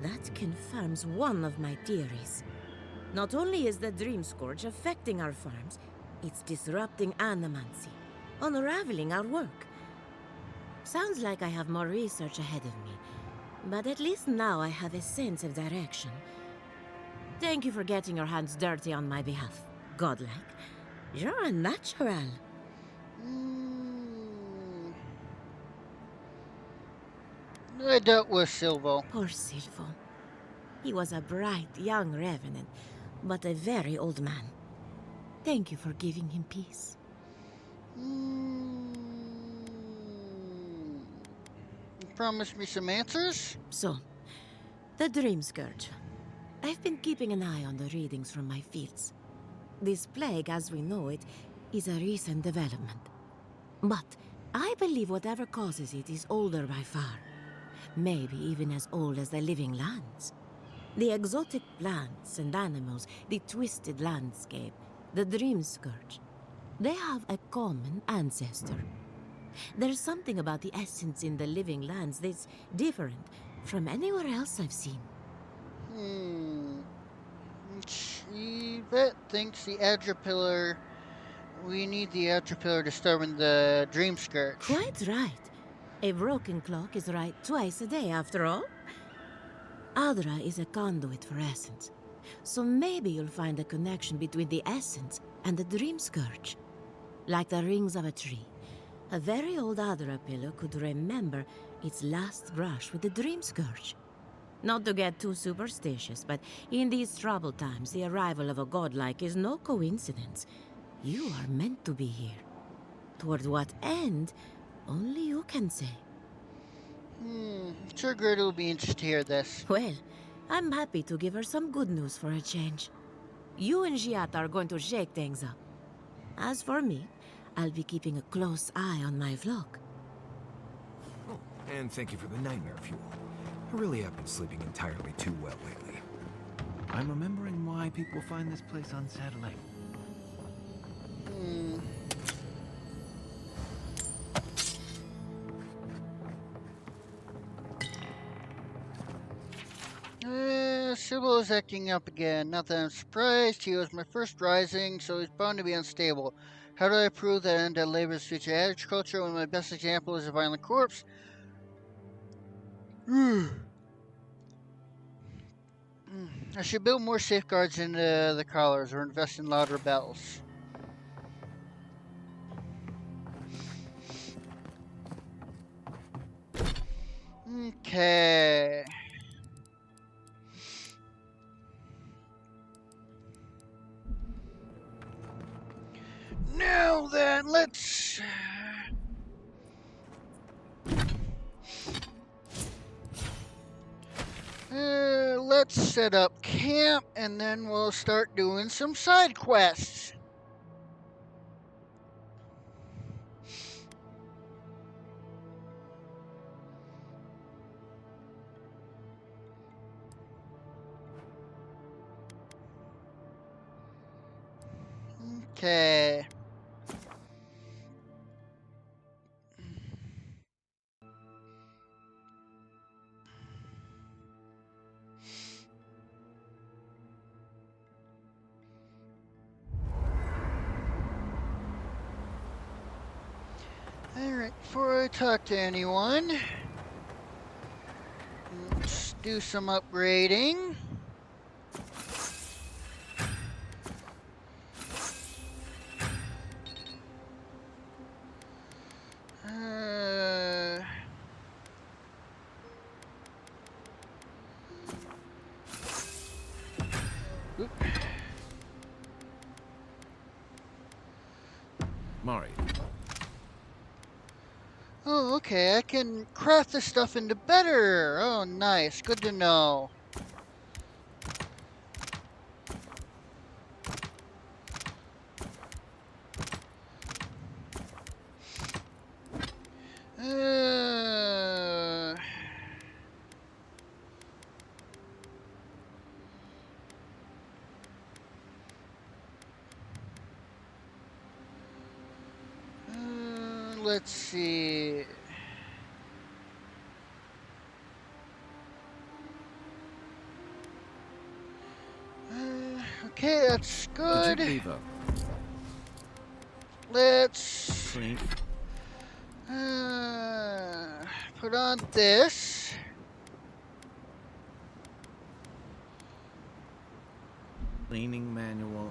That confirms one of my theories. Not only is the Dream Scourge affecting our farms, it's disrupting animancy, unraveling our work. Sounds like I have more research ahead of me, but at least now I have a sense of direction. Thank you for getting your hands dirty on my behalf, godlike. You're a natural. I dealt with Silvo. Poor Silvo. He was a bright young revenant, but a very old man. Thank you for giving him peace. You promised me some answers? So, the Dream Scourge. I've been keeping an eye on the readings from my fields. This plague, as we know it, is a recent development. But I believe whatever causes it is older by far. Maybe even as old as the living lands. The exotic plants and animals, the twisted landscape, the Dream Scourge. They have a common ancestor. There's something about the essence in the living lands that's different from anywhere else I've seen. Chevet thinks the Adropillar. We need the Adropillar to summon the Dream Scourge. Quite right. A broken clock is right twice a day, after all. Adra is a conduit for essence. So maybe you'll find a connection between the essence and the Dream Scourge. Like the rings of a tree. A very old Adra pillar could remember its last brush with the Dream Scourge. Not to get too superstitious, but in these troubled times, the arrival of a godlike is no coincidence. You are meant to be here. Toward what end, only you can say. Sure Gerda will be interested to hear this. Well, I'm happy to give her some good news for a change. You and Giat are going to shake things up. As for me, I'll be keeping a close eye on my flock. Oh, and thank you for the nightmare fuel. I really have been sleeping entirely too well lately. I'm remembering why people find this place unsettling. Sybil is acting up again. Not that I'm surprised. He was my first rising, so he's bound to be unstable. How do I prove that undead labor is future agriculture when my best example is a violent corpse? I should build more safeguards into the collars or invest in louder bells. Okay. Now then, let's... let's set up camp, and then we'll start doing some side quests. Okay. Alright, before I talk to anyone, let's do some upgrading. Mari. Oh, okay, I can craft this stuff into better. Oh, nice. Good to know. Let's see. Okay, that's good. Let's put on this. Cleaning manual.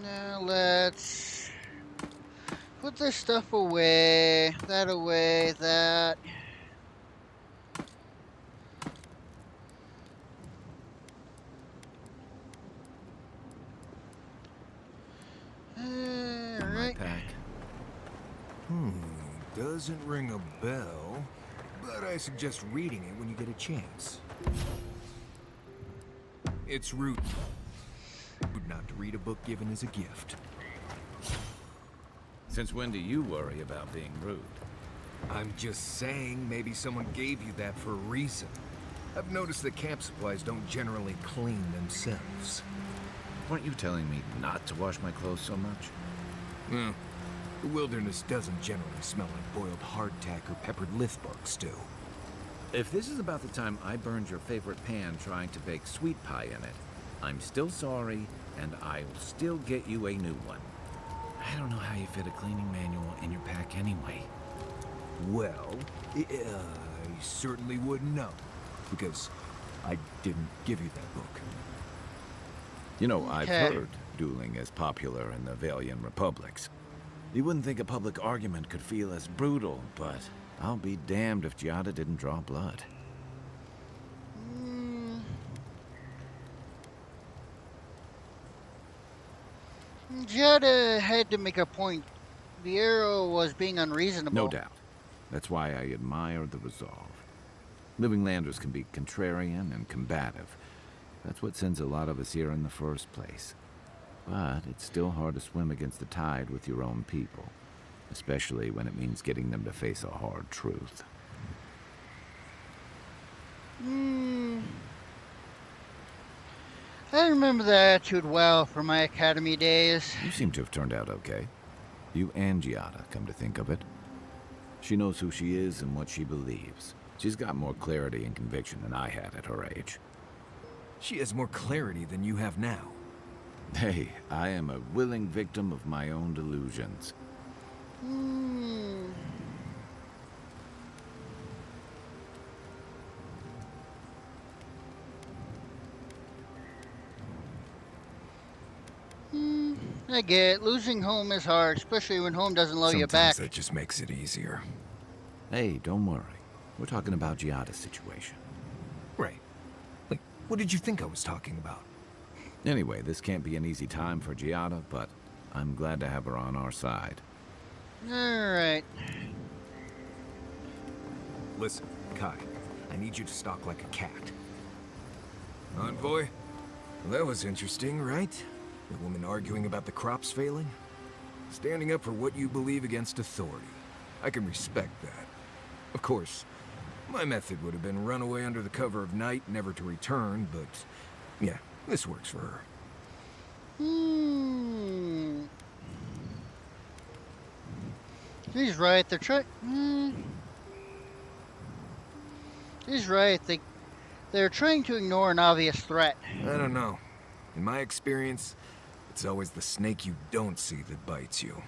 Now let's put this stuff away. That away, that. Right. Doesn't ring a bell, but I suggest reading it when you get a chance. It's rude not to read a book given as a gift. Since when do you worry about being rude? I'm just saying, maybe someone gave you that for a reason. I've noticed that camp supplies don't generally clean themselves. Weren't you telling me not to wash my clothes so much? Well, the wilderness doesn't generally smell like boiled hardtack or peppered lithbark stew. If this is about the time I burned your favorite pan trying to bake sweet pie in it, I'm still sorry, and I'll still get you a new one. I don't know how you fit a cleaning manual in your pack anyway. Well, I certainly wouldn't know, because I didn't give you that book. You know, I've Okay. heard dueling is popular in the Valian republics. You wouldn't think a public argument could feel as brutal, but I'll be damned if Giada didn't draw blood. Jada had to make a point. The arrow was being unreasonable. No doubt. That's why I admire the resolve. Living Landers can be contrarian and combative. That's what sends a lot of us here in the first place. But it's still hard to swim against the tide with your own people, especially when it means getting them to face a hard truth. I remember the attitude well from my academy days. You seem to have turned out okay. You and Giada, come to think of it. She knows who she is and what she believes. She's got more clarity and conviction than I had at her age. She has more clarity than you have now. Hey, I am a willing victim of my own delusions. I get it. Losing home is hard, especially when home doesn't love you Sometimes back. that just makes it easier. Hey, don't worry. We're talking about Giada's situation. Right. Like, what did you think I was talking about? Anyway, this can't be an easy time for Giada, but I'm glad to have her on our side. Alright. Listen, Kai, I need you to stalk like a cat. Envoy? Well, that was interesting, right? The woman arguing about the crops failing? Standing up for what you believe against authority. I can respect that. Of course, my method would have been run away under the cover of night, never to return, but yeah, this works for her. He's right. They're trying. He's right. They're trying to ignore an obvious threat. I don't know. In my experience, it's always the snake you don't see that bites you.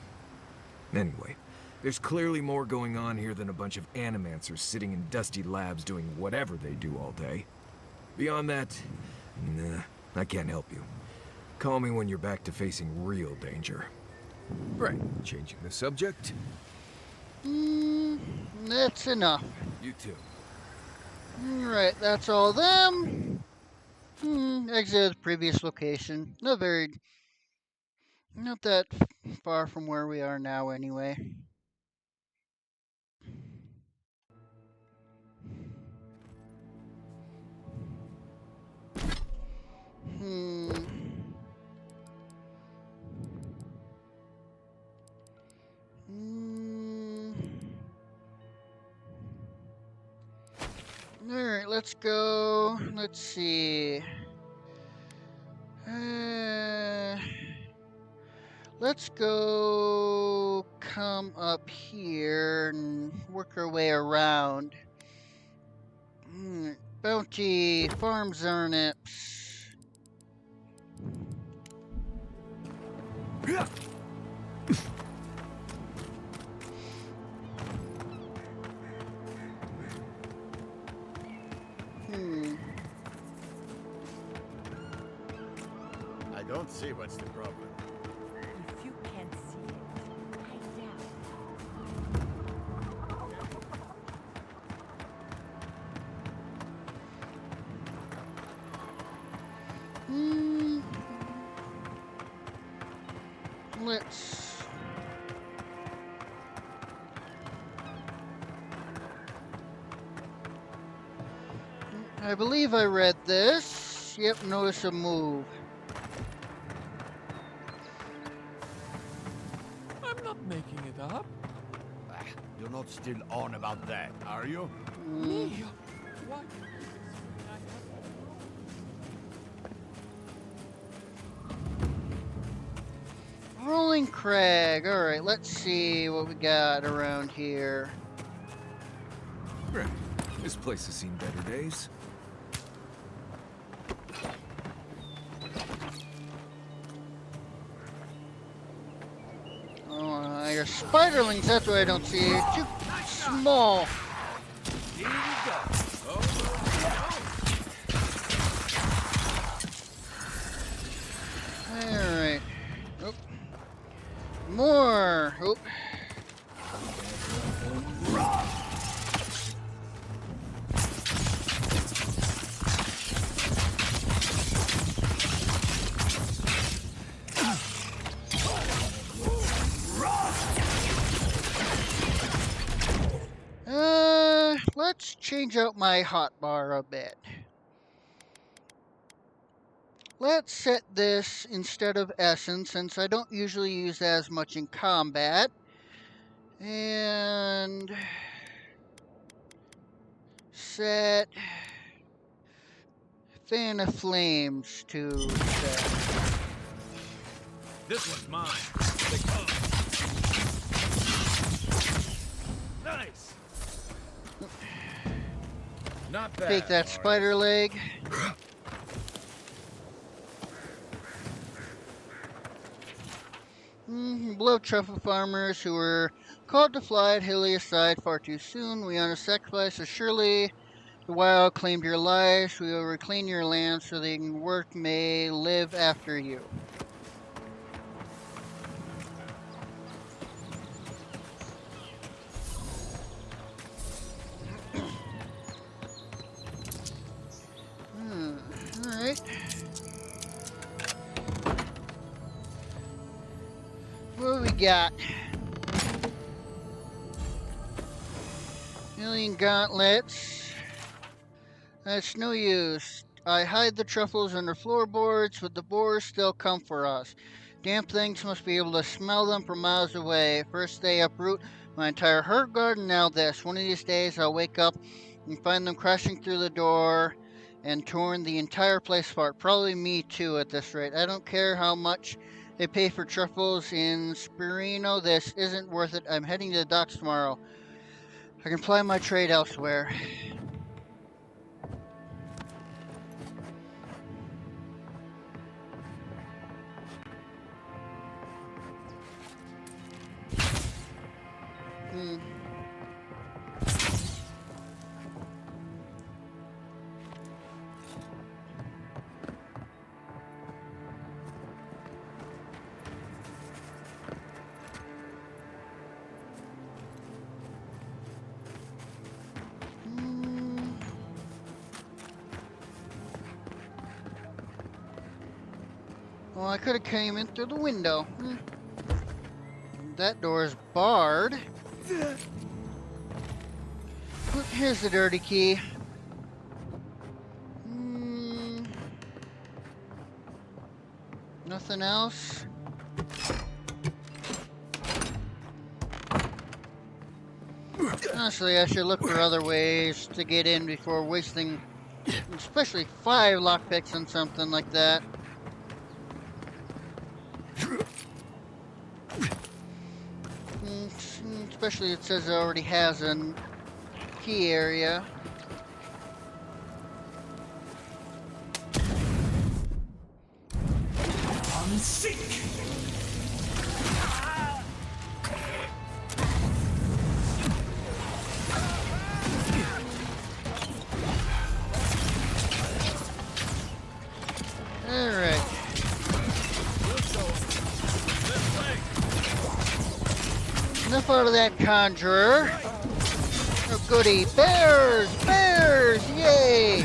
Anyway, there's clearly more going on here than a bunch of animancers sitting in dusty labs doing whatever they do all day. Beyond that, nah, I can't help you. Call me when you're back to facing real danger. Right, changing the subject. That's enough. You too. Alright, that's all them. Exit the previous location. Not that far from where we are now anyway. Alright, let's go. Let's see. Let's go come up here and work our way around. Bounty, farm Zarnips. I don't see what's the problem. If you can't see it, I Let's... I believe I read this. Yep, notice a move. I'm not making it up. You're not still on about that, are you? Me? What? Rolling Crag. Alright, let's see what we got around here. Right. This place has seen better days. Oh, your spiderlings, that's what I don't see. Too small. Here we go. Alright. Oh. More. Oh. Let's change out my hotbar a bit. Let's set this instead of essence, since I don't usually use that as much in combat. And set Fan of Flames to set. This one's mine. Nice. Not bad. Take that spider leg. Below truffle farmers who were called to fly at Hilly aside far too soon. We honor sacrifice, so surely the wild claimed your lives. We will reclaim your land so the work may live after you. Alright. What do we got? Million gauntlets. That's no use. I hide the truffles under floorboards, but the boars still come for us. Damn things must be able to smell them from miles away. First they uproot my entire herb garden, now this. One of these days I'll wake up and find them crashing through the door and torn the entire place apart. Probably me too at this rate. I don't care how much they pay for truffles in Spirino. This isn't worth it. I'm heading to the docks tomorrow. I can ply my trade elsewhere. Well, I could have came in through the window. That door's barred. Look, here's the dirty key. Nothing else? Honestly, I should look for other ways to get in before wasting, especially 5 lockpicks on something like that. Especially it says it already has a key area. Unseek. Alright. Enough out of that conjurer. Oh goody. Bears! Bears! Yay!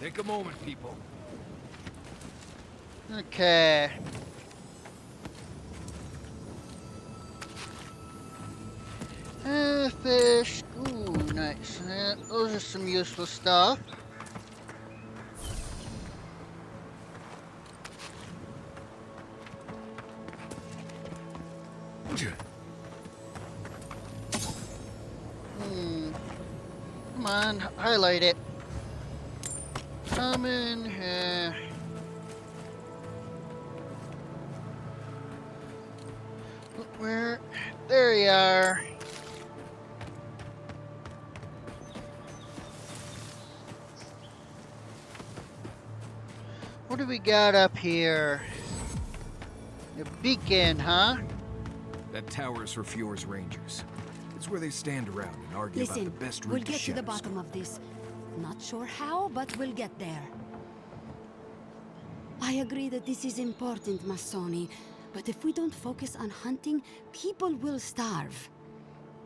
Take a moment, people. Okay. Fish. Ooh, nice. Those are some useful stuff. Come on, highlight it. Summon. Where? There you are. What do we got up here? The beacon, huh? That tower is for Fjord's Rangers. It's where they stand around and argue about Listen, the best route we'll to get to the Shadowstone. bottom of this. Not sure how, but we'll get there. I agree that this is important, Masoni. But if we don't focus on hunting, people will starve.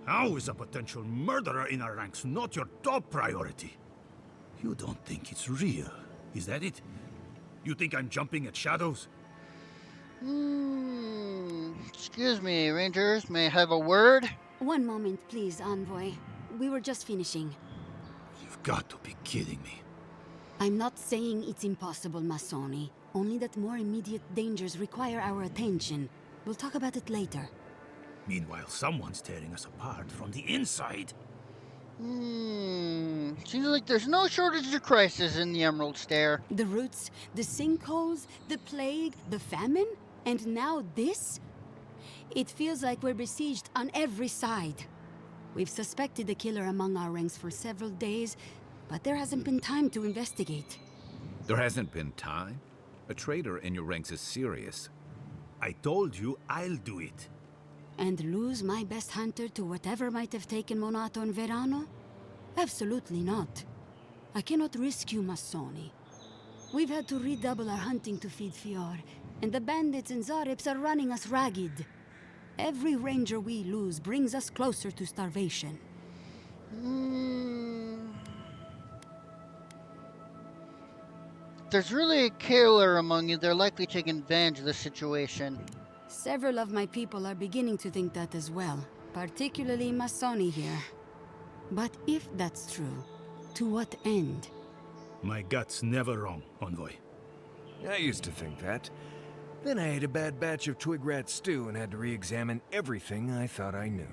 How is a potential murderer in our ranks not your top priority? You don't think it's real, is that it? You think I'm jumping at shadows? Excuse me, Rangers. May I have a word? One moment, please, Envoy. We were just finishing. You've got to be kidding me. I'm not saying it's impossible, Masoni. Only that more immediate dangers require our attention. We'll talk about it later. Meanwhile, someone's tearing us apart from the inside. Seems like there's no shortage of crisis in the Emerald Stair. The roots, the sinkholes, the plague, the famine, and now this? It feels like we're besieged on every side. We've suspected the killer among our ranks for several days, but there hasn't been time to investigate. There hasn't been time? A traitor in your ranks is serious. I told you I'll do it. And lose my best hunter to whatever might have taken Monato and Verano? Absolutely not. I cannot risk you, Masoni. We've had to redouble our hunting to feed Fior, and the bandits and Zarips are running us ragged. Every ranger we lose brings us closer to starvation. If there's really a killer among you, they're likely taking advantage of the situation. Several of my people are beginning to think that as well, particularly Masoni here. But if that's true, to what end? My gut's never wrong, Envoy. I used to think that. Then I ate a bad batch of twig rat stew and had to re-examine everything I thought I knew.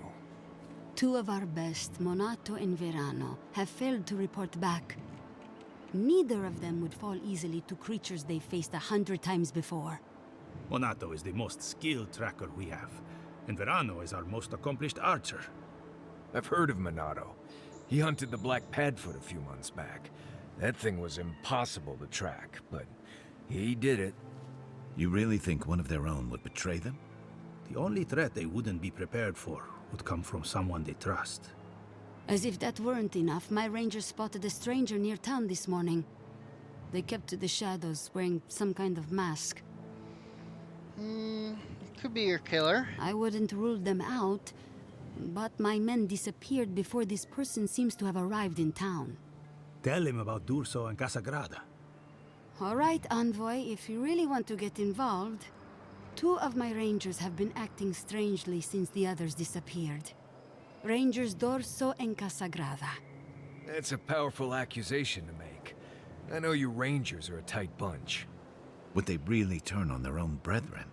Two of our best, Monato and Verano, have failed to report back. Neither of them would fall easily to creatures they faced 100 times before. Monato is the most skilled tracker we have, and Verano is our most accomplished archer. I've heard of Monato. He hunted the Black Padfoot a few months back. That thing was impossible to track, but he did it. You really think one of their own would betray them? The only threat they wouldn't be prepared for would come from someone they trust. As if that weren't enough, my rangers spotted a stranger near town this morning. They kept to the shadows, wearing some kind of mask. Could be your killer. I wouldn't rule them out, but my men disappeared before this person seems to have arrived in town. Tell him about Durso and Casagrada. All right, Envoy, if you really want to get involved. Two of my rangers have been acting strangely since the others disappeared. Rangers Dorso and Casagrada. That's a powerful accusation to make. I know you Rangers are a tight bunch. Would they really turn on their own brethren?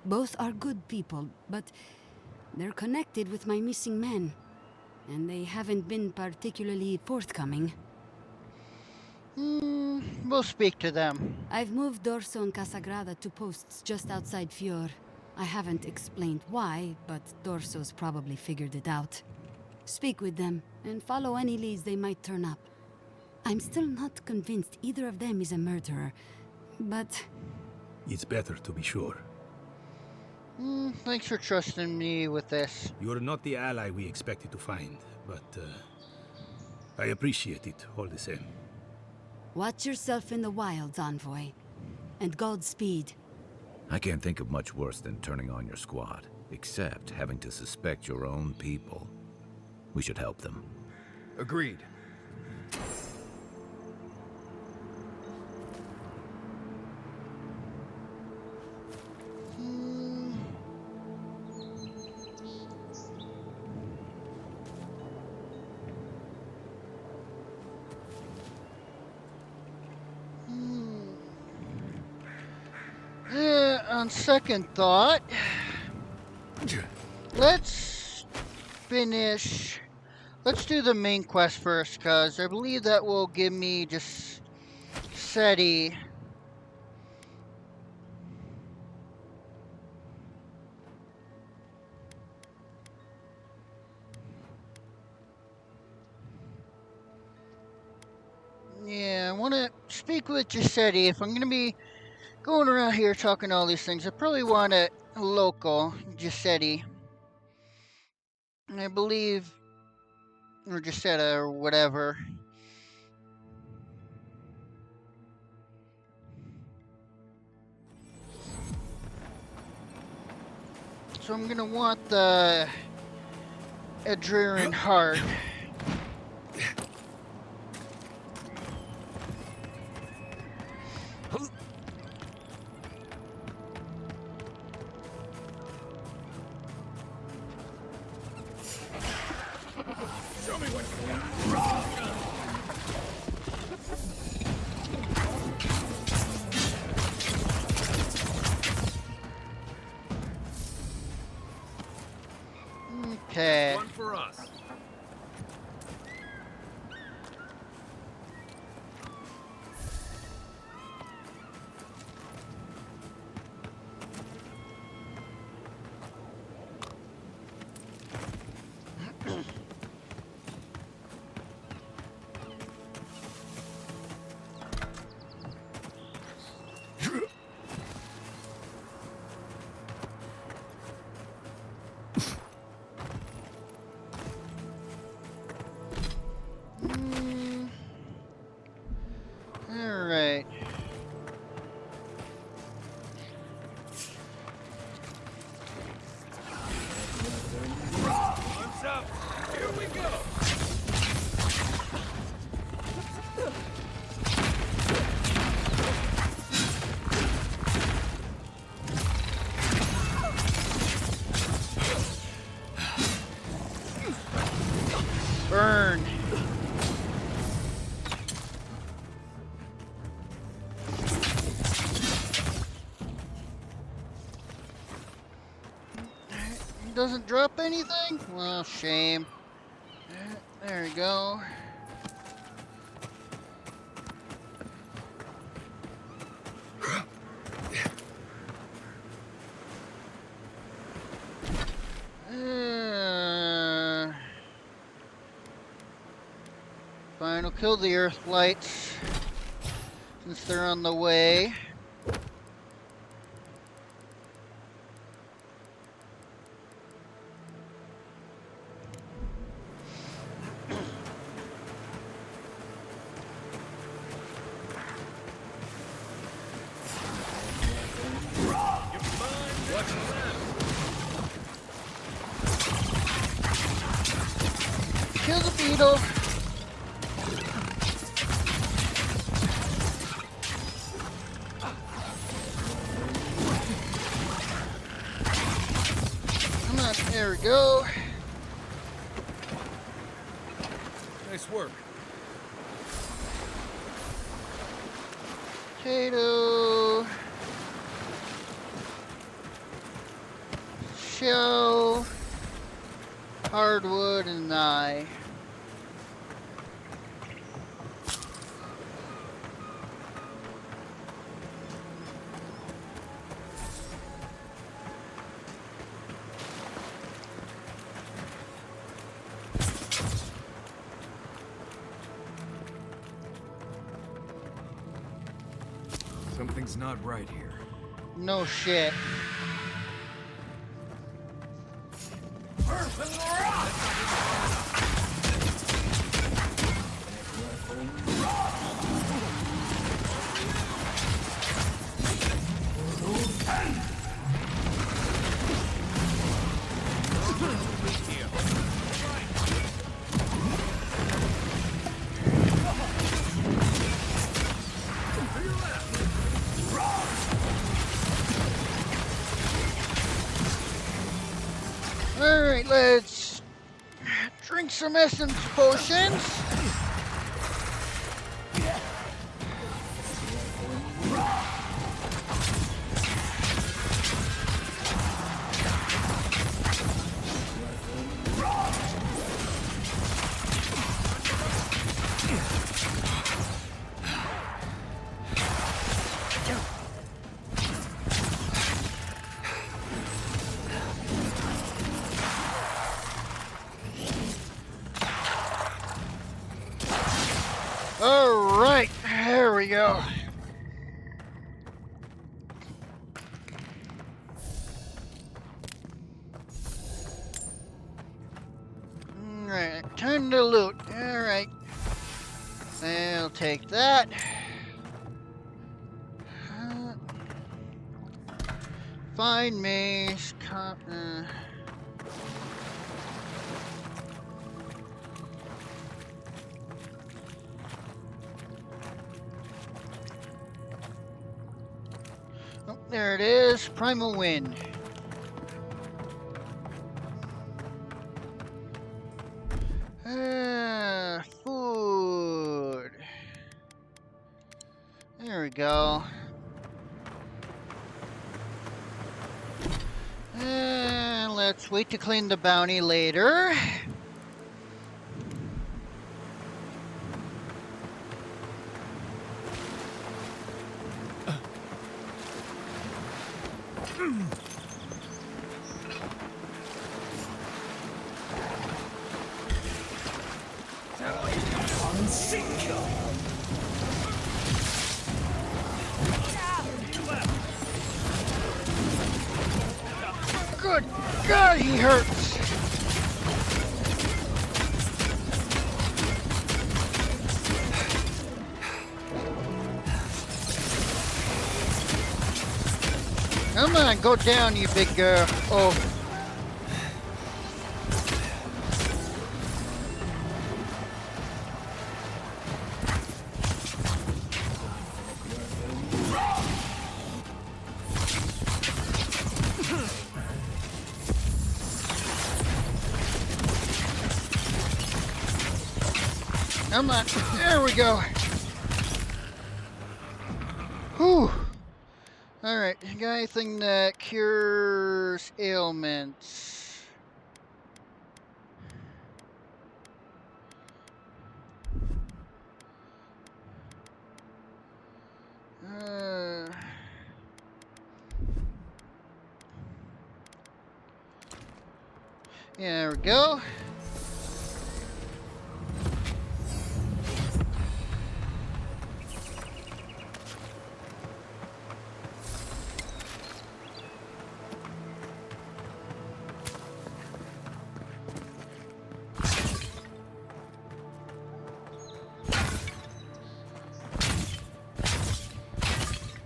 Both are good people, but they're connected with my missing men. And they haven't been particularly forthcoming. We'll speak to them. I've moved Dorso and Casagrada to posts just outside Fior. I haven't explained why, but Dorso's probably figured it out. Speak with them, and follow any leads they might turn up. I'm still not convinced either of them is a murderer, but... It's better to be sure. Thanks for trusting me with this. You're not the ally we expected to find, but I appreciate it all the same. Watch yourself in the wilds, Envoy. And Godspeed. I can't think of much worse than turning on your squad, except having to suspect your own people. We should help them. Agreed. On second thought, let's let's do the main quest first, cause I believe that will give me just SETI. Yeah, I want to speak with Giuseppe. If I'm going to be going around here talking all these things, I probably want a local Giuseppe. I believe, or Giuseppe, or whatever. So I'm going to want the Adrian Heart. Show me what you got. Okay. One for us. Alright. Arms up. Here we go. Burn. Doesn't drop anything? Well, shame. There we go. Fine, we'll kill the earth lights since they're on the way. Kill the beetle. Come on, there we go. Nice work. Potato. Shell. Hardwood and eye. Something's not right here. No shit. Alright, let's drink some essence potions. time to loot. Alright. I'll take that. Find mace. Oh, there it is. Primal Wind. Food. There we go. And let's wait to claim the bounty later. Good God, he hurts. Come on, go down, you big girl. Oh. Come on, there we go. Whew. Alright, got anything that cures ailments? Yeah, there we go.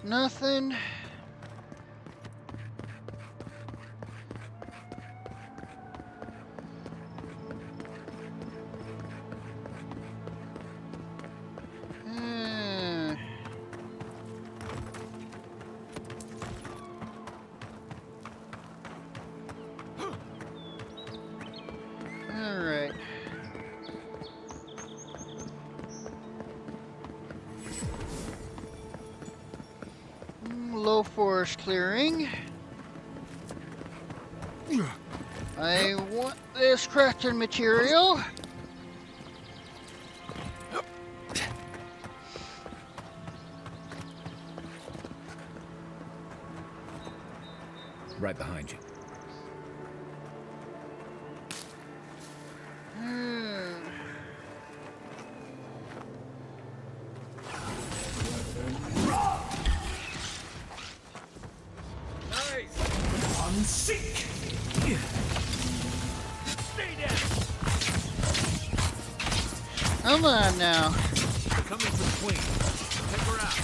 Nothing. Alright. Low forest clearing. I want this crafting material. Right behind you. Sick. Stay down. Come on now. They're coming for the queen. Take her out.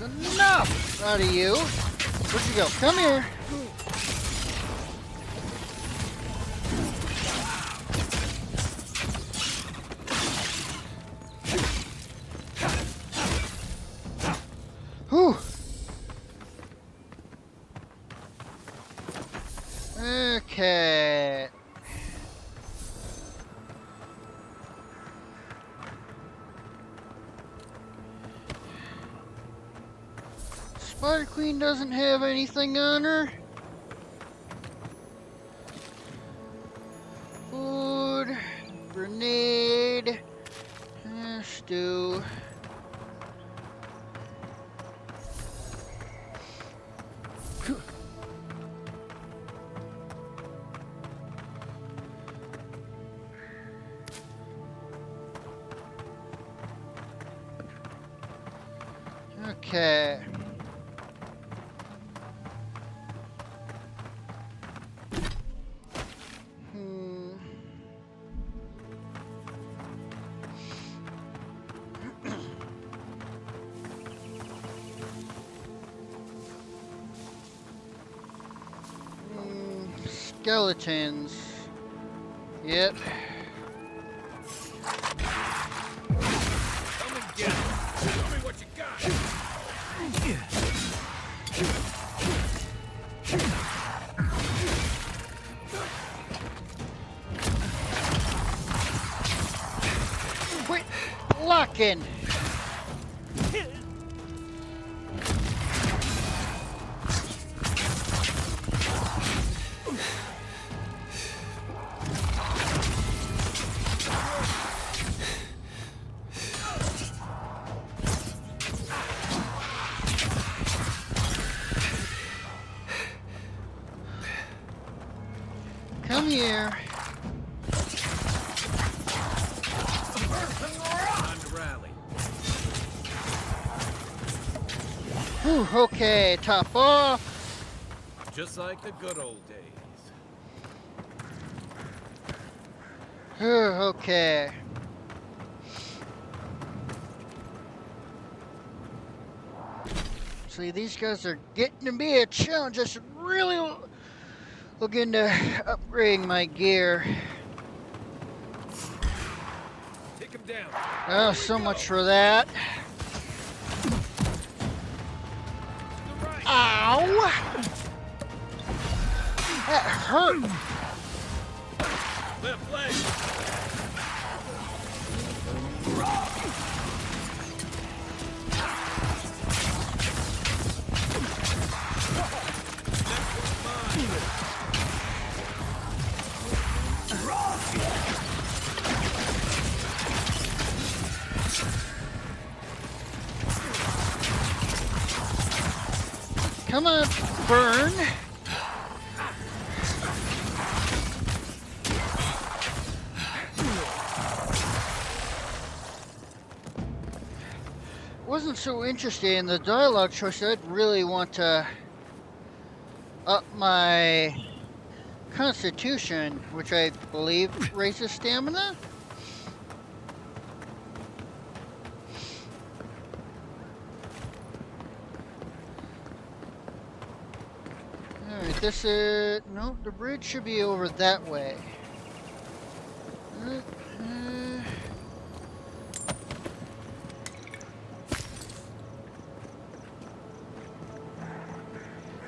Enough out of you. Where'd you go? Come here. Whew. Okay. Spider Queen doesn't have anything on her. Food, grenade, stew. Okay. Skeletons. Yep. Come and get it. Show me what you got. Quit blocking. Come here. Time to rally. Whew, okay, top off. Just like the good old days. Okay. See, these guys are getting to be a challenge. I should really look into upgrading my gear. Take him down. Oh, so much for that. Ow! That hurt. Left leg. Come on, burn. Wasn't so interested in the dialogue choice. I'd really want to up my constitution, which I believe raises stamina. Alright, this is... no, the bridge should be over that way.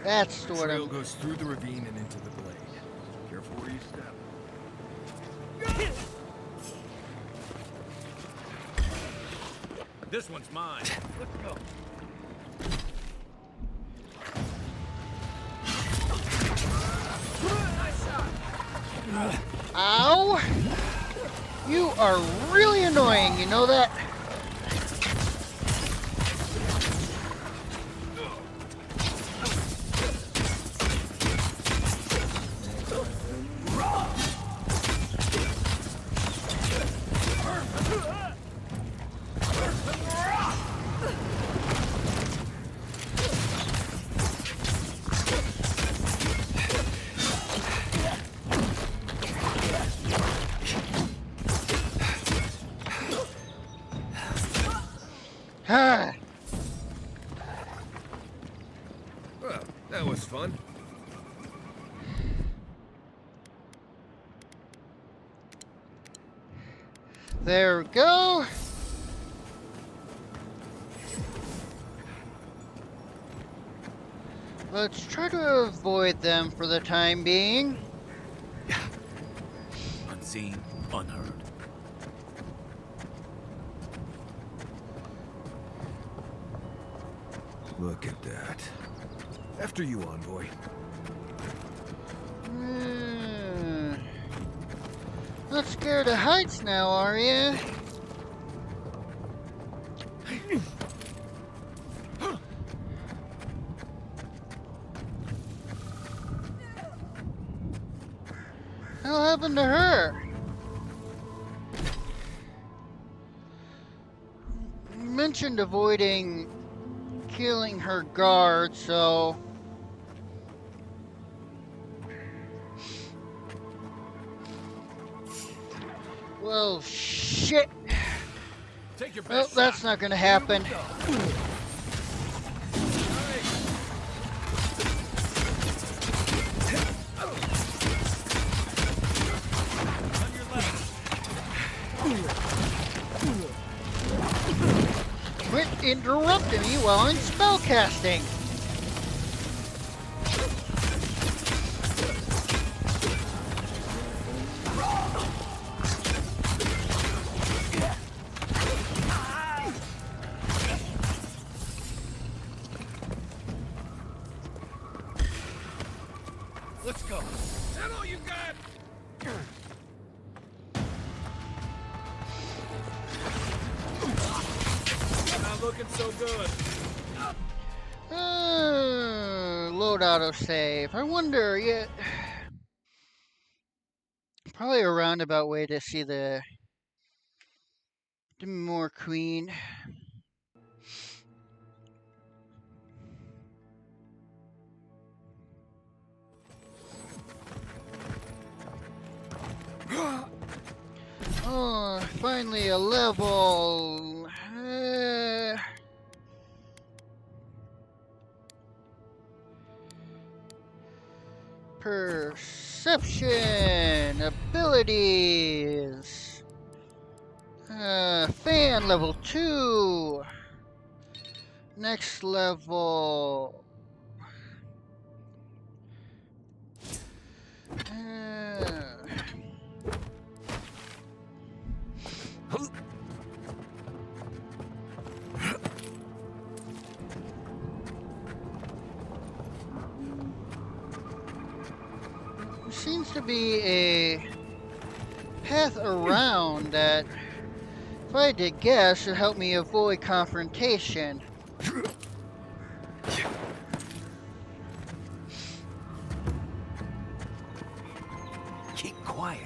That's The what trail goes through the ravine and into the glade. Careful where you step. This one's mine. Let's go. Ow! You are really annoying, you know that? Well, that was fun. There we go. Let's try to avoid them for the time being. Unseen, unheard. Look at that. After you, envoy. Not scared of heights now, are you? What happened to her? You mentioned avoiding healing her guard, so... Well, shit. Take your Well, best that's shot. not gonna happen. Quit interrupting me while I'm spellcasting. Let's go. Is that all you got? Not looking so good. Load autosave. I wonder, yeah... Probably a roundabout way to see the more queen. Oh, finally a level. Perception abilities. Fan level 2. Next level. There seems to be a path around that, if I had to guess, should help me avoid confrontation. Keep quiet.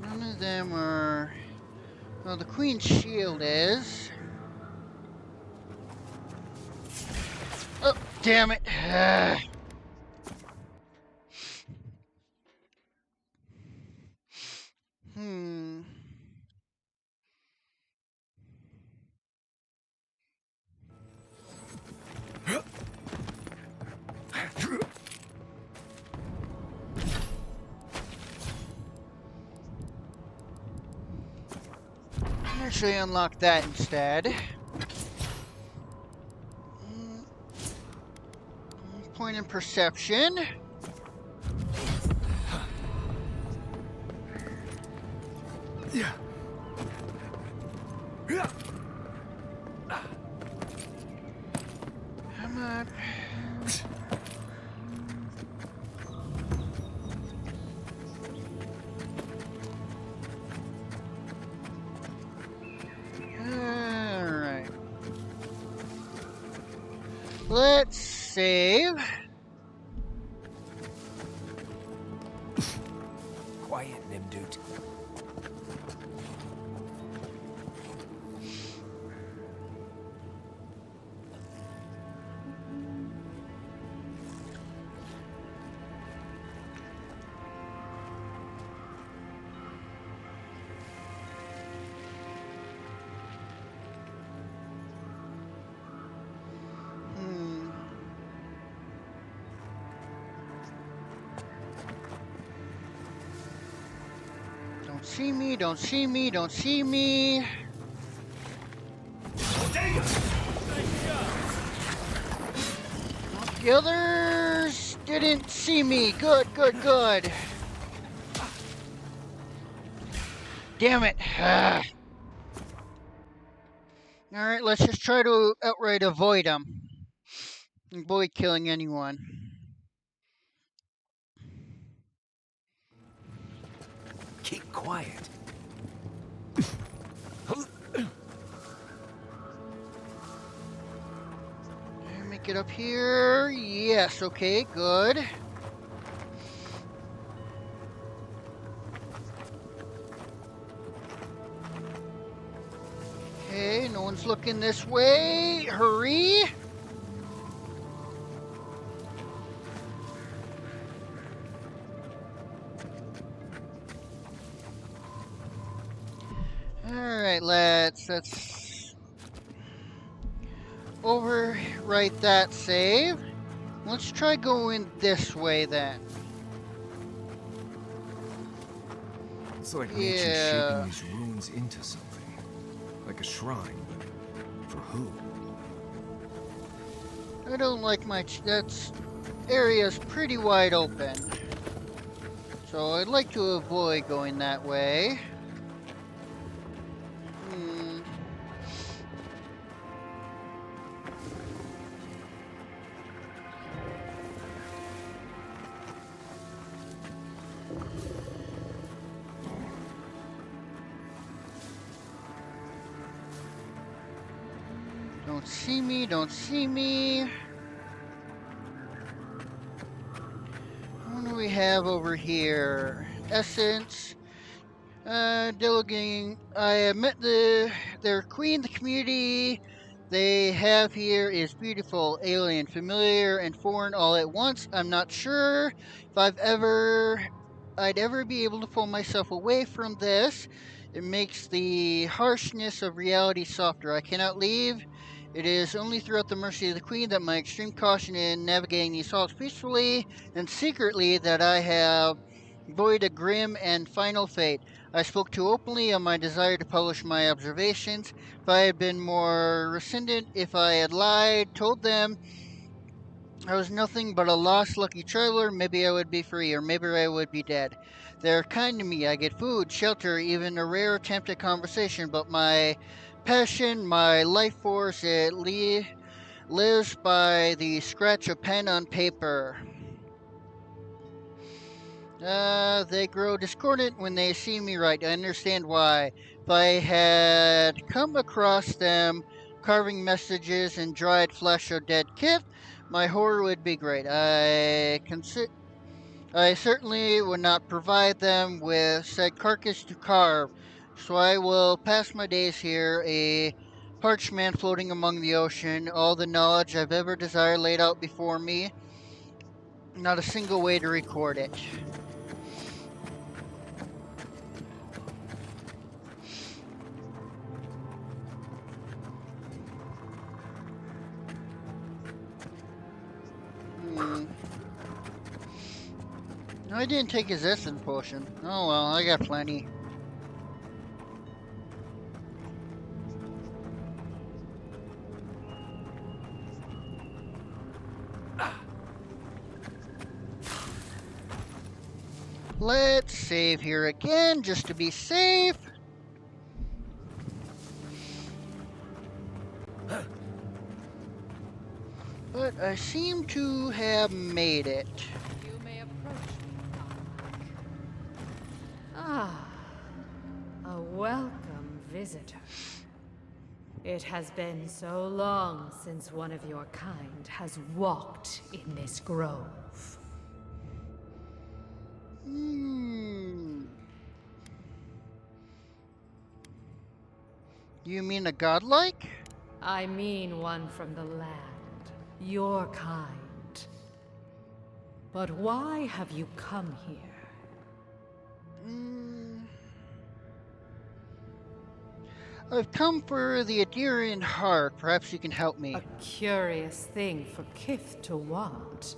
None of them are... Well, the Queen's shield is... Oh, damn it. Actually unlock that instead. Point in perception. Yeah. Come on. Alright. Let's save. Quiet, Nimdude. Don't see me, don't see me, don't see me. The others didn't see me. Good, good, good. Damn it. Alright, let's just try to outright avoid them. Avoid killing anyone. Keep quiet. Let me get up here. Yes, okay, good. Okay, no one's looking this way. Hurry! Alright, let's overwrite that save. Let's try going this way then. It's like nature shaping these ruins into something. Like a shrine, but for who? I don't like that area's pretty wide open. So I'd like to avoid going that way. Don't see me, don't see me. What do we have over here? Essence. Delegating. I have met their queen, the community they have here is beautiful, alien, familiar, and foreign all at once. I'm not sure if I'd ever be able to pull myself away from this. It makes the harshness of reality softer. I cannot leave. It is only throughout the mercy of the Queen that my extreme caution in navigating these halls peacefully and secretly that I have avoided a grim and final fate. I spoke too openly on my desire to publish my observations. If I had been more rescindent, if I had lied, told them I was nothing but a lost lucky traveler, maybe I would be free, or maybe I would be dead. They're kind to me. I get food, shelter, even a rare attempt at conversation, but my passion, my life force, it lives by the scratch of pen on paper. They grow discordant when they see me write. I understand why. If I had come across them carving messages in dried flesh of dead kith, my horror would be great. I certainly would not provide them with said carcass to carve, so I will pass my days here, a parchment floating among the ocean, all the knowledge I've ever desired laid out before me, not a single way to record it. No, I didn't take his essence potion. Oh well, I got plenty. Let's save here again, just to be safe. But I seem to have made it. You may approach me, A welcome visitor. It has been so long since one of your kind has walked in this grove. You mean a godlike? I mean one from the land, your kind. But why have you come here? I've come for the Adirian heart. Perhaps you can help me. A curious thing for Kith to want.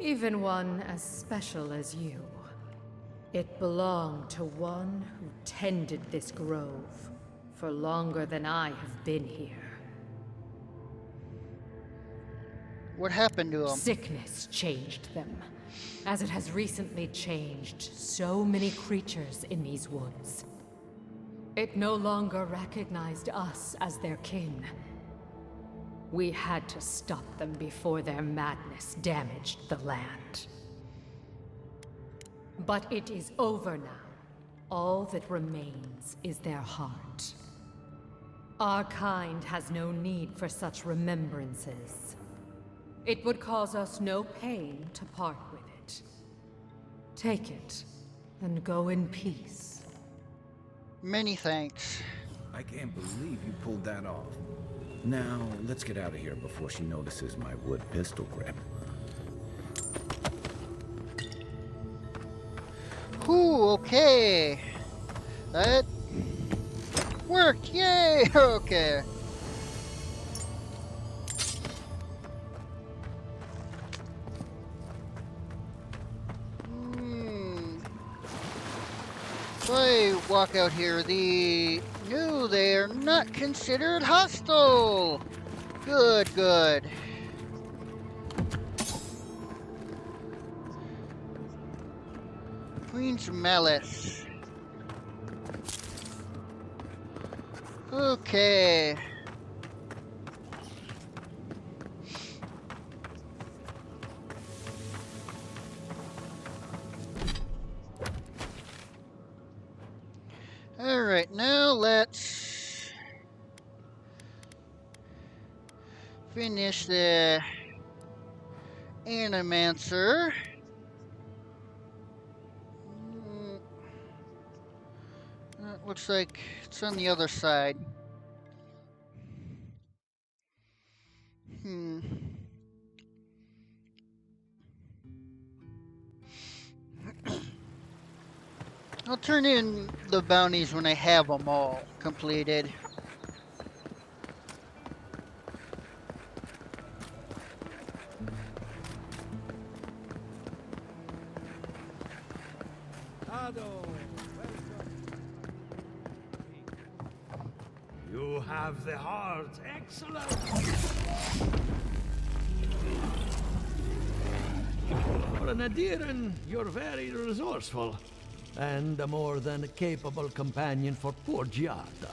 Even one as special as you. It belonged to one who tended this grove for longer than I have been here. What happened to him? Sickness changed them, as it has recently changed so many creatures in these woods. It no longer recognized us as their kin. We had to stop them before their madness damaged the land. But it is over now. All that remains is their heart. Our kind has no need for such remembrances. It would cause us no pain to part with it. Take it, and go in peace. Many thanks. I can't believe you pulled that off. Now, let's get out of here before she notices my wood pistol grip. Ooh, okay. That worked, yay! Okay. So I walk out here, no, they're not considered hostile. Good, good. Queen's Malice. Okay. Alright, now let's finish the Animancer. Looks like it's on the other side. I'll turn in the bounties when I have them all completed. You have the heart. Excellent. For an Adiran, you're very resourceful. And a more than capable companion for poor Giada.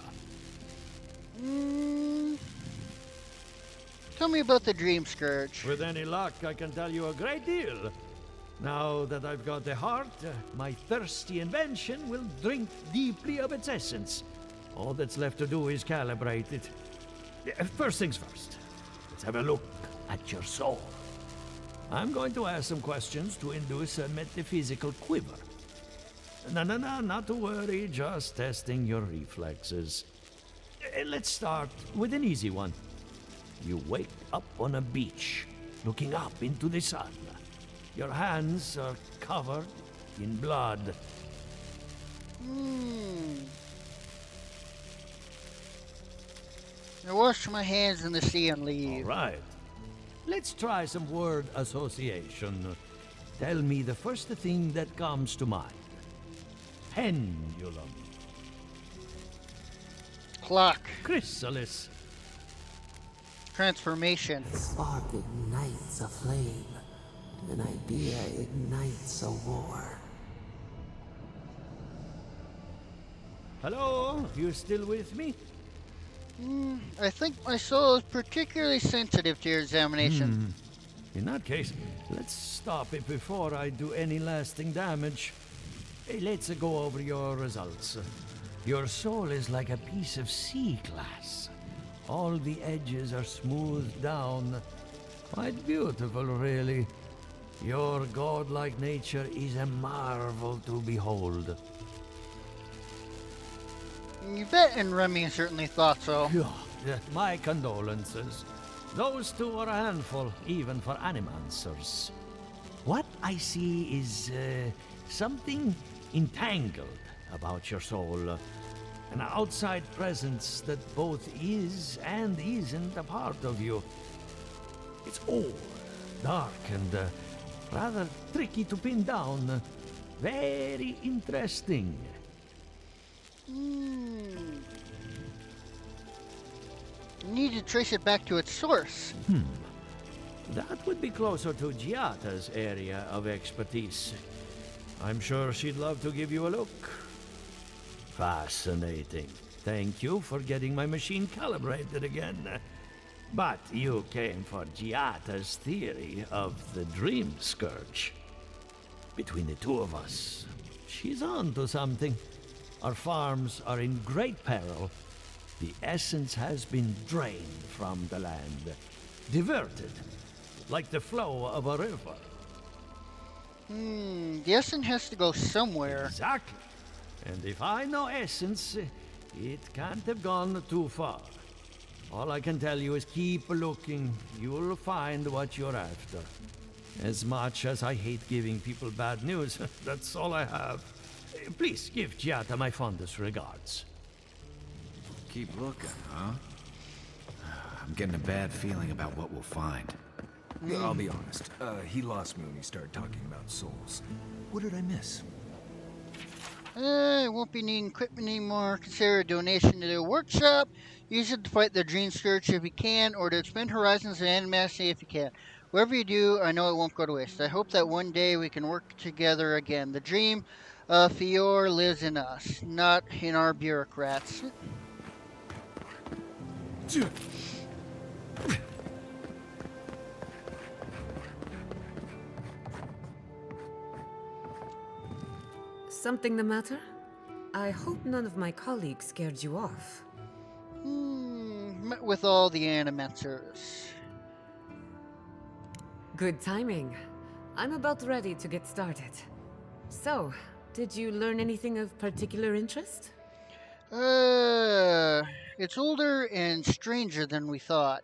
Tell me about the Dream Scourge. With any luck, I can tell you a great deal. Now that I've got the heart, my thirsty invention will drink deeply of its essence. All that's left to do is calibrate it. First things first, let's have a look at your soul. I'm going to ask some questions to induce a metaphysical quiver. No, not to worry, just testing your reflexes. Let's start with an easy one. You wake up on a beach, looking up into the sun. Your hands are covered in blood. I wash my hands in the sea and leave. All right. Let's try some word association. Tell me the first thing that comes to mind. Pendulum. Clock. Chrysalis. Transformation. Spark ignites a flame. An idea ignites a war. Hello? You still with me? I think my soul is particularly sensitive to your examination. In that case, let's stop it before I do any lasting damage. Hey, let's go over your results. Your soul is like a piece of sea glass. All the edges are smoothed down. Quite beautiful, really. Your godlike nature is a marvel to behold. Yvette and Remy certainly thought so. My condolences. Those two are a handful, even for animancers. What I see is something entangled about your soul. An outside presence that both is and isn't a part of you. It's old, dark, and rather tricky to pin down. Very interesting. Need to trace it back to its source. That would be closer to Giata's area of expertise. I'm sure she'd love to give you a look. Fascinating. Thank you for getting my machine calibrated again. But you came for Giata's theory of the Dream Scourge. Between the two of us, she's on to something. Our farms are in great peril. The essence has been drained from the land, diverted, like the flow of a river. The essence has to go somewhere. Exactly. And if I know essence, it can't have gone too far. All I can tell you is keep looking. You'll find what you're after. As much as I hate giving people bad news, that's all I have. Please give Giata my fondest regards. Keep looking, huh? I'm getting a bad feeling about what we'll find. I'll be honest. He lost me when he started talking about souls. What did I miss? I won't be needing equipment anymore. Consider a donation to the workshop. Use it to fight the Dream Scourge if you can, or to expand horizons and animosity if you can. Whatever you do, I know it won't go to waste. I hope that one day we can work together again. The dream of Fior lives in us, not in our bureaucrats. Something the matter? I hope none of my colleagues scared you off. Met with all the animators. Good timing. I'm about ready to get started. So, did you learn anything of particular interest? It's older and stranger than we thought.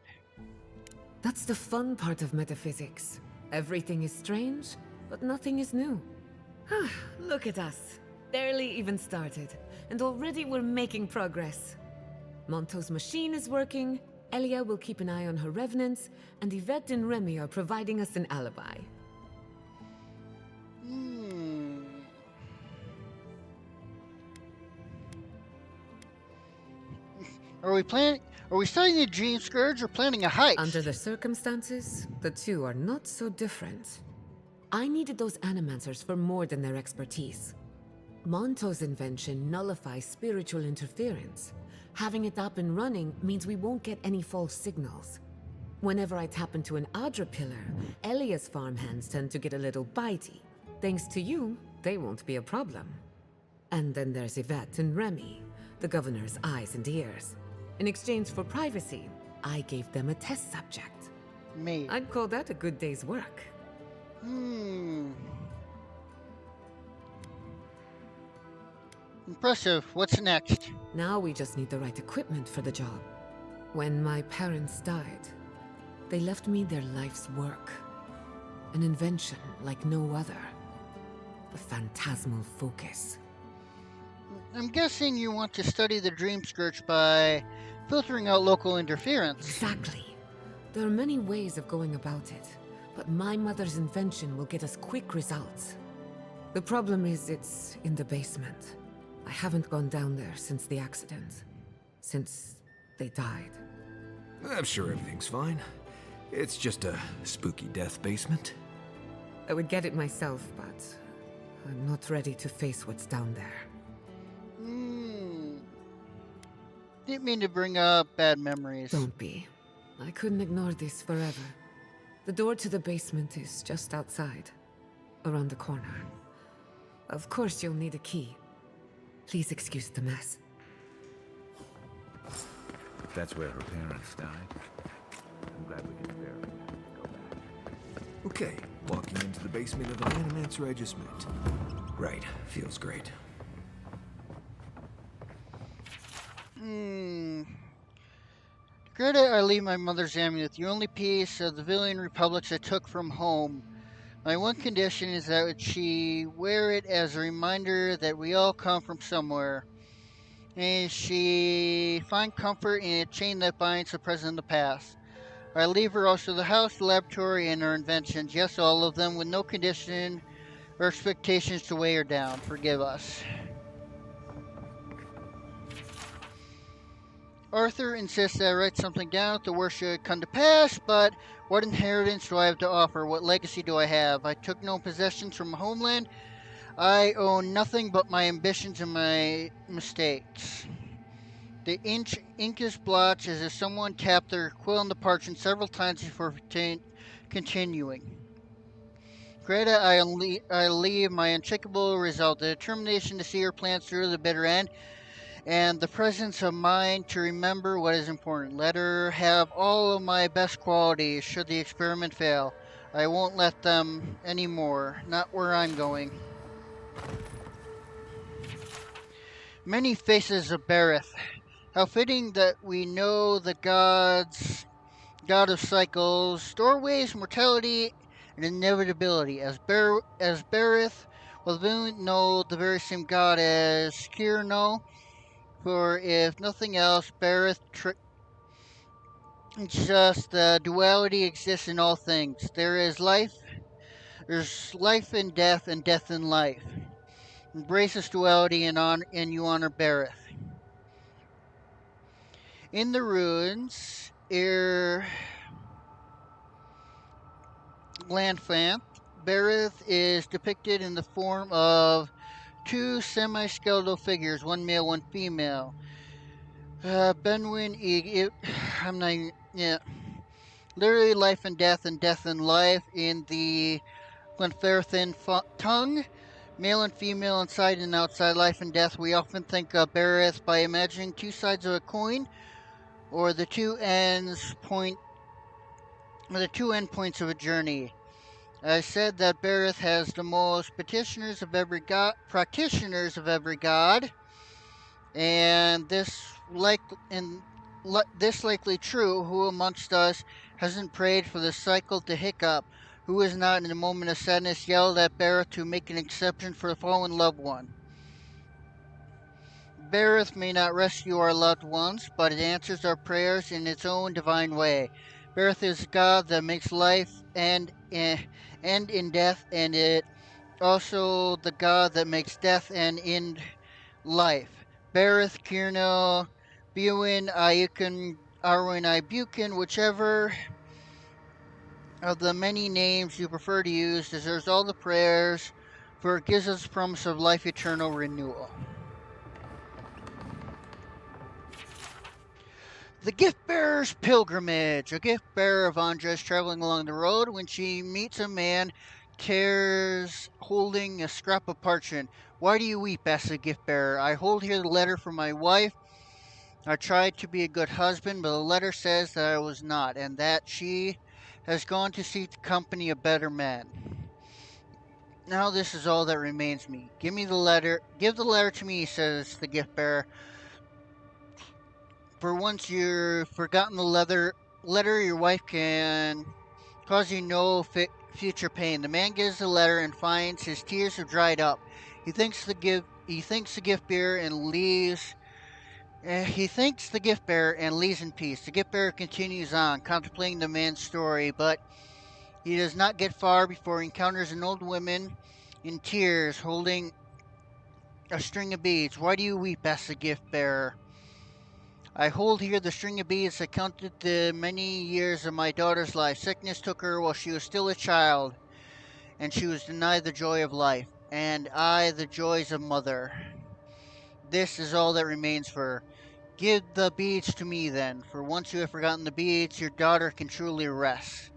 That's the fun part of metaphysics. Everything is strange, but nothing is new. Look at us. Barely even started, and already we're making progress. Monto's machine is working, Elia will keep an eye on her revenants, and Yvette and Remy are providing us an alibi. Are we studying the Dream Scourge or planning a heist? Under the circumstances, the two are not so different. I needed those animancers for more than their expertise. Monto's invention nullifies spiritual interference. Having it up and running means we won't get any false signals. Whenever I tap into an Adra pillar, Elia's farmhands tend to get a little bitey. Thanks to you, they won't be a problem. And then there's Yvette and Remy, the governor's eyes and ears. In exchange for privacy, I gave them a test subject. Me. I'd call that a good day's work. Impressive. What's next? Now we just need the right equipment for the job. When my parents died, they left me their life's work. An invention like no other. The phantasmal focus. I'm guessing you want to study the Dream Scourge by filtering out local interference. Exactly. There are many ways of going about it, but my mother's invention will get us quick results. The problem is it's in the basement. I haven't gone down there since the accident. Since they died. I'm sure everything's fine. It's just a spooky death basement. I would get it myself, but I'm not ready to face what's down there. Didn't mean to bring up bad memories. Don't be. I couldn't ignore this forever. The door to the basement is just outside, around the corner. Of course you'll need a key. Please excuse the mess. That's where her parents died. I'm glad we can spare her. Go back. Okay, walking into the basement of an animancer I just met. Right, feels great. Credit, I leave my mother's amulet, the only piece of the Villian Republics I took from home. My one condition is that she wear it as a reminder that we all come from somewhere. And she find comfort in a chain that binds the present and the past. I leave her also the house, the laboratory, and her inventions. Yes, all of them, with no condition or expectations to weigh her down. Forgive us. Arthur insists that I write something down if the worst should come to pass, but what inheritance do I have to offer? What legacy do I have? I took no possessions from my homeland. I own nothing but my ambitions and my mistakes. The ink is blotched as if someone tapped their quill on the parchment several times before continuing. Greta, I leave my unshakable resolve, the determination to see her plans through to the bitter end, and the presence of mind to remember what is important. Let her have all of my best qualities should the experiment fail. I won't let them anymore, not where I'm going. Many faces of Berith. How fitting that we know the gods, god of cycles, doorways, mortality, and inevitability. As Berith, well, we know the very same god as Skirno, for if nothing else, Berith just the duality exists in all things. There's life in death, and death in life. Embrace this duality and you honor Berith. In the ruins, Landfant, Berith is depicted in the form of two semi-skeletal figures, one male, one female. Benwyn, I'm not even, yeah. Literally life and death and life in the Glenferthin tongue. Male and female, inside and outside, life and death. We often think of Berith by imagining two sides of a coin, or the two endpoints of a journey. I said that Berith has the most practitioners of every god, and this likely true. Who amongst us hasn't prayed for the cycle to hiccup? Who has not, in a moment of sadness, yelled at Berith to make an exception for a fallen loved one? Berith may not rescue our loved ones, but it answers our prayers in its own divine way. Berith is God that makes life end in death, and it also the God that makes death and end life. Berith, Kirno, Buin, Ayukin, Arwen, Ibukin, whichever of the many names you prefer to use, deserves all the prayers, for it gives us promise of life eternal renewal. The Gift Bearer's Pilgrimage. A gift bearer of Andra is traveling along the road when she meets a man holding a scrap of parchment. Why do you weep? Asks the gift bearer. I hold here the letter from my wife. I tried to be a good husband, but the letter says that I was not, and that she has gone to seek the company of better men. Now this is all that remains me. Give me the letter. Give the letter to me, says the gift bearer. For once you've forgotten the letter, your wife can cause you no future pain. The man gives the letter and finds his tears have dried up. He thanks the gift bearer and leaves. He thanks the gift bearer and leaves in peace. The gift bearer continues on, contemplating the man's story, but he does not get far before he encounters an old woman in tears, holding a string of beads. Why do you weep? Asks the gift bearer. I hold here the string of beads that counted the many years of my daughter's life. Sickness took her while she was still a child, and she was denied the joy of life, and I the joys of mother. This is all that remains for her. Give the beads to me, then, for once you have forgotten the beads, your daughter can truly rest.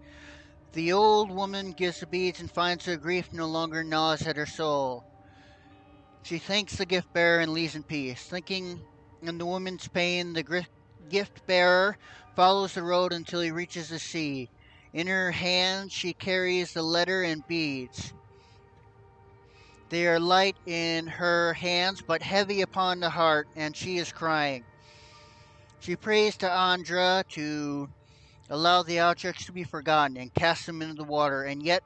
The old woman gives the beads and finds her grief no longer gnaws at her soul. She thanks the gift bearer and leaves in peace. Thinking in the woman's pain, the gift bearer follows the road until he reaches the sea. In her hand, she carries the letter and beads. They are light in her hands, but heavy upon the heart, and she is crying. She prays to Andra to allow the objects to be forgotten and cast them into the water, and yet,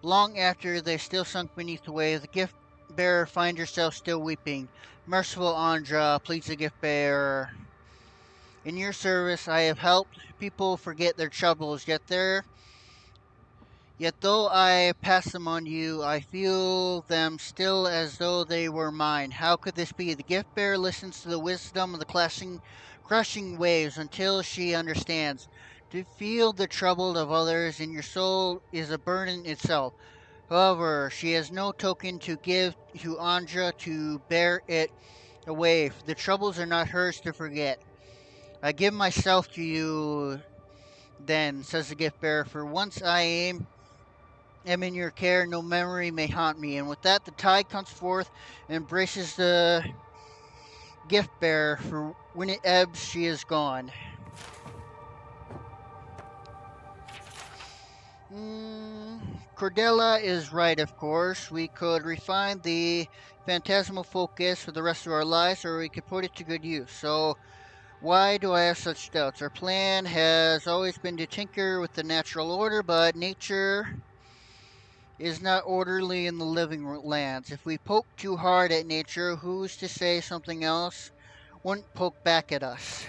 long after they still sunk beneath the waves, the gift bearer finds herself still weeping. Merciful Andra, pleads the gift bearer. In your service, I have helped people forget their troubles, Yet though I pass them on you, I feel them still as though they were mine. How could this be? The gift bearer listens to the wisdom of the crushing waves until she understands. To feel the trouble of others in your soul is a burden itself. However, she has no token to give to Andra to bear it away. The troubles are not hers to forget. I give myself to you, then, says the gift bearer, for once am in your care, no memory may haunt me. And with that, the tide comes forth and embraces the gift bearer, for when it ebbs, she is gone. Cordelia is right, of course. We could refine the phantasmal focus for the rest of our lives, or we could put it to good use. So, why do I have such doubts? Our plan has always been to tinker with the natural order, but nature is not orderly in the living lands. If we poke too hard at nature, who's to say something else wouldn't poke back at us?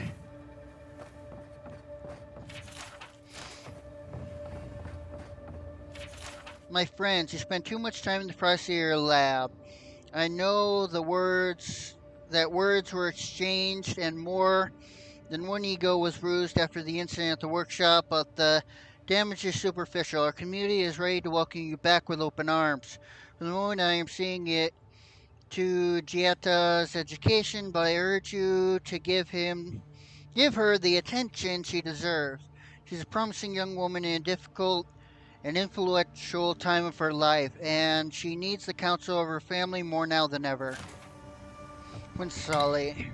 My friends, you spend too much time in the privacy of your lab. I know words were exchanged and more than one ego was bruised after the incident at the workshop, but the damage is superficial. Our community is ready to welcome you back with open arms. For the moment, I am seeing it to Gieta's education, but I urge you to give her the attention she deserves. She's a promising young woman in a difficult and influential time of her life, and she needs the counsel of her family more now than ever. Quinsali.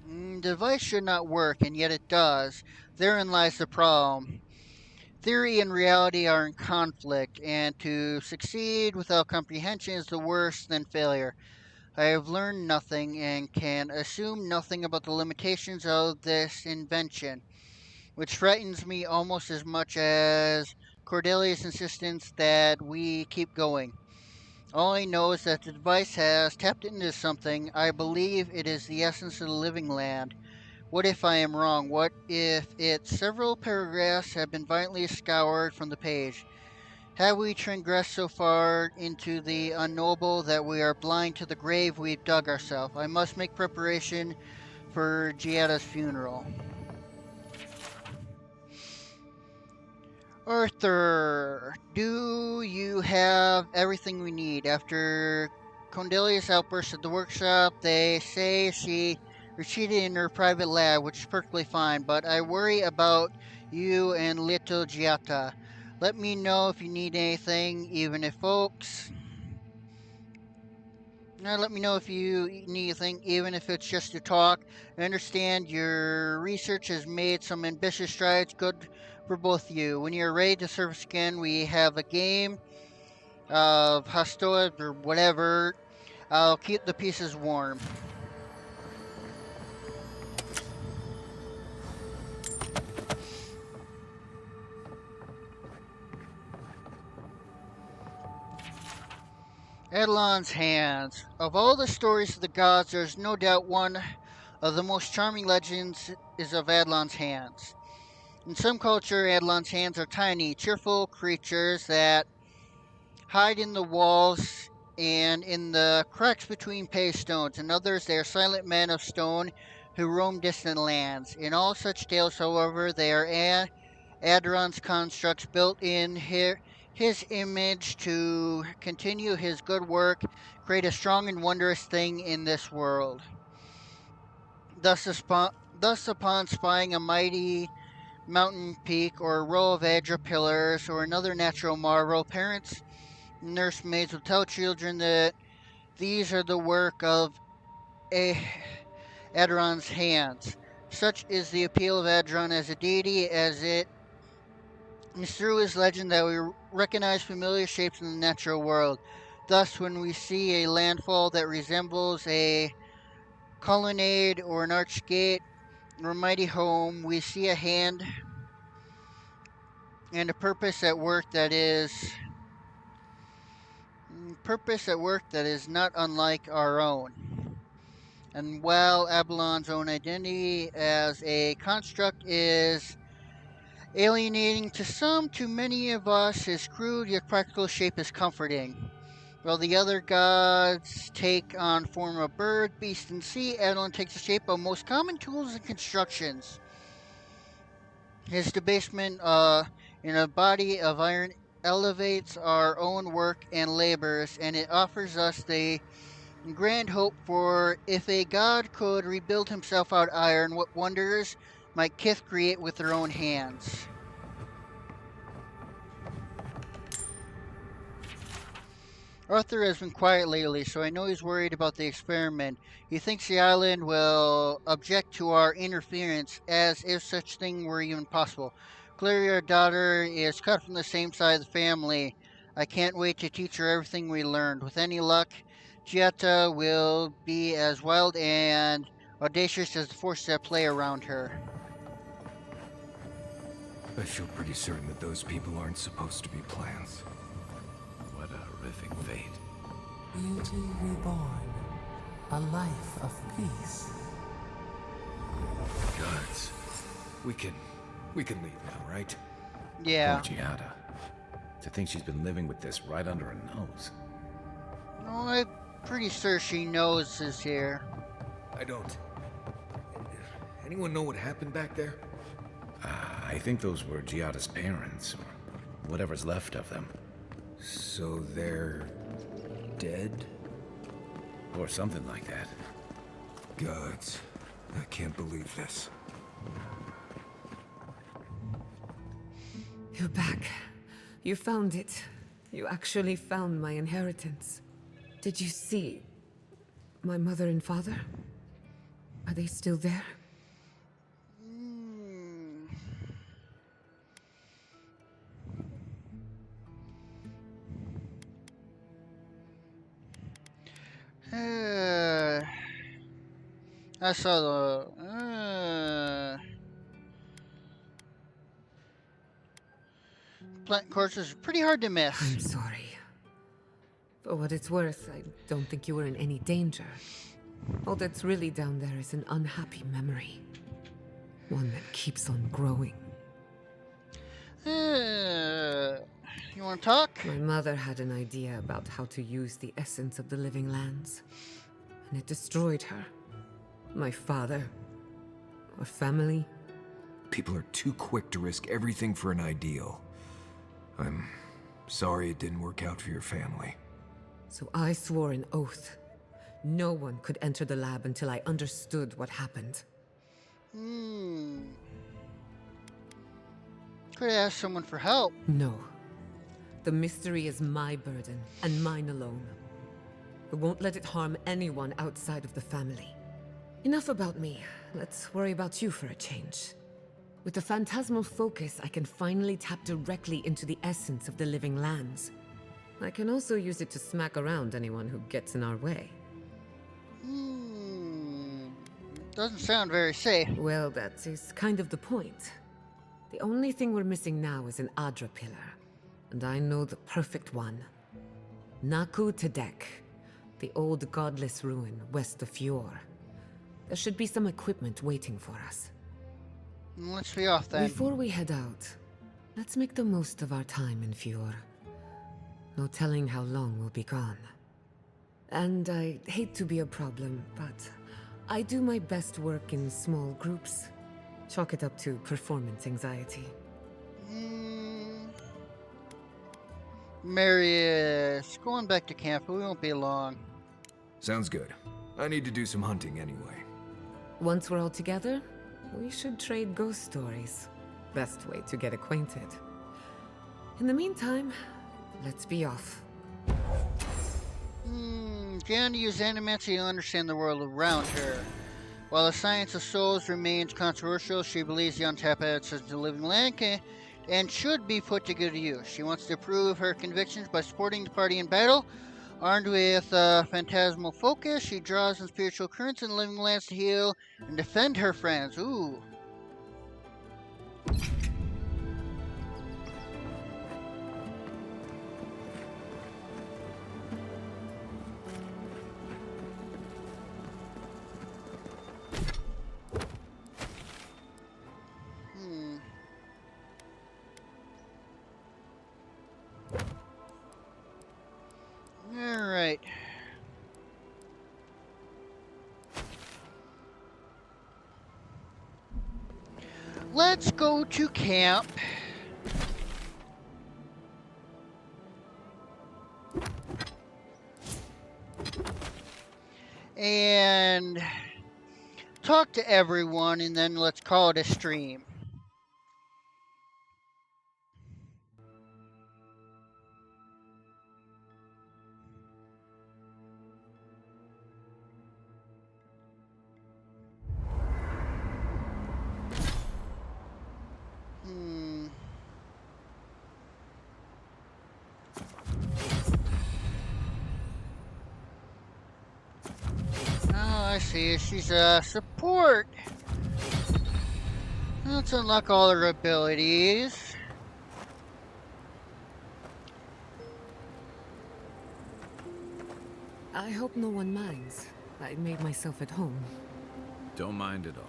The device should not work, and yet it does. Therein lies the problem. Theory and reality are in conflict, and to succeed without comprehension is the worse than failure. I have learned nothing and can assume nothing about the limitations of this invention, which frightens me almost as much as Cordelia's insistence that we keep going. All I know is that the device has tapped into something. I believe it is the essence of the living land. What if I am wrong? What if its several paragraphs have been violently scoured from the page? Have we transgressed so far into the unknowable that we are blind to the grave we've dug ourselves? I must make preparation for Giada's funeral. Arthur, do you have everything we need? After Condelia's outburst at the workshop, they say she retreated in her private lab, which is perfectly fine, but I worry about you and little Giata. Let me know if you need anything, even if folks. Let me know if you need anything, even if it's just to talk. I understand your research has made some ambitious strides, good for both of you. When you're ready to surface again, we have a game of Hastoa or whatever. I'll keep the pieces warm. Edelon's hands. Of all the stories of the gods, there's no doubt one of the most charming legends is of Edelon's hands. In some culture, Edelon's hands are tiny, cheerful creatures that hide in the walls and in the cracks between paved stones. In others, they are silent men of stone who roam distant lands. In all such tales, however, they are Aderon's constructs built in his image to continue his good work, create a strong and wondrous thing in this world. Thus, upon spying a mighty mountain peak or a row of agile pillars or another natural marvel, parents and nursemaids will tell children that these are the work of Aderon's hands. Such is the appeal of Aderon as a deity, as it is through his legend that we recognize familiar shapes in the natural world. Thus, when we see a landfall that resembles a colonnade or an arched gate or a mighty home, we see a hand and a purpose at work that is not unlike our own. And while Abalon's own identity as a construct is alienating to some, to many of us, his crude yet practical shape is comforting. While the other gods take on form of bird, beast, and sea, Abalon takes the shape of most common tools and constructions. His debasement in a body of iron elevates our own work and labors, and it offers us the grand hope for if a god could rebuild himself out of iron, what wonders might Kith create with their own hands? Arthur has been quiet lately, so I know he's worried about the experiment. He thinks the island will object to our interference, as if such thing were even possible. Clearly, our daughter is cut from the same side of the family. I can't wait to teach her everything we learned. With any luck, Gietta will be as wild and audacious as the forces at play around her. I feel pretty certain that those people aren't supposed to be plants. What a horrific fate. Beauty reborn. A life of peace. Gods. We can leave now, right? Yeah. Poor Giada. To think she's been living with this right under her nose. No, I'm pretty sure she knows is here. I don't. Anyone know what happened back there? I think those were Giada's parents, or whatever's left of them. So they're dead? Or something like that. Gods. I can't believe this. You're back. You found it. You actually found my inheritance. Did you see my mother and father? Are they still there? I saw the plant courses are pretty hard to miss. I'm sorry. For what it's worth, I don't think you were in any danger. All that's really down there is an unhappy memory. One that keeps on growing. You want to talk? My mother had an idea about how to use the essence of the living lands, and it destroyed her. My father. Our family. People are too quick to risk everything for an ideal. I'm sorry it didn't work out for your family. So I swore an oath. No one could enter the lab until I understood what happened. Could ask someone for help. No. The mystery is my burden, and mine alone. I won't let it harm anyone outside of the family. Enough about me. Let's worry about you for a change. With the phantasmal focus, I can finally tap directly into the essence of the living lands. I can also use it to smack around anyone who gets in our way. Doesn't sound very safe. Well, that is kind of the point. The only thing we're missing now is an Adra pillar. And I know the perfect one. Naku Tedek, the old godless ruin west of Fjord. There should be some equipment waiting for us. Let's be off then. Before we head out, let's make the most of our time in Fjord. No telling how long we'll be gone. And I hate to be a problem, but I do my best work in small groups. Chalk it up to performance anxiety. Marius, going back to camp. We won't be long. Sounds good. I need to do some hunting anyway. Once we're all together, we should trade ghost stories. Best way to get acquainted. In the meantime, let's be off. Jan used animacy to understand the world around her. While the science of souls remains controversial, she believes the untapped essence of the living land can and should be put to good use. She wants to prove her convictions by supporting the party in battle. Armed with phantasmal focus, she draws on spiritual currents in the living lands to heal and defend her friends. Ooh. Alright. Let's go to camp. and talk to everyone, and then let's call it a stream. Oh, I see. She's a support. Let's unlock all her abilities. I hope no one minds. I made myself at home. Don't mind at all.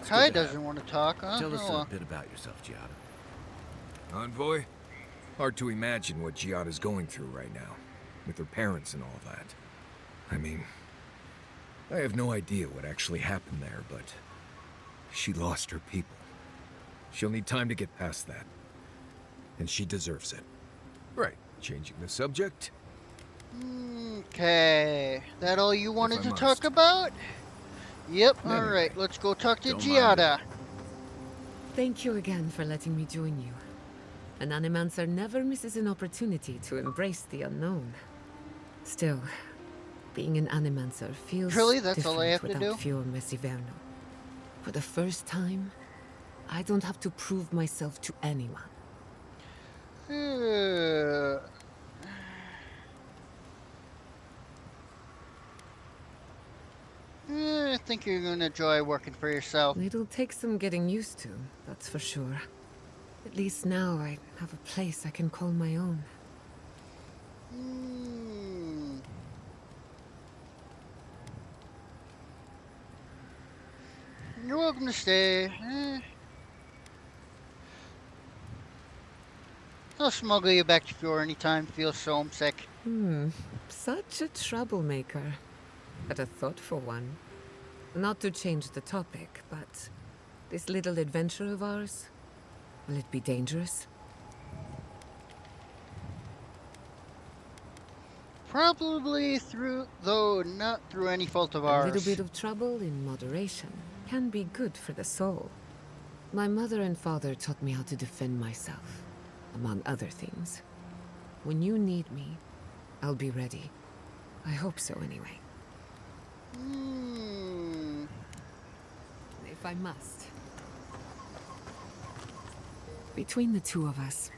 It's Kai good to have doesn't you. want to talk, huh? Tell us Oh, a bit about yourself, Giada. Envoy? Hard to imagine what Giada's going through right now, with her parents and all that. I mean, I have no idea what actually happened there, but she lost her people. She'll need time to get past that. And she deserves it. Right, changing the subject? Okay. That all you wanted to must. talk about? Yep, Anyway, alright, let's go talk to don't mind Giada. Thank you again for letting me join you. An Animancer never misses an opportunity to embrace the unknown. Still, being an Animancer feels Really? That's different all I have to without do? Fior Mesiverno. For the first time, I don't have to prove myself to anyone. I think you're gonna enjoy working for yourself. It'll take some getting used to, that's for sure. At least now I have a place I can call my own. You're welcome to stay. I'll smuggle you back to Fior anytime you feel so homesick. Such a troublemaker. But a thoughtful one. Not to change the topic, but this little adventure of ours, will it be dangerous? Probably though not through any fault of A ours. little bit of trouble in moderation can be good for the soul. My mother and father taught me how to defend myself, among other things. When you need me, I'll be ready. I hope so, anyway. If I must. Between the two of us,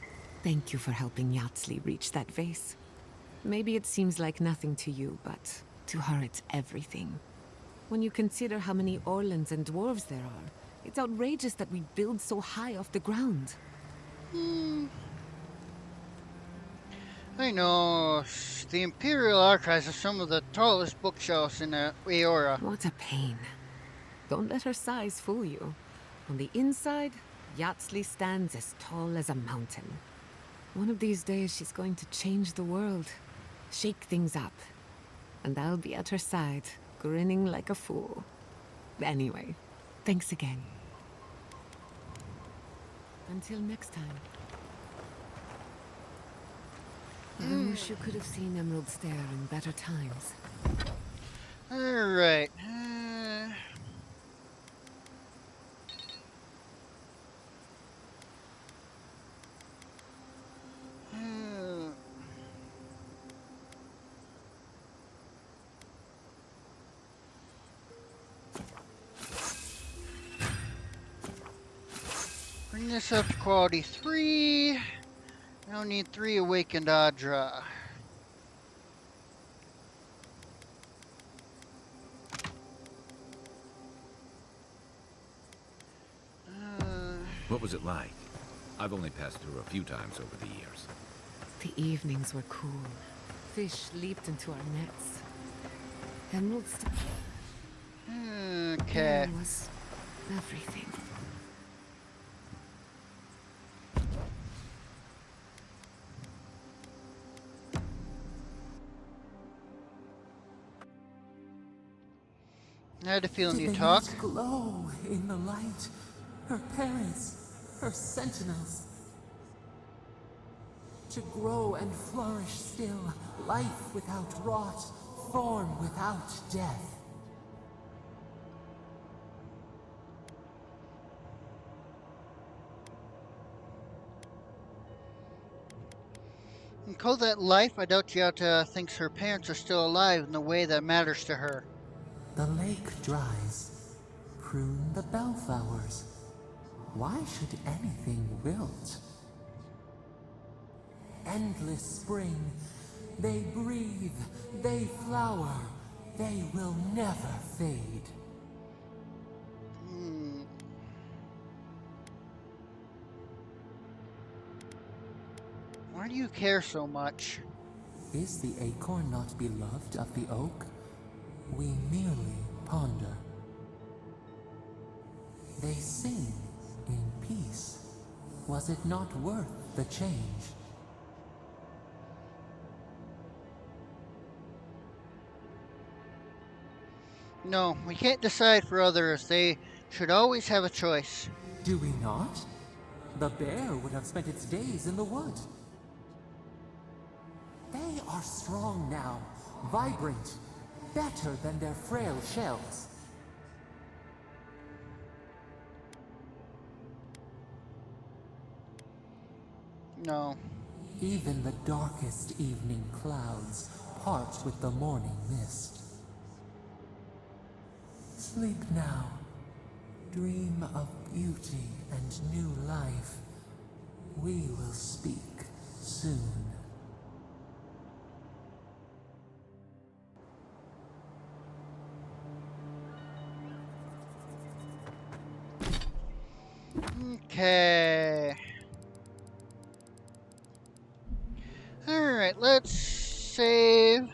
thank you for helping Yatsli reach that vase. Maybe it seems like nothing to you, but to her it's everything. When you consider how many Orlans and dwarves there are, it's outrageous that we build so high off the ground. I know. The Imperial Archives are some of the tallest bookshelves in Eora. What a pain. Don't let her size fool you. On the inside, Yatsli stands as tall as a mountain. One of these days she's going to change the world, shake things up. And I'll be at her side, grinning like a fool. Anyway, thanks again. Until next time. I wish you could have seen Emerald Stair in better times. Alright. Bring this up to quality 3. I don't need 3 awakened Adra. What was it like? I've only passed through a few times over the years. The evenings were cool. Fish leaped into our nets. Emerald Stair. Okay. There was everything. I had a feeling Did you'd they talk. not glow in the light? Her parents, her sentinels. To grow and flourish still, life without rot, form without death. And call that life? I doubt Giada thinks her parents are still alive in the way that matters to her. The lake dries. Prune the bellflowers. Why should anything wilt? Endless spring. They breathe. They flower. They will never fade. Why do you care so much? Is the acorn not beloved of the oak? We merely ponder. They sing in peace. Was it not worth the change? No, we can't decide for others. They should always have a choice. Do we not? The bear would have spent its days in the wood. They are strong now, vibrant, better than their frail shells. No. Even the darkest evening clouds part with the morning mist. Sleep now. Dream of beauty and new life. We will speak soon. Okay. Alright, let's save.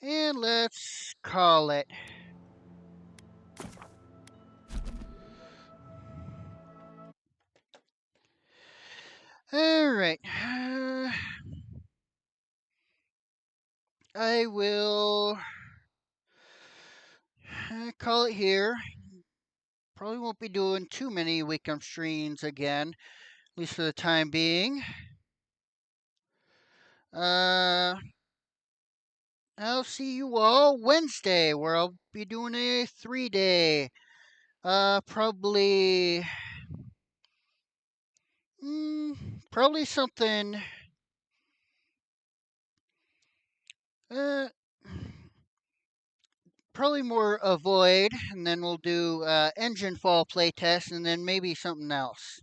And let's call it. Alright. I will call it here. Probably won't be doing too many weekend streams again, at least for the time being. I'll see you all Wednesday, where I'll be doing a 3-day. Probably. Probably something. Uh, Probably more Avoid, and then we'll do Engine Fall playtest, and then maybe something else.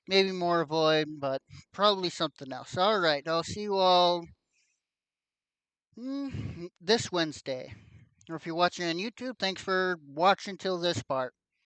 Maybe more Avoid, but probably something else. Alright, I'll see you all this Wednesday. Or if you're watching on YouTube, thanks for watching till this part.